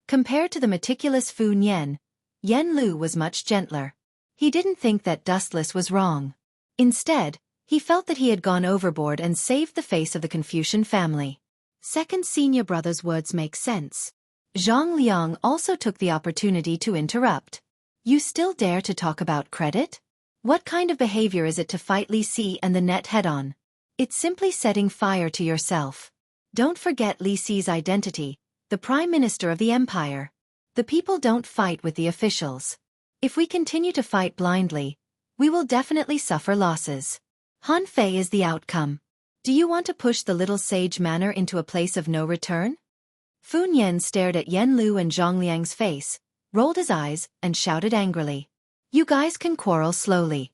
Compared to the meticulous Fu Yen, Yen Lu was much gentler. He didn't think that Dustless was wrong. Instead, he felt that he had gone overboard and saved the face of the Confucian family. Second senior brother's words make sense. Zhang Liang also took the opportunity to interrupt. You still dare to talk about credit? What kind of behavior is it to fight Li Si and the net head-on? It's simply setting fire to yourself. Don't forget Li Si's identity, the Prime Minister of the Empire. The people don't fight with the officials. If we continue to fight blindly, we will definitely suffer losses. Han Fei is the outcome. Do you want to push the little Sage Manor into a place of no return? Fu Yen stared at Yen Lu and Zhang Liang's face, rolled his eyes, and shouted angrily. You guys can quarrel slowly.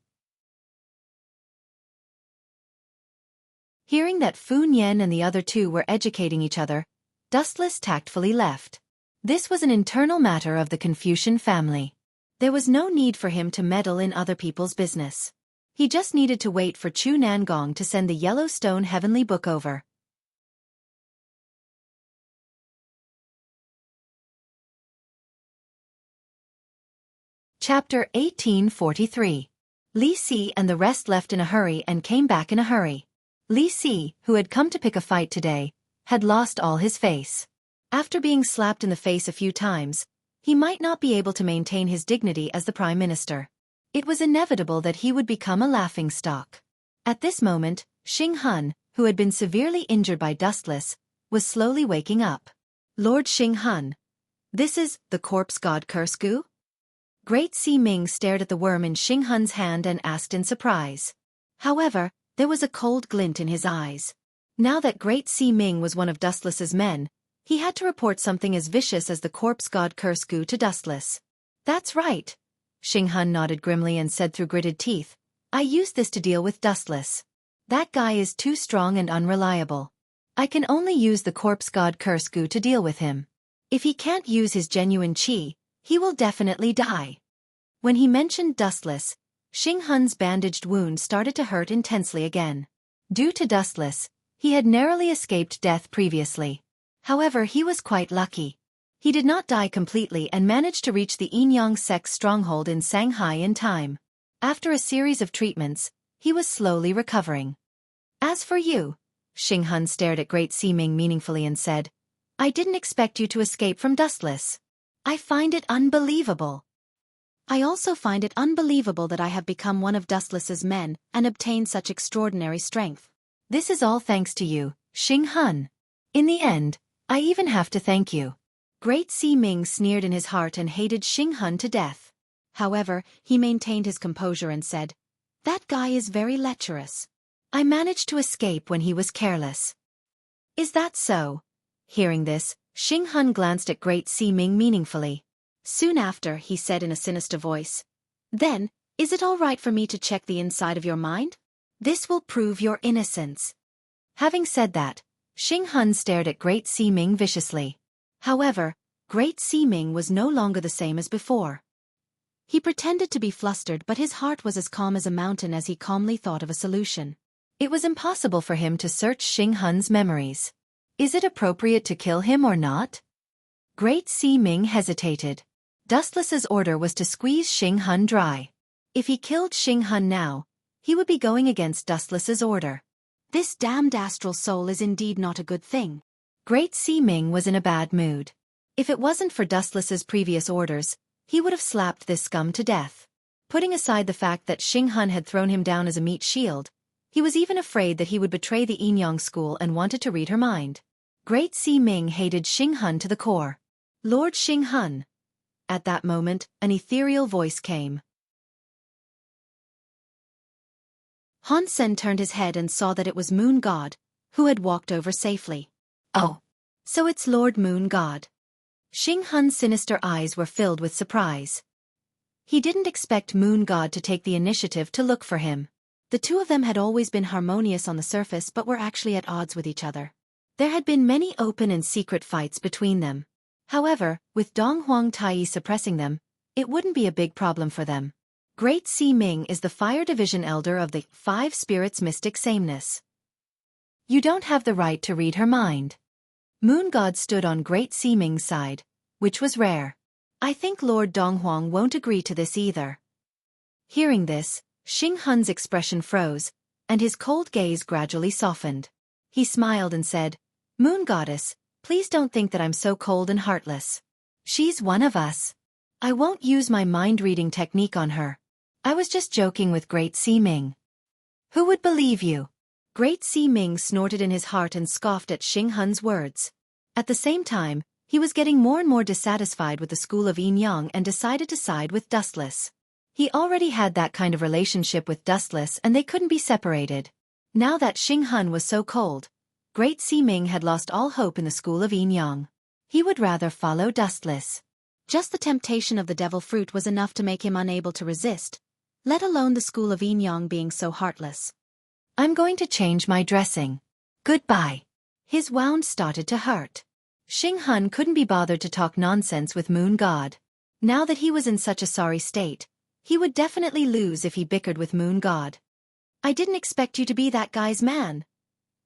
Hearing that Fu Yen and the other two were educating each other, Dustless tactfully left. This was an internal matter of the Confucian family. There was no need for him to meddle in other people's business. He just needed to wait for Chu Nangong to send the Yellowstone Heavenly Book over. Chapter 1843. Li Si and the rest left in a hurry and came back in a hurry. Li Si, who had come to pick a fight today, had lost all his face. After being slapped in the face a few times, he might not be able to maintain his dignity as the Prime Minister. It was inevitable that he would become a laughingstock. At this moment, Xing Hun, who had been severely injured by Dustless, was slowly waking up. Lord Xing Hun. This is the corpse god curse goo? Great Si Ming stared at the worm in Xing Hun's hand and asked in surprise. However, there was a cold glint in his eyes. Now that Great Si Ming was one of Dustless's men, he had to report something as vicious as the corpse god curse goo to Dustless. That's right. Xing Hun nodded grimly and said through gritted teeth, I used this to deal with Dustless. That guy is too strong and unreliable. I can only use the corpse god curse goo to deal with him. If he can't use his genuine chi, he will definitely die. When he mentioned Dustless, Xing Hun's bandaged wound started to hurt intensely again. Due to Dustless, he had narrowly escaped death previously. However, he was quite lucky. He did not die completely and managed to reach the Yinyang sect's stronghold in Shanghai in time. After a series of treatments, he was slowly recovering. As for you, Xing Hun stared at Great Si Ming meaningfully and said, I didn't expect you to escape from Dustless. I find it unbelievable. I also find it unbelievable that I have become one of Dustless's men and obtained such extraordinary strength. This is all thanks to you, Xing Hun. In the end, I even have to thank you. Great Si Ming sneered in his heart and hated Xing Hun to death. However, he maintained his composure and said, That guy is very lecherous. I managed to escape when he was careless. Is that so? Hearing this, Xing Hun glanced at Great Si Ming meaningfully. Soon after, he said in a sinister voice, Then, is it all right for me to check the inside of your mind? This will prove your innocence. Having said that, Xing Hun stared at Great Si Ming viciously. However, Great Si Ming was no longer the same as before. He pretended to be flustered, but his heart was as calm as a mountain as he calmly thought of a solution. It was impossible for him to search Xing Hun's memories. Is it appropriate to kill him or not? Great Si Ming hesitated. Dustless's order was to squeeze Xing Hun dry. If he killed Xing Hun now, he would be going against Dustless's order. This damned astral soul is indeed not a good thing. Great Si Ming was in a bad mood. If it wasn't for Dustless's previous orders, he would have slapped this scum to death. Putting aside the fact that Xing Hun had thrown him down as a meat shield, he was even afraid that he would betray the Yinyang school and wanted to read her mind. Great Si Ming hated Xing Hun to the core. Lord Xing Hun. At that moment, an ethereal voice came. Han Sen turned his head and saw that it was Moon God, who had walked over safely. Oh, so it's Lord Moon God. Xing Hun's sinister eyes were filled with surprise. He didn't expect Moon God to take the initiative to look for him. The two of them had always been harmonious on the surface but were actually at odds with each other. There had been many open and secret fights between them. However, with Dong Huang Tai suppressing them, it wouldn't be a big problem for them. Great Si Ming is the Fire Division Elder of the Five Spirits Mystic Sameness. You don't have the right to read her mind. Moon God stood on Great Si Ming's side, which was rare. I think Lord Donghuang won't agree to this either. Hearing this, Xing Hun's expression froze, and his cold gaze gradually softened. He smiled and said, Moon Goddess, please don't think that I'm so cold and heartless. She's one of us. I won't use my mind-reading technique on her. I was just joking with Great Si Ming. Who would believe you? Great Si Ming snorted in his heart and scoffed at Xing Hun's words. At the same time, he was getting more and more dissatisfied with the school of Yinyang and decided to side with Dustless. He already had that kind of relationship with Dustless and they couldn't be separated. Now that Xing Hun was so cold, Great Si Ming had lost all hope in the school of Yinyang. He would rather follow Dustless. Just the temptation of the devil fruit was enough to make him unable to resist, let alone the school of Yinyang being so heartless. I'm going to change my dressing. Goodbye. His wound started to hurt. Xing Hun couldn't be bothered to talk nonsense with Moon God. Now that he was in such a sorry state, he would definitely lose if he bickered with Moon God. I didn't expect you to be that guy's man.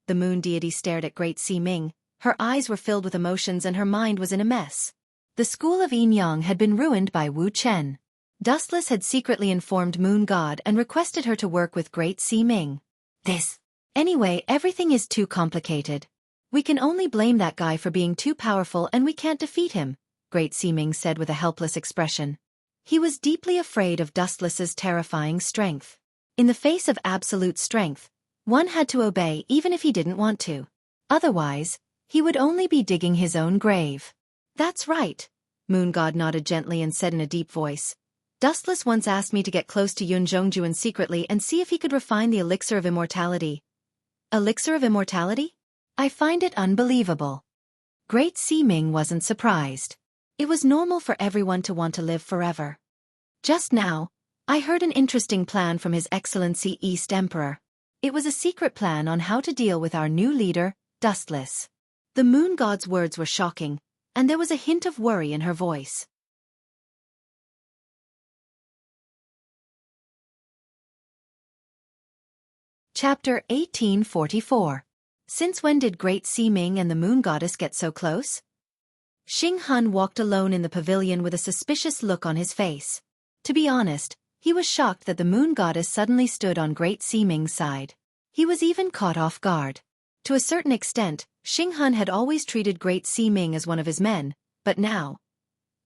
The moon deity stared at Great Si Ming. Her eyes were filled with emotions and her mind was in a mess. The school of Yinyang had been ruined by Wu Chen. Dustless had secretly informed Moon God and requested her to work with Great Sea Ming. Anyway, everything is too complicated. We can only blame that guy for being too powerful and we can't defeat him, Great Sea Ming said with a helpless expression. He was deeply afraid of Dustless's terrifying strength. In the face of absolute strength, one had to obey even if he didn't want to. Otherwise, he would only be digging his own grave. That's right, Moon God nodded gently and said in a deep voice. Dustless once asked me to get close to Yun Zhongjuan secretly and see if he could refine the elixir of immortality. Elixir of immortality? I find it unbelievable. Great Sea Ming wasn't surprised. It was normal for everyone to want to live forever. Just now, I heard an interesting plan from His Excellency East Emperor. It was a secret plan on how to deal with our new leader, Dustless. The Moon God's words were shocking, and there was a hint of worry in her voice. Chapter 1844. Since when did Great Sea Ming and the Moon Goddess get so close? Xing Han walked alone in the pavilion with a suspicious look on his face. To be honest, he was shocked that the Moon Goddess suddenly stood on Great Sea Ming's side. He was even caught off guard. To a certain extent, Xing Han had always treated Great Sea Ming as one of his men, but now...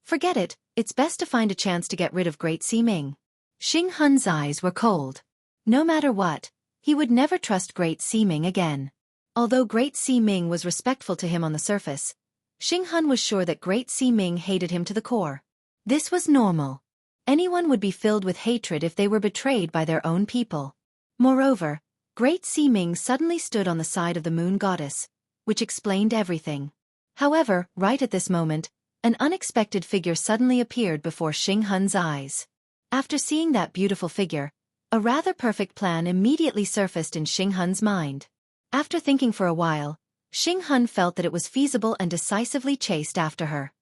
Forget it, it's best to find a chance to get rid of Great Sea Ming. Xing Han's eyes were cold. No matter what, he would never trust Great Sea Ming again. Although Great Sea Ming was respectful to him on the surface, Xing Han was sure that Great Sea Ming hated him to the core. This was normal. Anyone would be filled with hatred if they were betrayed by their own people. Moreover, Great Sea Ming suddenly stood on the side of the Moon Goddess, which explained everything. However, right at this moment, an unexpected figure suddenly appeared before Xing Han's eyes. After seeing that beautiful figure, a rather perfect plan immediately surfaced in Xing Han's mind. After thinking for a while, Xing Han felt that it was feasible and decisively chased after her.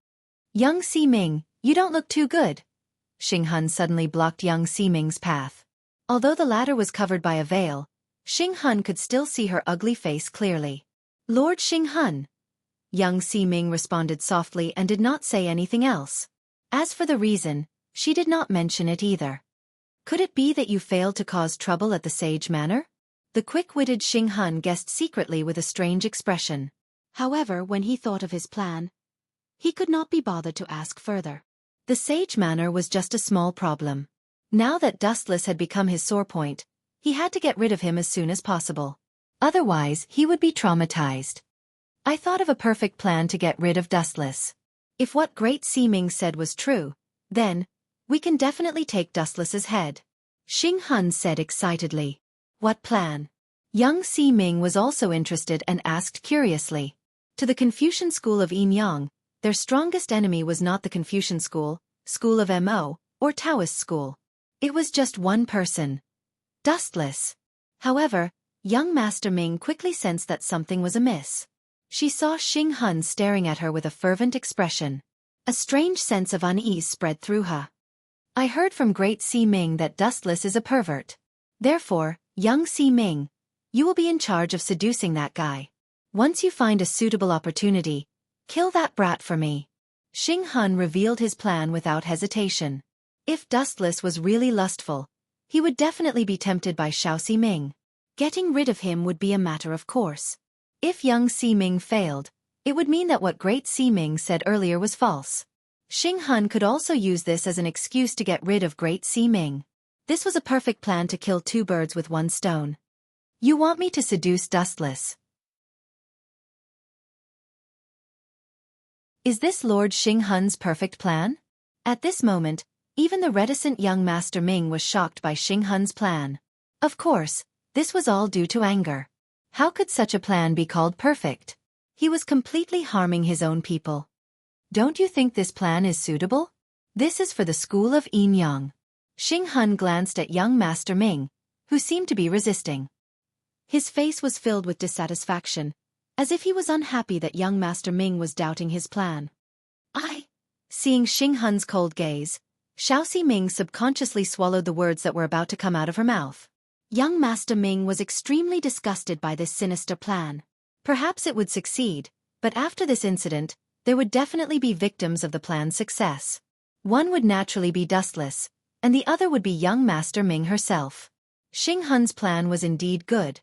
Young Sea Ming, you don't look too good. Xing Han suddenly blocked young Sea Ming's path. Although the latter was covered by a veil, Xing Han could still see her ugly face clearly. Lord Xing Han. Young Sea Ming responded softly and did not say anything else. As for the reason, she did not mention it either. Could it be that you failed to cause trouble at the Sage Manor? The quick-witted Xing Han guessed secretly with a strange expression. However, when he thought of his plan, he could not be bothered to ask further. The Sage Manor was just a small problem. Now that Dustless had become his sore point, he had to get rid of him as soon as possible. Otherwise, he would be traumatized. I thought of a perfect plan to get rid of Dustless. If what Great Sea Ming said was true, then, we can definitely take Dustless's head. Xing Han said excitedly. What plan? Young Sea Ming was also interested and asked curiously. To the Confucian school of Yin-Yang, their strongest enemy was not the Confucian school, school of Mo, or Taoist school. It was just one person. Dustless. However, young Master Ming quickly sensed that something was amiss. She saw Xing Han staring at her with a fervent expression. A strange sense of unease spread through her. I heard from Great Sea Ming that Dustless is a pervert. Therefore, young Sea Ming, you will be in charge of seducing that guy. Once you find a suitable opportunity, kill that brat for me. Xing Han revealed his plan without hesitation. If Dustless was really lustful, he would definitely be tempted by Xiaofan Ming. Getting rid of him would be a matter of course. If young Sea Ming failed, it would mean that what Great Sea Ming said earlier was false. Xing Han could also use this as an excuse to get rid of Great Sea Ming. This was a perfect plan to kill two birds with one stone. You want me to seduce Dustless? Is this Lord Xing Han's perfect plan? At this moment, even the reticent young Master Ming was shocked by Xing Han's plan. Of course, this was all due to anger. How could such a plan be called perfect? He was completely harming his own people. Don't you think this plan is suitable? This is for the school of Yin-Yang. Xing Han glanced at young Master Ming, who seemed to be resisting. His face was filled with dissatisfaction, as if he was unhappy that young Master Ming was doubting his plan. Seeing Xing Han's cold gaze, Xiaofan Ming subconsciously swallowed the words that were about to come out of her mouth. Young Master Ming was extremely disgusted by this sinister plan. Perhaps it would succeed, but after this incident, there would definitely be victims of the plan's success. One would naturally be Dustless, and the other would be young Master Ming herself. Xing Hun's plan was indeed good,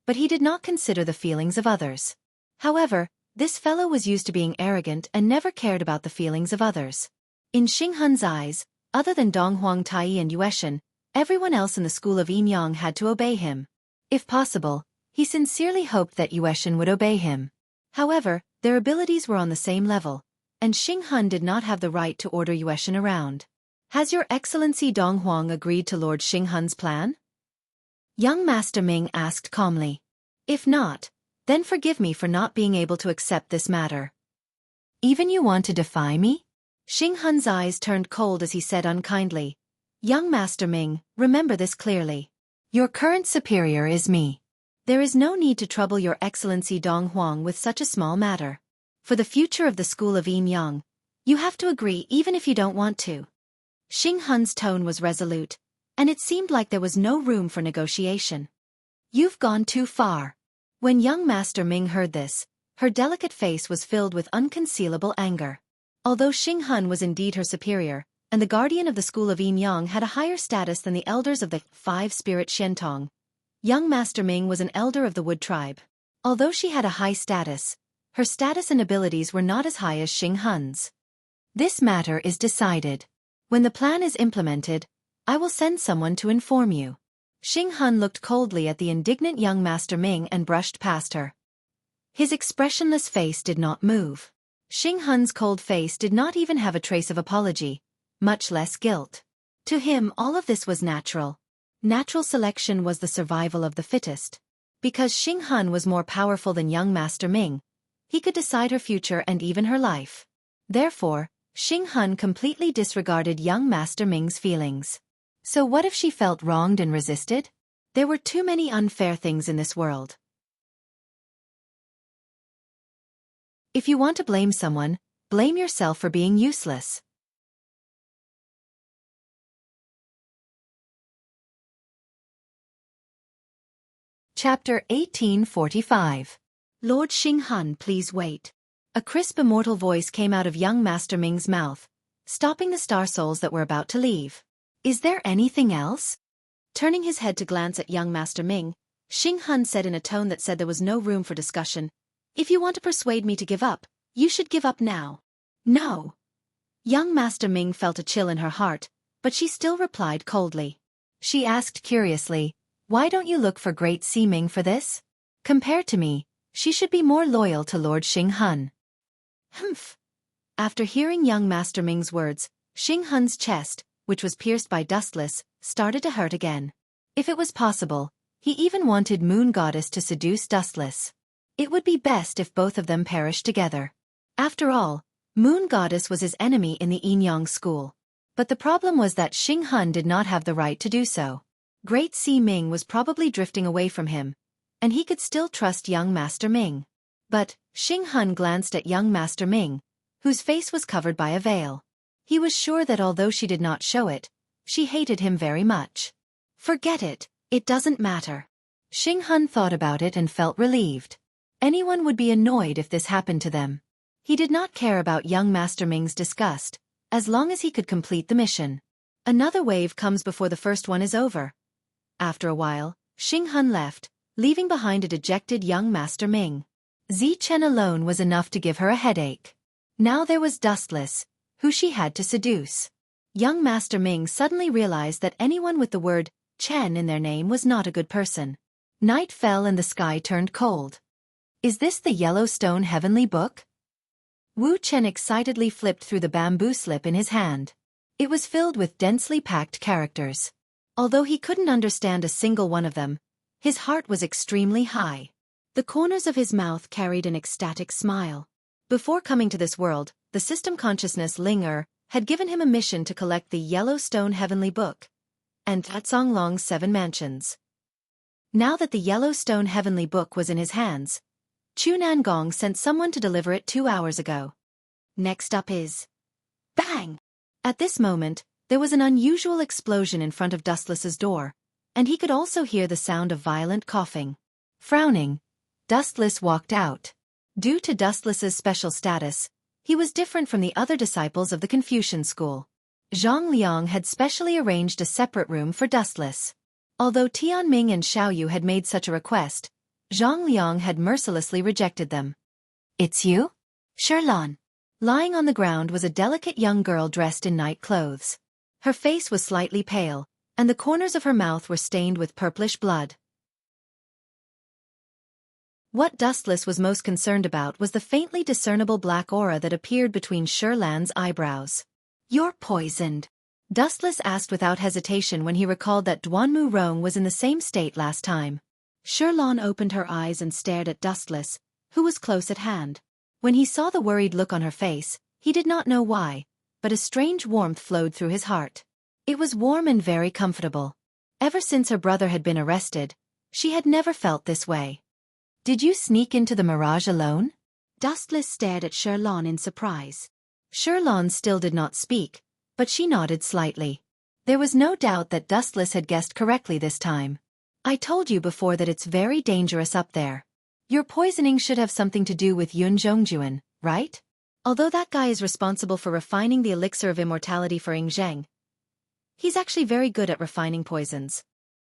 but he did not consider the feelings of others. However, this fellow was used to being arrogant and never cared about the feelings of others. In Xing Hun's eyes, other than Dong Huangtai and Yueshan, everyone else in the school of Yimyang had to obey him. If possible, he sincerely hoped that Yueshan would obey him. However, their abilities were on the same level, and Xing Hun did not have the right to order Yueshan around. Has Your Excellency Dong Huang agreed to Lord Xing Hun's plan? Young Master Ming asked calmly. If not, then forgive me for not being able to accept this matter. Even you want to defy me? Xing Hun's eyes turned cold as he said unkindly. Young Master Ming, remember this clearly. Your current superior is me. There is no need to trouble Your Excellency Dong Huang with such a small matter. For the future of the school of Yimyang, you have to agree even if you don't want to. Xing Hun's tone was resolute, and it seemed like there was no room for negotiation. You've gone too far. When young Master Ming heard this, her delicate face was filled with unconcealable anger. Although Xing Hun was indeed her superior, and the guardian of the school of Yimyang had a higher status than the elders of the five-spirit Xiantong, young Master Ming was an elder of the Wood tribe. Although she had a high status, her status and abilities were not as high as Xing Hun's. This matter is decided. When the plan is implemented, I will send someone to inform you. Xing Hun looked coldly at the indignant young Master Ming and brushed past her. His expressionless face did not move. Xing Hun's cold face did not even have a trace of apology, much less guilt. To him all of this was natural. Natural selection was the survival of the fittest. Because Xing Hun was more powerful than young Master Ming, he could decide her future and even her life. Therefore, Xing Hun completely disregarded young Master Ming's feelings. So what if she felt wronged and resisted? There were too many unfair things in this world. If you want to blame someone, blame yourself for being useless. Chapter 1845. Lord Xing Hun, please wait. A crisp immortal voice came out of young Master Ming's mouth, stopping the star souls that were about to leave. Is there anything else? Turning his head to glance at young Master Ming, Xing Hun said in a tone that said there was no room for discussion, If you want to persuade me to give up, you should give up now. No. Young Master Ming felt a chill in her heart, but she still replied coldly. She asked curiously, Why don't you look for Great Sea Ming for this? Compared to me, she should be more loyal to Lord Xing Hun. Humph. After hearing young Master Ming's words, Xing Hun's chest, which was pierced by Dustless, started to hurt again. If it was possible, he even wanted Moon Goddess to seduce Dustless. It would be best if both of them perished together. After all, Moon Goddess was his enemy in the Yimyang school. But the problem was that Xing Hun did not have the right to do so. Great Sea Ming was probably drifting away from him, and he could still trust young Master Ming. But Xing Hun glanced at young Master Ming, whose face was covered by a veil. He was sure that although she did not show it, she hated him very much. Forget it, it doesn't matter. Xing Hun thought about it and felt relieved. Anyone would be annoyed if this happened to them. He did not care about young Master Ming's disgust, as long as he could complete the mission. Another wave comes before the first one is over. After a while, Xing Hun left, leaving behind a dejected young Master Ming. Zi Chen alone was enough to give her a headache. Now there was Dustless, who she had to seduce. Young Master Ming suddenly realized that anyone with the word Chen in their name was not a good person. Night fell and the sky turned cold. Is this the Yellowstone Heavenly Book? Wu Chen excitedly flipped through the bamboo slip in his hand. It was filled with densely packed characters. Although he couldn't understand a single one of them, his heart was extremely high. The corners of his mouth carried an ecstatic smile. Before coming to this world, the system consciousness Ling had given him a mission to collect the Yellowstone Heavenly Book and Tatsong Long's 7 mansions. Now that the Yellowstone Heavenly Book was in his hands, Chu Nangong sent someone to deliver it 2 hours ago. Next up is... Bang! At this moment, there was an unusual explosion in front of Dustless's door, and he could also hear the sound of violent coughing. Frowning, Dustless walked out. Due to Dustless's special status, he was different from the other disciples of the Confucian school. Zhang Liang had specially arranged a separate room for Dustless. Although Tianming and Xiaoyu had made such a request, Zhang Liang had mercilessly rejected them. "It's you?" Sherlan. Lying on the ground was a delicate young girl dressed in night clothes. Her face was slightly pale, and the corners of her mouth were stained with purplish blood. What Dustless was most concerned about was the faintly discernible black aura that appeared between Sherlan's eyebrows. "You're poisoned," Dustless asked without hesitation when he recalled that Duanmu Rong was in the same state last time. Sherlan opened her eyes and stared at Dustless, who was close at hand. When he saw the worried look on her face, he did not know why, but a strange warmth flowed through his heart. It was warm and very comfortable. Ever since her brother had been arrested, she had never felt this way. "Did you sneak into the mirage alone?" Dustless stared at Sherlan in surprise. Sherlan still did not speak, but she nodded slightly. There was no doubt that Dustless had guessed correctly this time. "I told you before that it's very dangerous up there. Your poisoning should have something to do with Yun Zhongjuan, right? Although that guy is responsible for refining the elixir of immortality for Yingzheng, he's actually very good at refining poisons."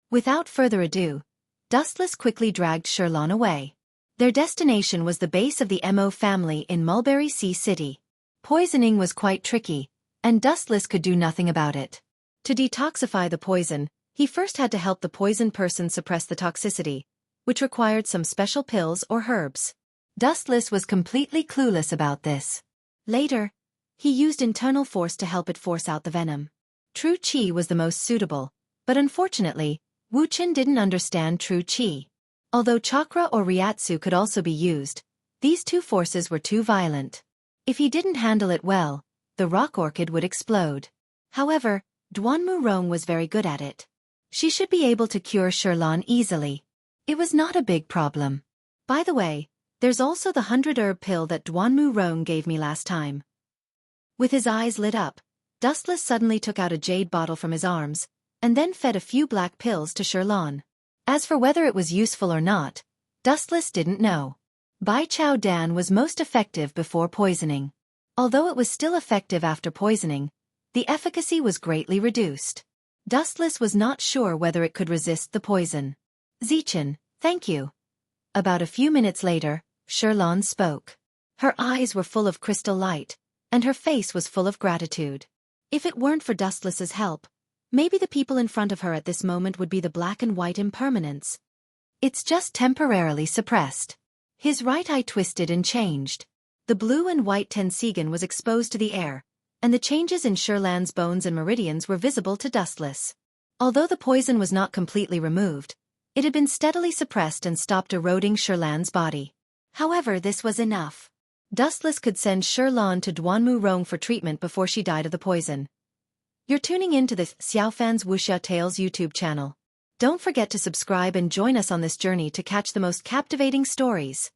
Without further ado, Dustless quickly dragged Sherlan away. Their destination was the base of the Mo family in Mulberry Sea City. Poisoning was quite tricky, and Dustless could do nothing about it. To detoxify the poison, he first had to help the poisoned person suppress the toxicity, which required some special pills or herbs. Dustless was completely clueless about this. Later, he used internal force to help it force out the venom. True Qi was the most suitable, but unfortunately, Wuxia didn't understand True Qi. Although chakra or Ryatsu could also be used, these two forces were too violent. If he didn't handle it well, the rock orchid would explode. However, Duanmu Rong was very good at it. She should be able to cure Sherlan easily. It was not a big problem. "By the way, there's also the 100-herb pill that Duanmu Rong gave me last time." With his eyes lit up, Dustless suddenly took out a jade bottle from his arms, and then fed a few black pills to Sherlan. As for whether it was useful or not, Dustless didn't know. Bai Chao Dan was most effective before poisoning. Although it was still effective after poisoning, the efficacy was greatly reduced. Dustless was not sure whether it could resist the poison. "Zichen, thank you." About a few minutes later, Sherlan spoke. Her eyes were full of crystal light, and her face was full of gratitude. If it weren't for Dustless's help, maybe the people in front of her at this moment would be the black and white impermanents. "It's just temporarily suppressed." His right eye twisted and changed. The blue and white Tensigan was exposed to the air, and the changes in Sherlan's bones and meridians were visible to Dustless. Although the poison was not completely removed, it had been steadily suppressed and stopped eroding Sherlan's body. However, this was enough. Dustless could send Sherlan to Duanmu Rong for treatment before she died of the poison. You're tuning in to the Xiaofan's Wuxia Tales YouTube channel. Don't forget to subscribe and join us on this journey to catch the most captivating stories.